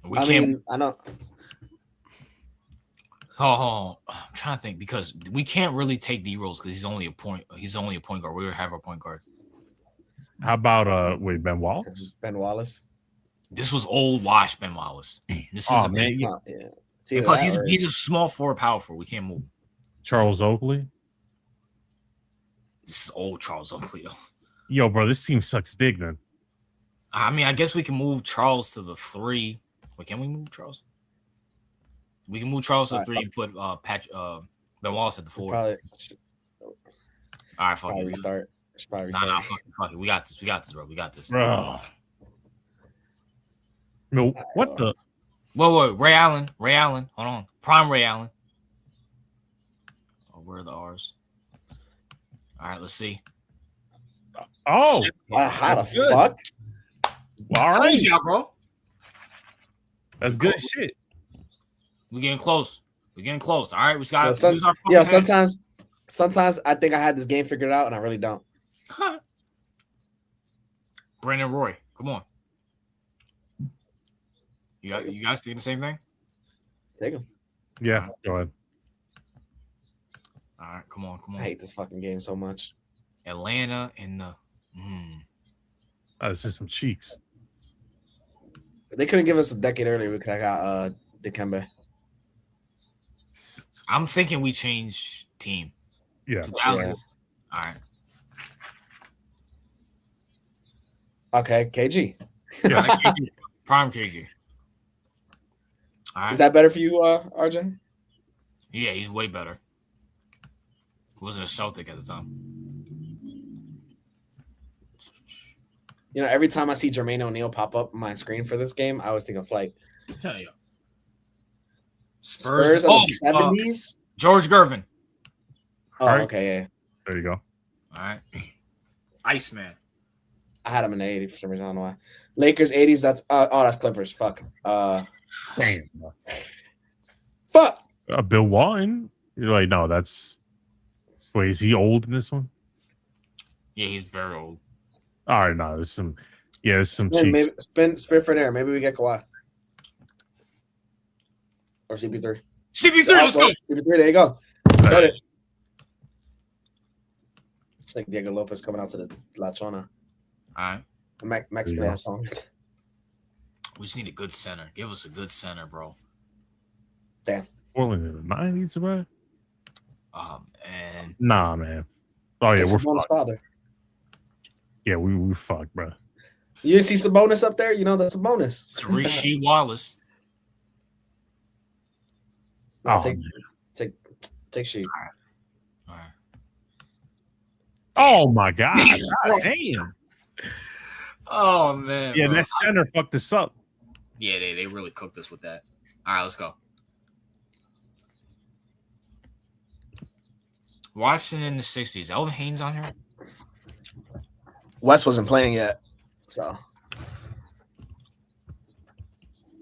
I mean, I know. Oh, I'm trying to think because we can't really take D Rose because he's only a point guard. We have our point guard. How about Ben Wallace? Ben Wallace. This was old wash Ben Wallace. This is man. Yeah. Because he's a small forward, power forward. We can't move. Charles Oakley. This is old Charles Oakley though. Yo, bro, this team sucks dick then. I mean, I guess we can move Charles to the 3. Wait, can we move Charles? We can move Charles to the 3 and put Ben Wallace at the 4. Probably. All right, fuck it. Restart. Nah, fuck it. We got this, bro. We got this. Bro. No, what the? Whoa, Ray Allen. Hold on. Prime Ray Allen. Oh, where are the R's? All right, let's see. Oh, how the fuck? All right, bro. That's good shit. We're getting close. All right, we got to use our fucking sometimes I think I had this game figured out and I really don't. Brandon Roy, come on. You guys doing the same thing? Take him. Yeah, go ahead. All right, come on. I hate this fucking game so much. Atlanta and the. It's just some cheeks. They couldn't give us a decade earlier. We could have got Dikembe. I'm thinking we change team. Yeah. 2000s. Yeah. All right. Okay, KG. Yeah, KG. Prime KG. All right. Is that better for you, RJ? Yeah, he's way better. He wasn't a Celtic at the time. You know, every time I see Jermaine O'Neal pop up on my screen for this game, I always think of Flight. Tell you. Spurs of the 70s. George Gervin. Oh, Right. okay, yeah. There you go. All right. Iceman. I had him in the 80s for some reason. I don't know why. Lakers 80s. That's that's Clippers. Fuck. Damn. Fuck. Bill Walton. You're like, no, that's. Wait, is he old in this one? Yeah, he's very old. All right, no, there's some. Yeah, there's some Maybe cheeks. spin for there. Maybe we get Kawhi or CP3. CP3, let's go. CP3, there you go. Said it. It's like Diego Lopez coming out to the La Chona. All right. Mexican ass song. We just need a good center. Give us a good center, bro. Damn. Portland in the 90s, bro? And Nah, man. Oh, yeah, we're fucked. Father. Yeah, we fucked, bro. You see Sabonis up there? You know that's a bonus. Rishi Wallace. Take sheet. All right. Oh, my God. God damn. Oh, man. Yeah, bro. that center fucked us up. Yeah, they really cooked us with that. All right, let's go. Washington in the 60s. Elvin Haynes on here? West wasn't playing yet, so.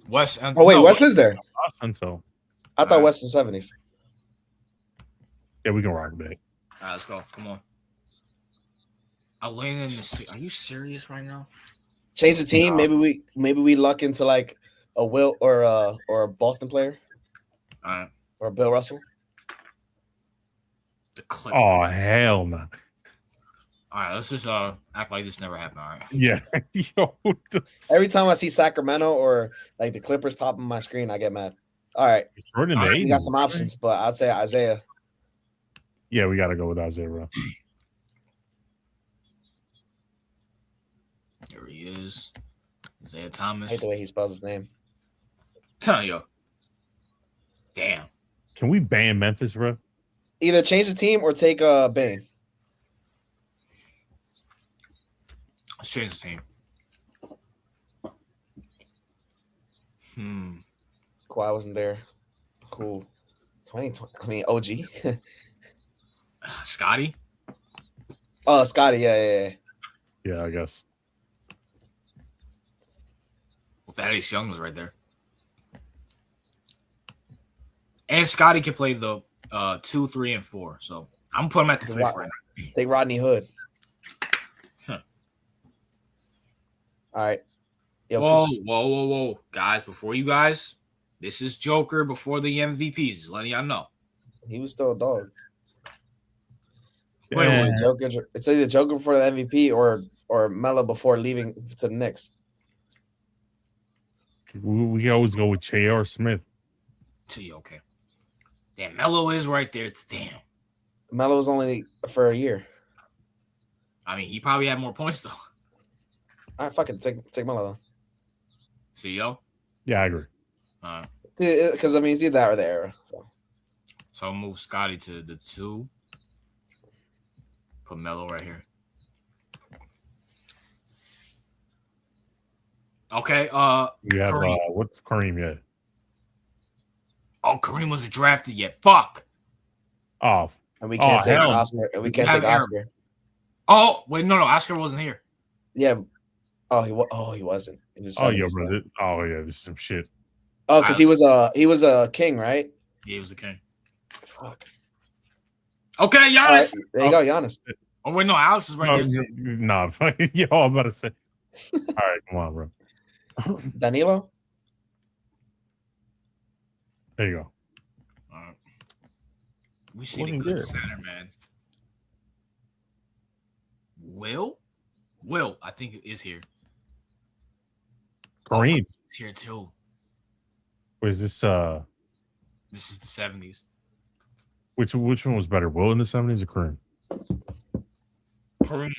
West. Oh wait, West is there. So I thought West was 70s. yeah, we can rock back. All right, let's go. Come on. Atlanta in the. Are you serious right now? Change the team. No. Maybe we luck into like a Will or a Boston player. All right. Or a Bill Russell. The Clippers. Oh, hell no. All right, let's just act like this never happened. All right. Yeah. Yo, Every time I see Sacramento or like the Clippers pop on my screen, I get mad. All right. Jordan All right, We got some options, but I'd say Isaiah. Yeah, we got to go with Isaiah, bro. Here he is. Isaiah I hate Thomas. the way he spells his name. Tell you. Damn. Can we ban Memphis, bro? Either change the team or take Bane. Let's change the team. Kawhi wasn't there. Cool. 2020. I mean, OG. Scotty. Oh, Scotty. Yeah. Yeah, I guess. Well, Thaddeus Young was right there. And Scotty can play the 2, 3, and 4. So I'm putting him at the 5th right now. Take Rodney Hood. All right. Yo, Whoa. Guys, before you guys, this is Joker before the MVPs. Just letting y'all know. he was still a dog. Yeah. Joker. It's either Joker before the MVP or Melo before leaving to the Knicks. We always go with J.R. Smith. Okay. Damn, Melo is right there. Damn. Melo was only for a year. I mean, he probably had more points though. All right, fucking take Melo. CEO. Yeah, I agree. Because I mean, it's either that or the era. So I'll move Scotty to the 2. Put Melo right here. Okay. We have Kareem. what's Kareem yet? Oh, Kareem wasn't drafted yet. Fuck. Oh, And we can't take hell. Oscar. And we can't have take Aaron. Oscar. Oh wait, no. Oscar wasn't here. Yeah. Oh, he wasn't. He was yeah, 70s. bro. Oh yeah, this is some shit. Oh, because he was a king, right? Yeah, he was the king. Fuck. Okay, Giannis. All right, there you go, Giannis. Oh wait, no, Alex is right there. Too. Nah, yo, I'm about to say. All right, come on, bro. Danilo. There you go. We see a good center, man. Will, I think is here. Kareem. He's here too. Was this? This is the 70s. Which one was better, Will in the 70s or Kareem? Kareem.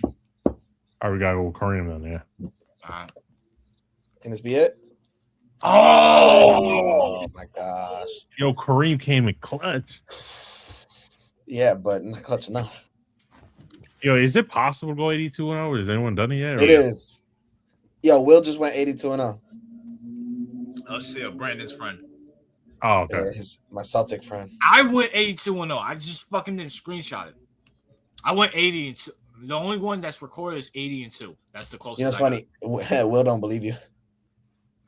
All right, we gotta go with Kareem then. Yeah. All right. Can this be it? Oh my gosh. Yo, Kareem came in clutch. Yeah, but not clutch enough. Yo, is it possible to go 82-0? Has anyone done it yet? It is. Yo, Will just went 82-0. Let's see, Brandon's friend. Oh, okay. My Celtic friend. I went 82-0. I just fucking didn't screenshot it. I went 80-2. The only one that's recorded is 80-2. That's the closest. You know, it's funny. Will don't believe you.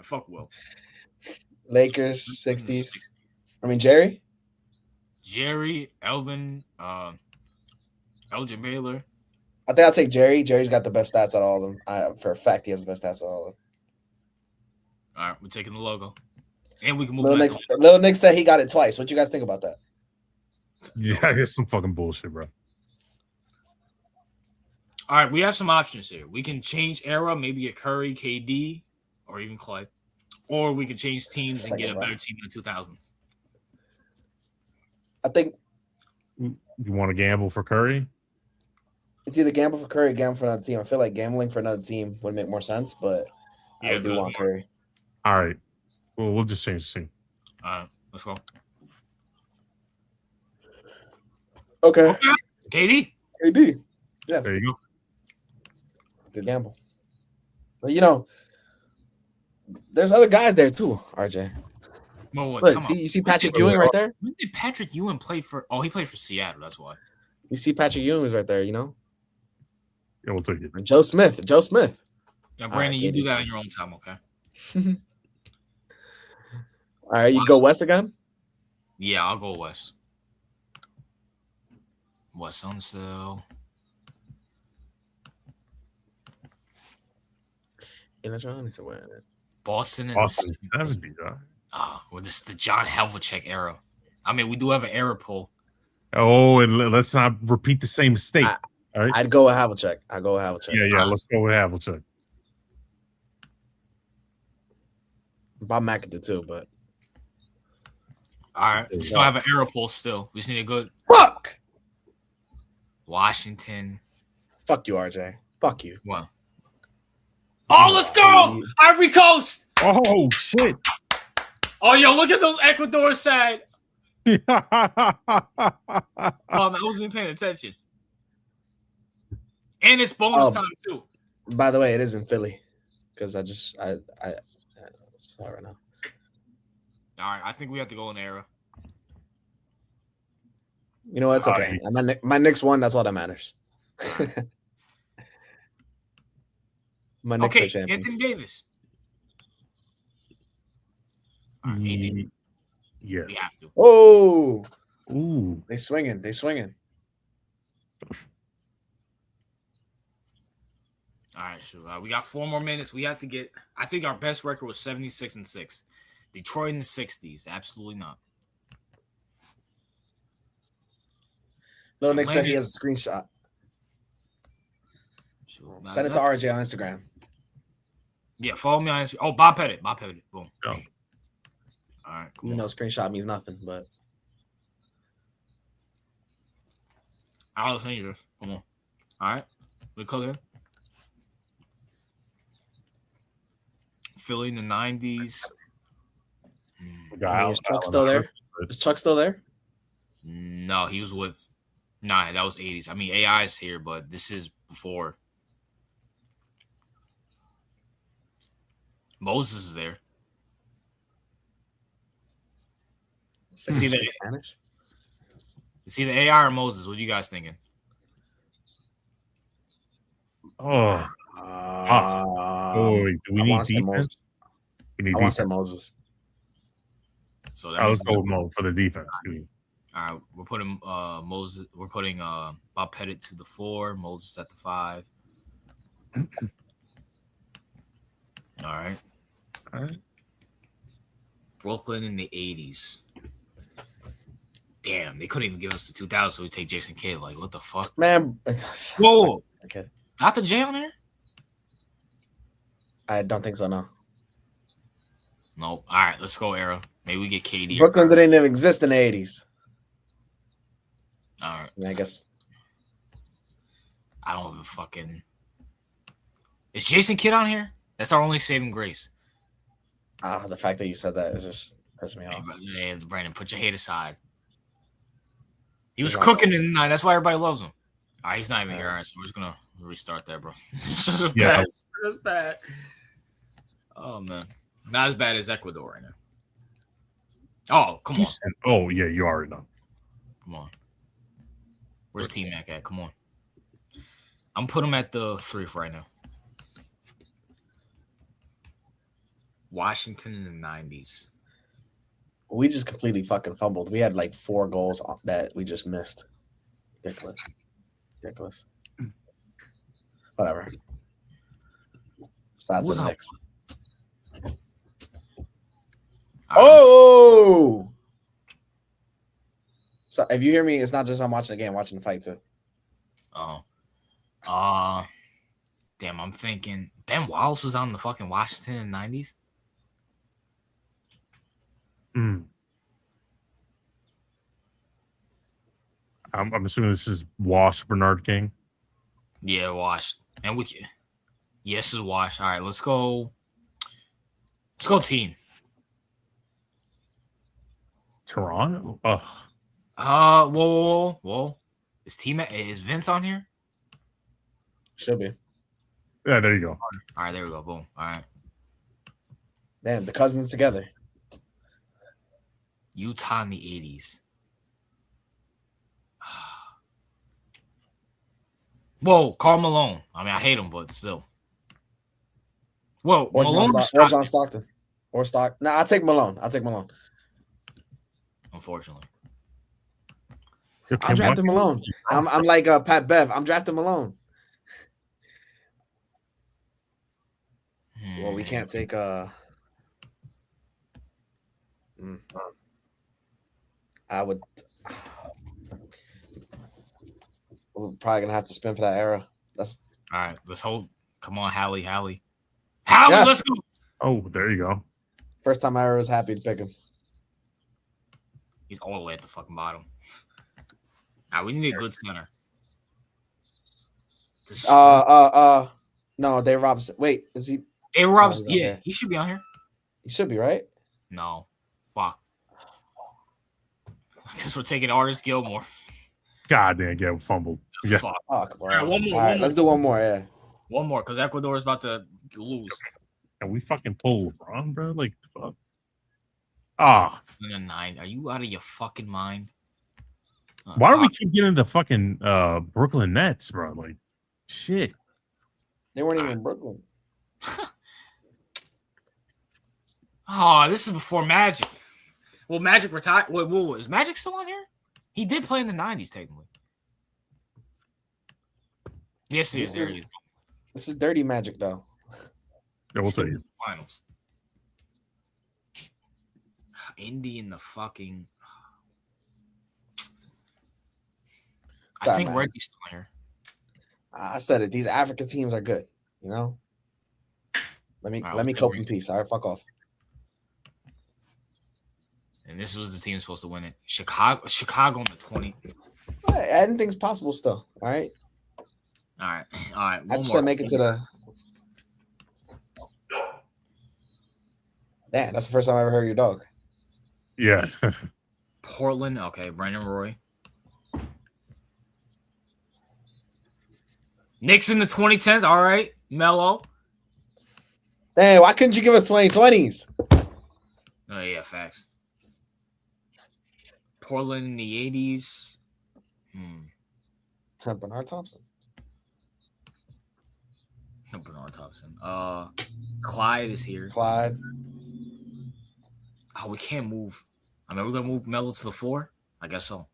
Fuck Will. Lakers 60s. I mean Jerry, Elvin, Elgin Baylor. I think I'll take Jerry. Jerry's got the best stats out of all of them. For a fact, he has the best stats out of all of them. All right, we're taking the logo. And we can move Lil Nick said he got it twice. What you guys think about that? Yeah, it's some fucking bullshit, bro. All right, we have some options here. We can change era, maybe get Curry, KD, or even Clay. Or we could change teams and get a better team in the 2000s. I think you want to gamble for Curry. It's either gamble for Curry or gamble for another team. I feel like gambling for another team would make more sense, but I do want Curry. All right. Well, we'll just change the team. All right, let's go. Okay. KD. Yeah. There you go. Good gamble. But, you know, there's other guys there too, RJ. Look, you see Patrick Ewing right there? When did Patrick Ewing play for? Oh, he played for Seattle. That's why. You see Patrick Ewing is right there, you know? Yeah, we'll take it. Joe Smith. Yeah, Brandon, you do that in your own time, okay? All right, you go West again? Yeah, I'll go West. West on sale. Boston and Boston. That would be that. Well, this is the John Havlicek era. I mean, we do have an era poll. Oh, and let's not repeat the same mistake. All right. I'd go with Havlicek. Yeah. Let's go with Havlicek. Bob McAdoo too, but all right, we still have an era poll. Still, we just need a good fuck. Washington. Fuck you, RJ. Fuck you. What? Oh, let's go! Ivory Coast. Oh shit! Oh, yo, look at those Ecuador side. I wasn't paying attention. And it's bonus time too. By the way, it is in Philly because I saw it right now. All right, I think we have to go in era. You know what? It's okay. My Knicks won. That's all that matters. My Knicks are champions. Anthony Davis. Right, yeah, we have to. Oh, ooh, they swinging. All right, sure. We got 4 more minutes. We have to get. I think our best record was 76-6. Detroit in the 60s, absolutely not. Lil Nick said he has a screenshot. Sure. Send it to RJ on Instagram. Yeah, follow me on Instagram. Oh, Bob Pettit. Boom. Oh. All right, cool. You know, screenshot means nothing, but I'll send you this. Come on. All right, we color. Philly in the 90s. Is Chuck still there? Is Chuck still there? No, he was with. Nah, that was 80s. I mean, AI is here, but this is before. Moses is there. See the AI or Moses? What are you guys thinking? Oh, boy, do we need defense? I want to say Moses. So let's go with Mo for the defense. All right, we're putting Moses. We're putting Bob Pettit to the 4, Moses at the 5. All right. Brooklyn in the 80s. Damn, they couldn't even give us the 2000, so we take Jason Kidd. Like, what the fuck, man? Whoa, okay. Dr. J on there? I don't think so. No. All right, let's go era. Maybe we get KD. Brooklyn didn't even exist in the 80s. All right. I guess I don't have a fucking. Is Jason Kidd on here? That's our only saving grace. The fact that you said that is just pissing me off. Hey, Brandon, put your hate aside. He was cooking in the night. That's why everybody loves him. All right, he's not even here. All right, so we're just gonna restart that, bro. It's bad. Oh man, not as bad as Ecuador right now. Oh, come on. Oh, yeah, you already know. Come on. Where's T-Mac at? Come on. I'm putting him at the 3 for right now. Washington in the 90s. We just completely fucking fumbled. We had like 4 goals that we just missed. Ridiculous. Whatever. That's a Knicks. Oh! So if you hear me, it's not just I'm watching the game, I'm watching the fight too. Oh. Damn, I'm thinking Ben Wallace was on the fucking Washington in the 90s. I'm assuming this is Wash Bernard King. Yeah, Wash. And we can. Yes, it's Wash. All right, let's go. Let's go team. Toronto? Whoa. Is Vince on here? Should be. Yeah, there you go. All right, there we go. Boom. All right. Man, the cousins together. Utah in the 80s. Whoa, Karl Malone. I mean, I hate him, but still. Whoa, or Malone John Stockton. Or Stock. Nah, I'll take Malone. Unfortunately. I'm drafting Malone. I'm like Pat Bev. I'm drafting Malone. Well, we can't take I would. We're probably gonna have to spin for that era. That's all right. Let's hold. Come on, Hallie. Yes. Let's go. Oh, there you go. First time I ever was happy to pick him. He's all the way at the fucking bottom. All right, we need a good center. No, Dave Robinson. Wait, is he? Dave Robinson. Yeah, he should be on here. He should be, right? No, fuck. I guess we're taking Artis Gilmore. God damn, get fumbled. Yeah. Fuck, bro. All right, one more. Let's do one more. Yeah. One more, because Ecuador is about to lose. And we fucking pull LeBron, bro. Like, fuck. Ah. 9. Are you out of your fucking mind? Why do we keep getting the fucking Brooklyn Nets, bro? Like, shit. They weren't even in Brooklyn. Oh, this is before Magic. Well, Magic retired. Wait, is Magic still on here? He did play in the 90s, technically. Yes, he is. This is dirty Magic, though. Yeah, we'll tell you. Finals. Indy in the fucking. I think Reggie's still here. I said it. These African teams are good. You know. Let me cope in peace. All right, fuck off. And this was the team supposed to win it. Chicago in the 20. Anything's possible still. All right. All right. I just said make it to the. Damn, that's the first time I ever heard your dog. Yeah. Portland. Okay, Brandon Roy. Knicks in the 2010s. All right, Melo. Damn, why couldn't you give us 2020s? Oh yeah, facts. Portland in the 80s. Bernard Thompson. No, Bernard Thompson. Clyde is here. Clyde. Oh, we can't move. I mean, we're gonna move Melo to the 4. I guess so.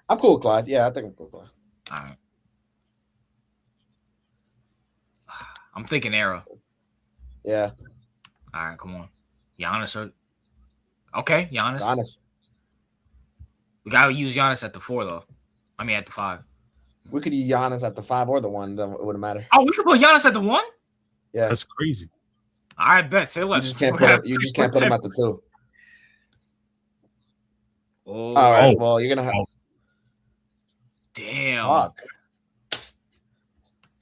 I'm cool with Clyde. Yeah, I think I'm cool with Clyde. All right. I'm thinking era. Yeah. All right, come on. Giannis. Okay, Giannis. We gotta use Giannis at the 4, though. I mean, at the 5. We could use Giannis at the 5 or the 1. It wouldn't matter. Oh, we could put Giannis at the 1? Yeah. That's crazy. I bet. Say less. You just can't put him at the 2. Oh. All right. Well, you're gonna have. Damn. Fuck.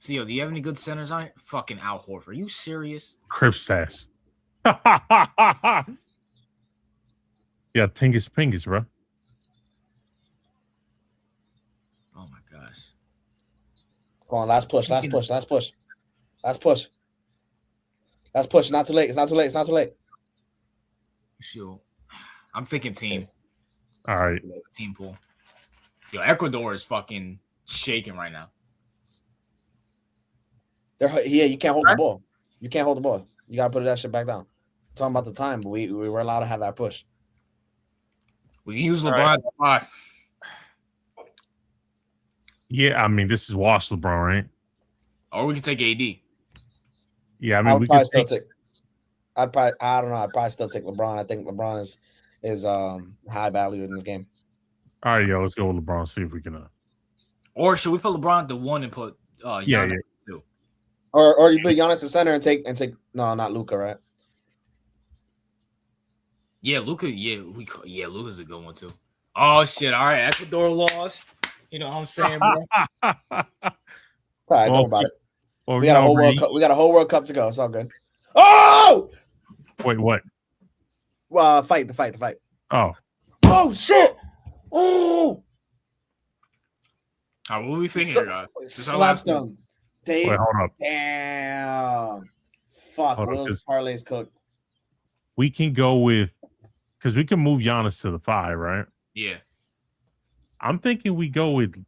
Theo, do you have any good centers on it? Fucking Al Horford. Are you serious? Cripstas. Yeah, Tingus Pingus, bro. Oh my gosh. Come on, last push. Not too late. It's not too late. Sure. I'm thinking team. All right. Team pool. Yo, Ecuador is fucking shaking right now. You can't hold the ball. You can't hold the ball. You gotta put that shit back down. I'm talking about the time, but we were allowed to have that push. We can use LeBron at 5. Yeah, I mean, this is wash LeBron, right? Or we can take AD. Yeah, I mean, we probably can still take. I don't know. I'd probably still take LeBron. I think LeBron is high value in this game. All right, yo, let's go with LeBron. See if we can. Or should we put LeBron at the 1 and put Giannis at 2? Or you put Giannis at center and take no, not Luka, right? Yeah, Luka. Yeah, Luka's a good one too. Oh shit! All right, Ecuador lost. You know what I'm saying, bro? All right, don't about it. Well, we got a whole World Cup. We got a whole World Cup to go. It's all good. Oh! Wait, what? Well, the fight. Oh shit! Oh! All right, what are we thinking here, guys? Slapped them. Wait, hold up. Damn. Fuck, Will's parlay is cooked. We can go with, because we can move Giannis to the 5, right? Yeah. I'm thinking we go with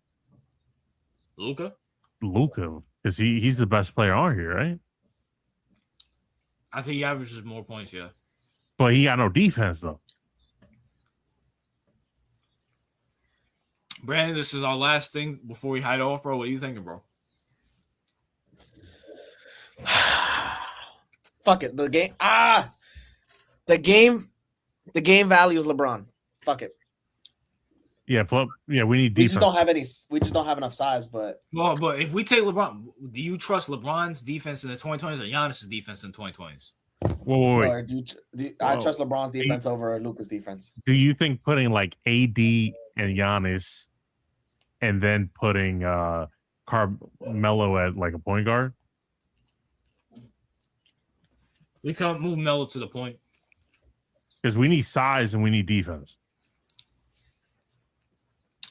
Luka, because he's the best player on here, right? I think he averages more points, yeah. But he got no defense, though. Brandon, this is our last thing before we hide off, bro. What are you thinking, bro? Fuck it. The game values LeBron. Fuck it. Yeah, we need defense. We just don't have enough size, but but if we take LeBron, do you trust LeBron's defense in the 2020s or Giannis's defense in the 2020s? Wait. I trust LeBron's defense over Luka's defense. Do you think putting like AD and Giannis and then putting Carmelo at like a point guard? We can't move Melo to the point. Because we need size and we need defense.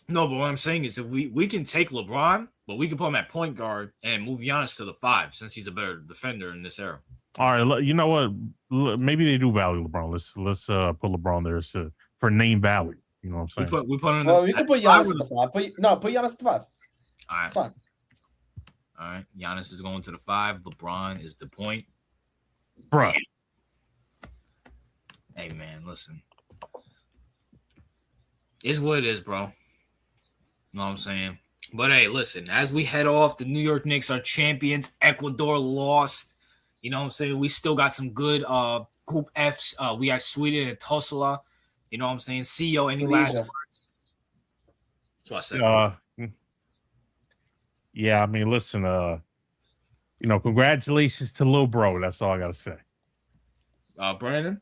No, but what I'm saying is if we can take LeBron, but we can put him at point guard and move Giannis to the 5 since he's a better defender in this era. All right, you know what? Maybe they do value LeBron. Let's put LeBron there for name value. You know what I'm saying? We put him. Well, we can put Giannis at the 5. Put Giannis at the 5. All right, fine. All right, Giannis is going to the 5. LeBron is the point. Bro. Hey man, listen. It's what it is, bro. Know what I'm saying? But hey, listen, as we head off, the New York Knicks are champions. Ecuador lost. You know what I'm saying? We still got some good Group Fs. We got Sweden and Tussula. You know what I'm saying? CEO, any last words? That's what I said. Yeah, I mean, listen, congratulations to Lil Bro. That's all I gotta say. Brandon?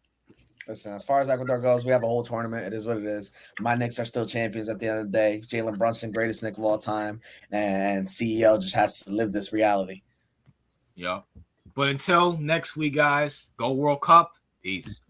Listen, as far as Ecuador goes, we have a whole tournament. It is what it is. My Knicks are still champions at the end of the day. Jalen Brunson, greatest Knick of all time. And CEO just has to live this reality. Yeah. But until next week, guys, go World Cup. Peace.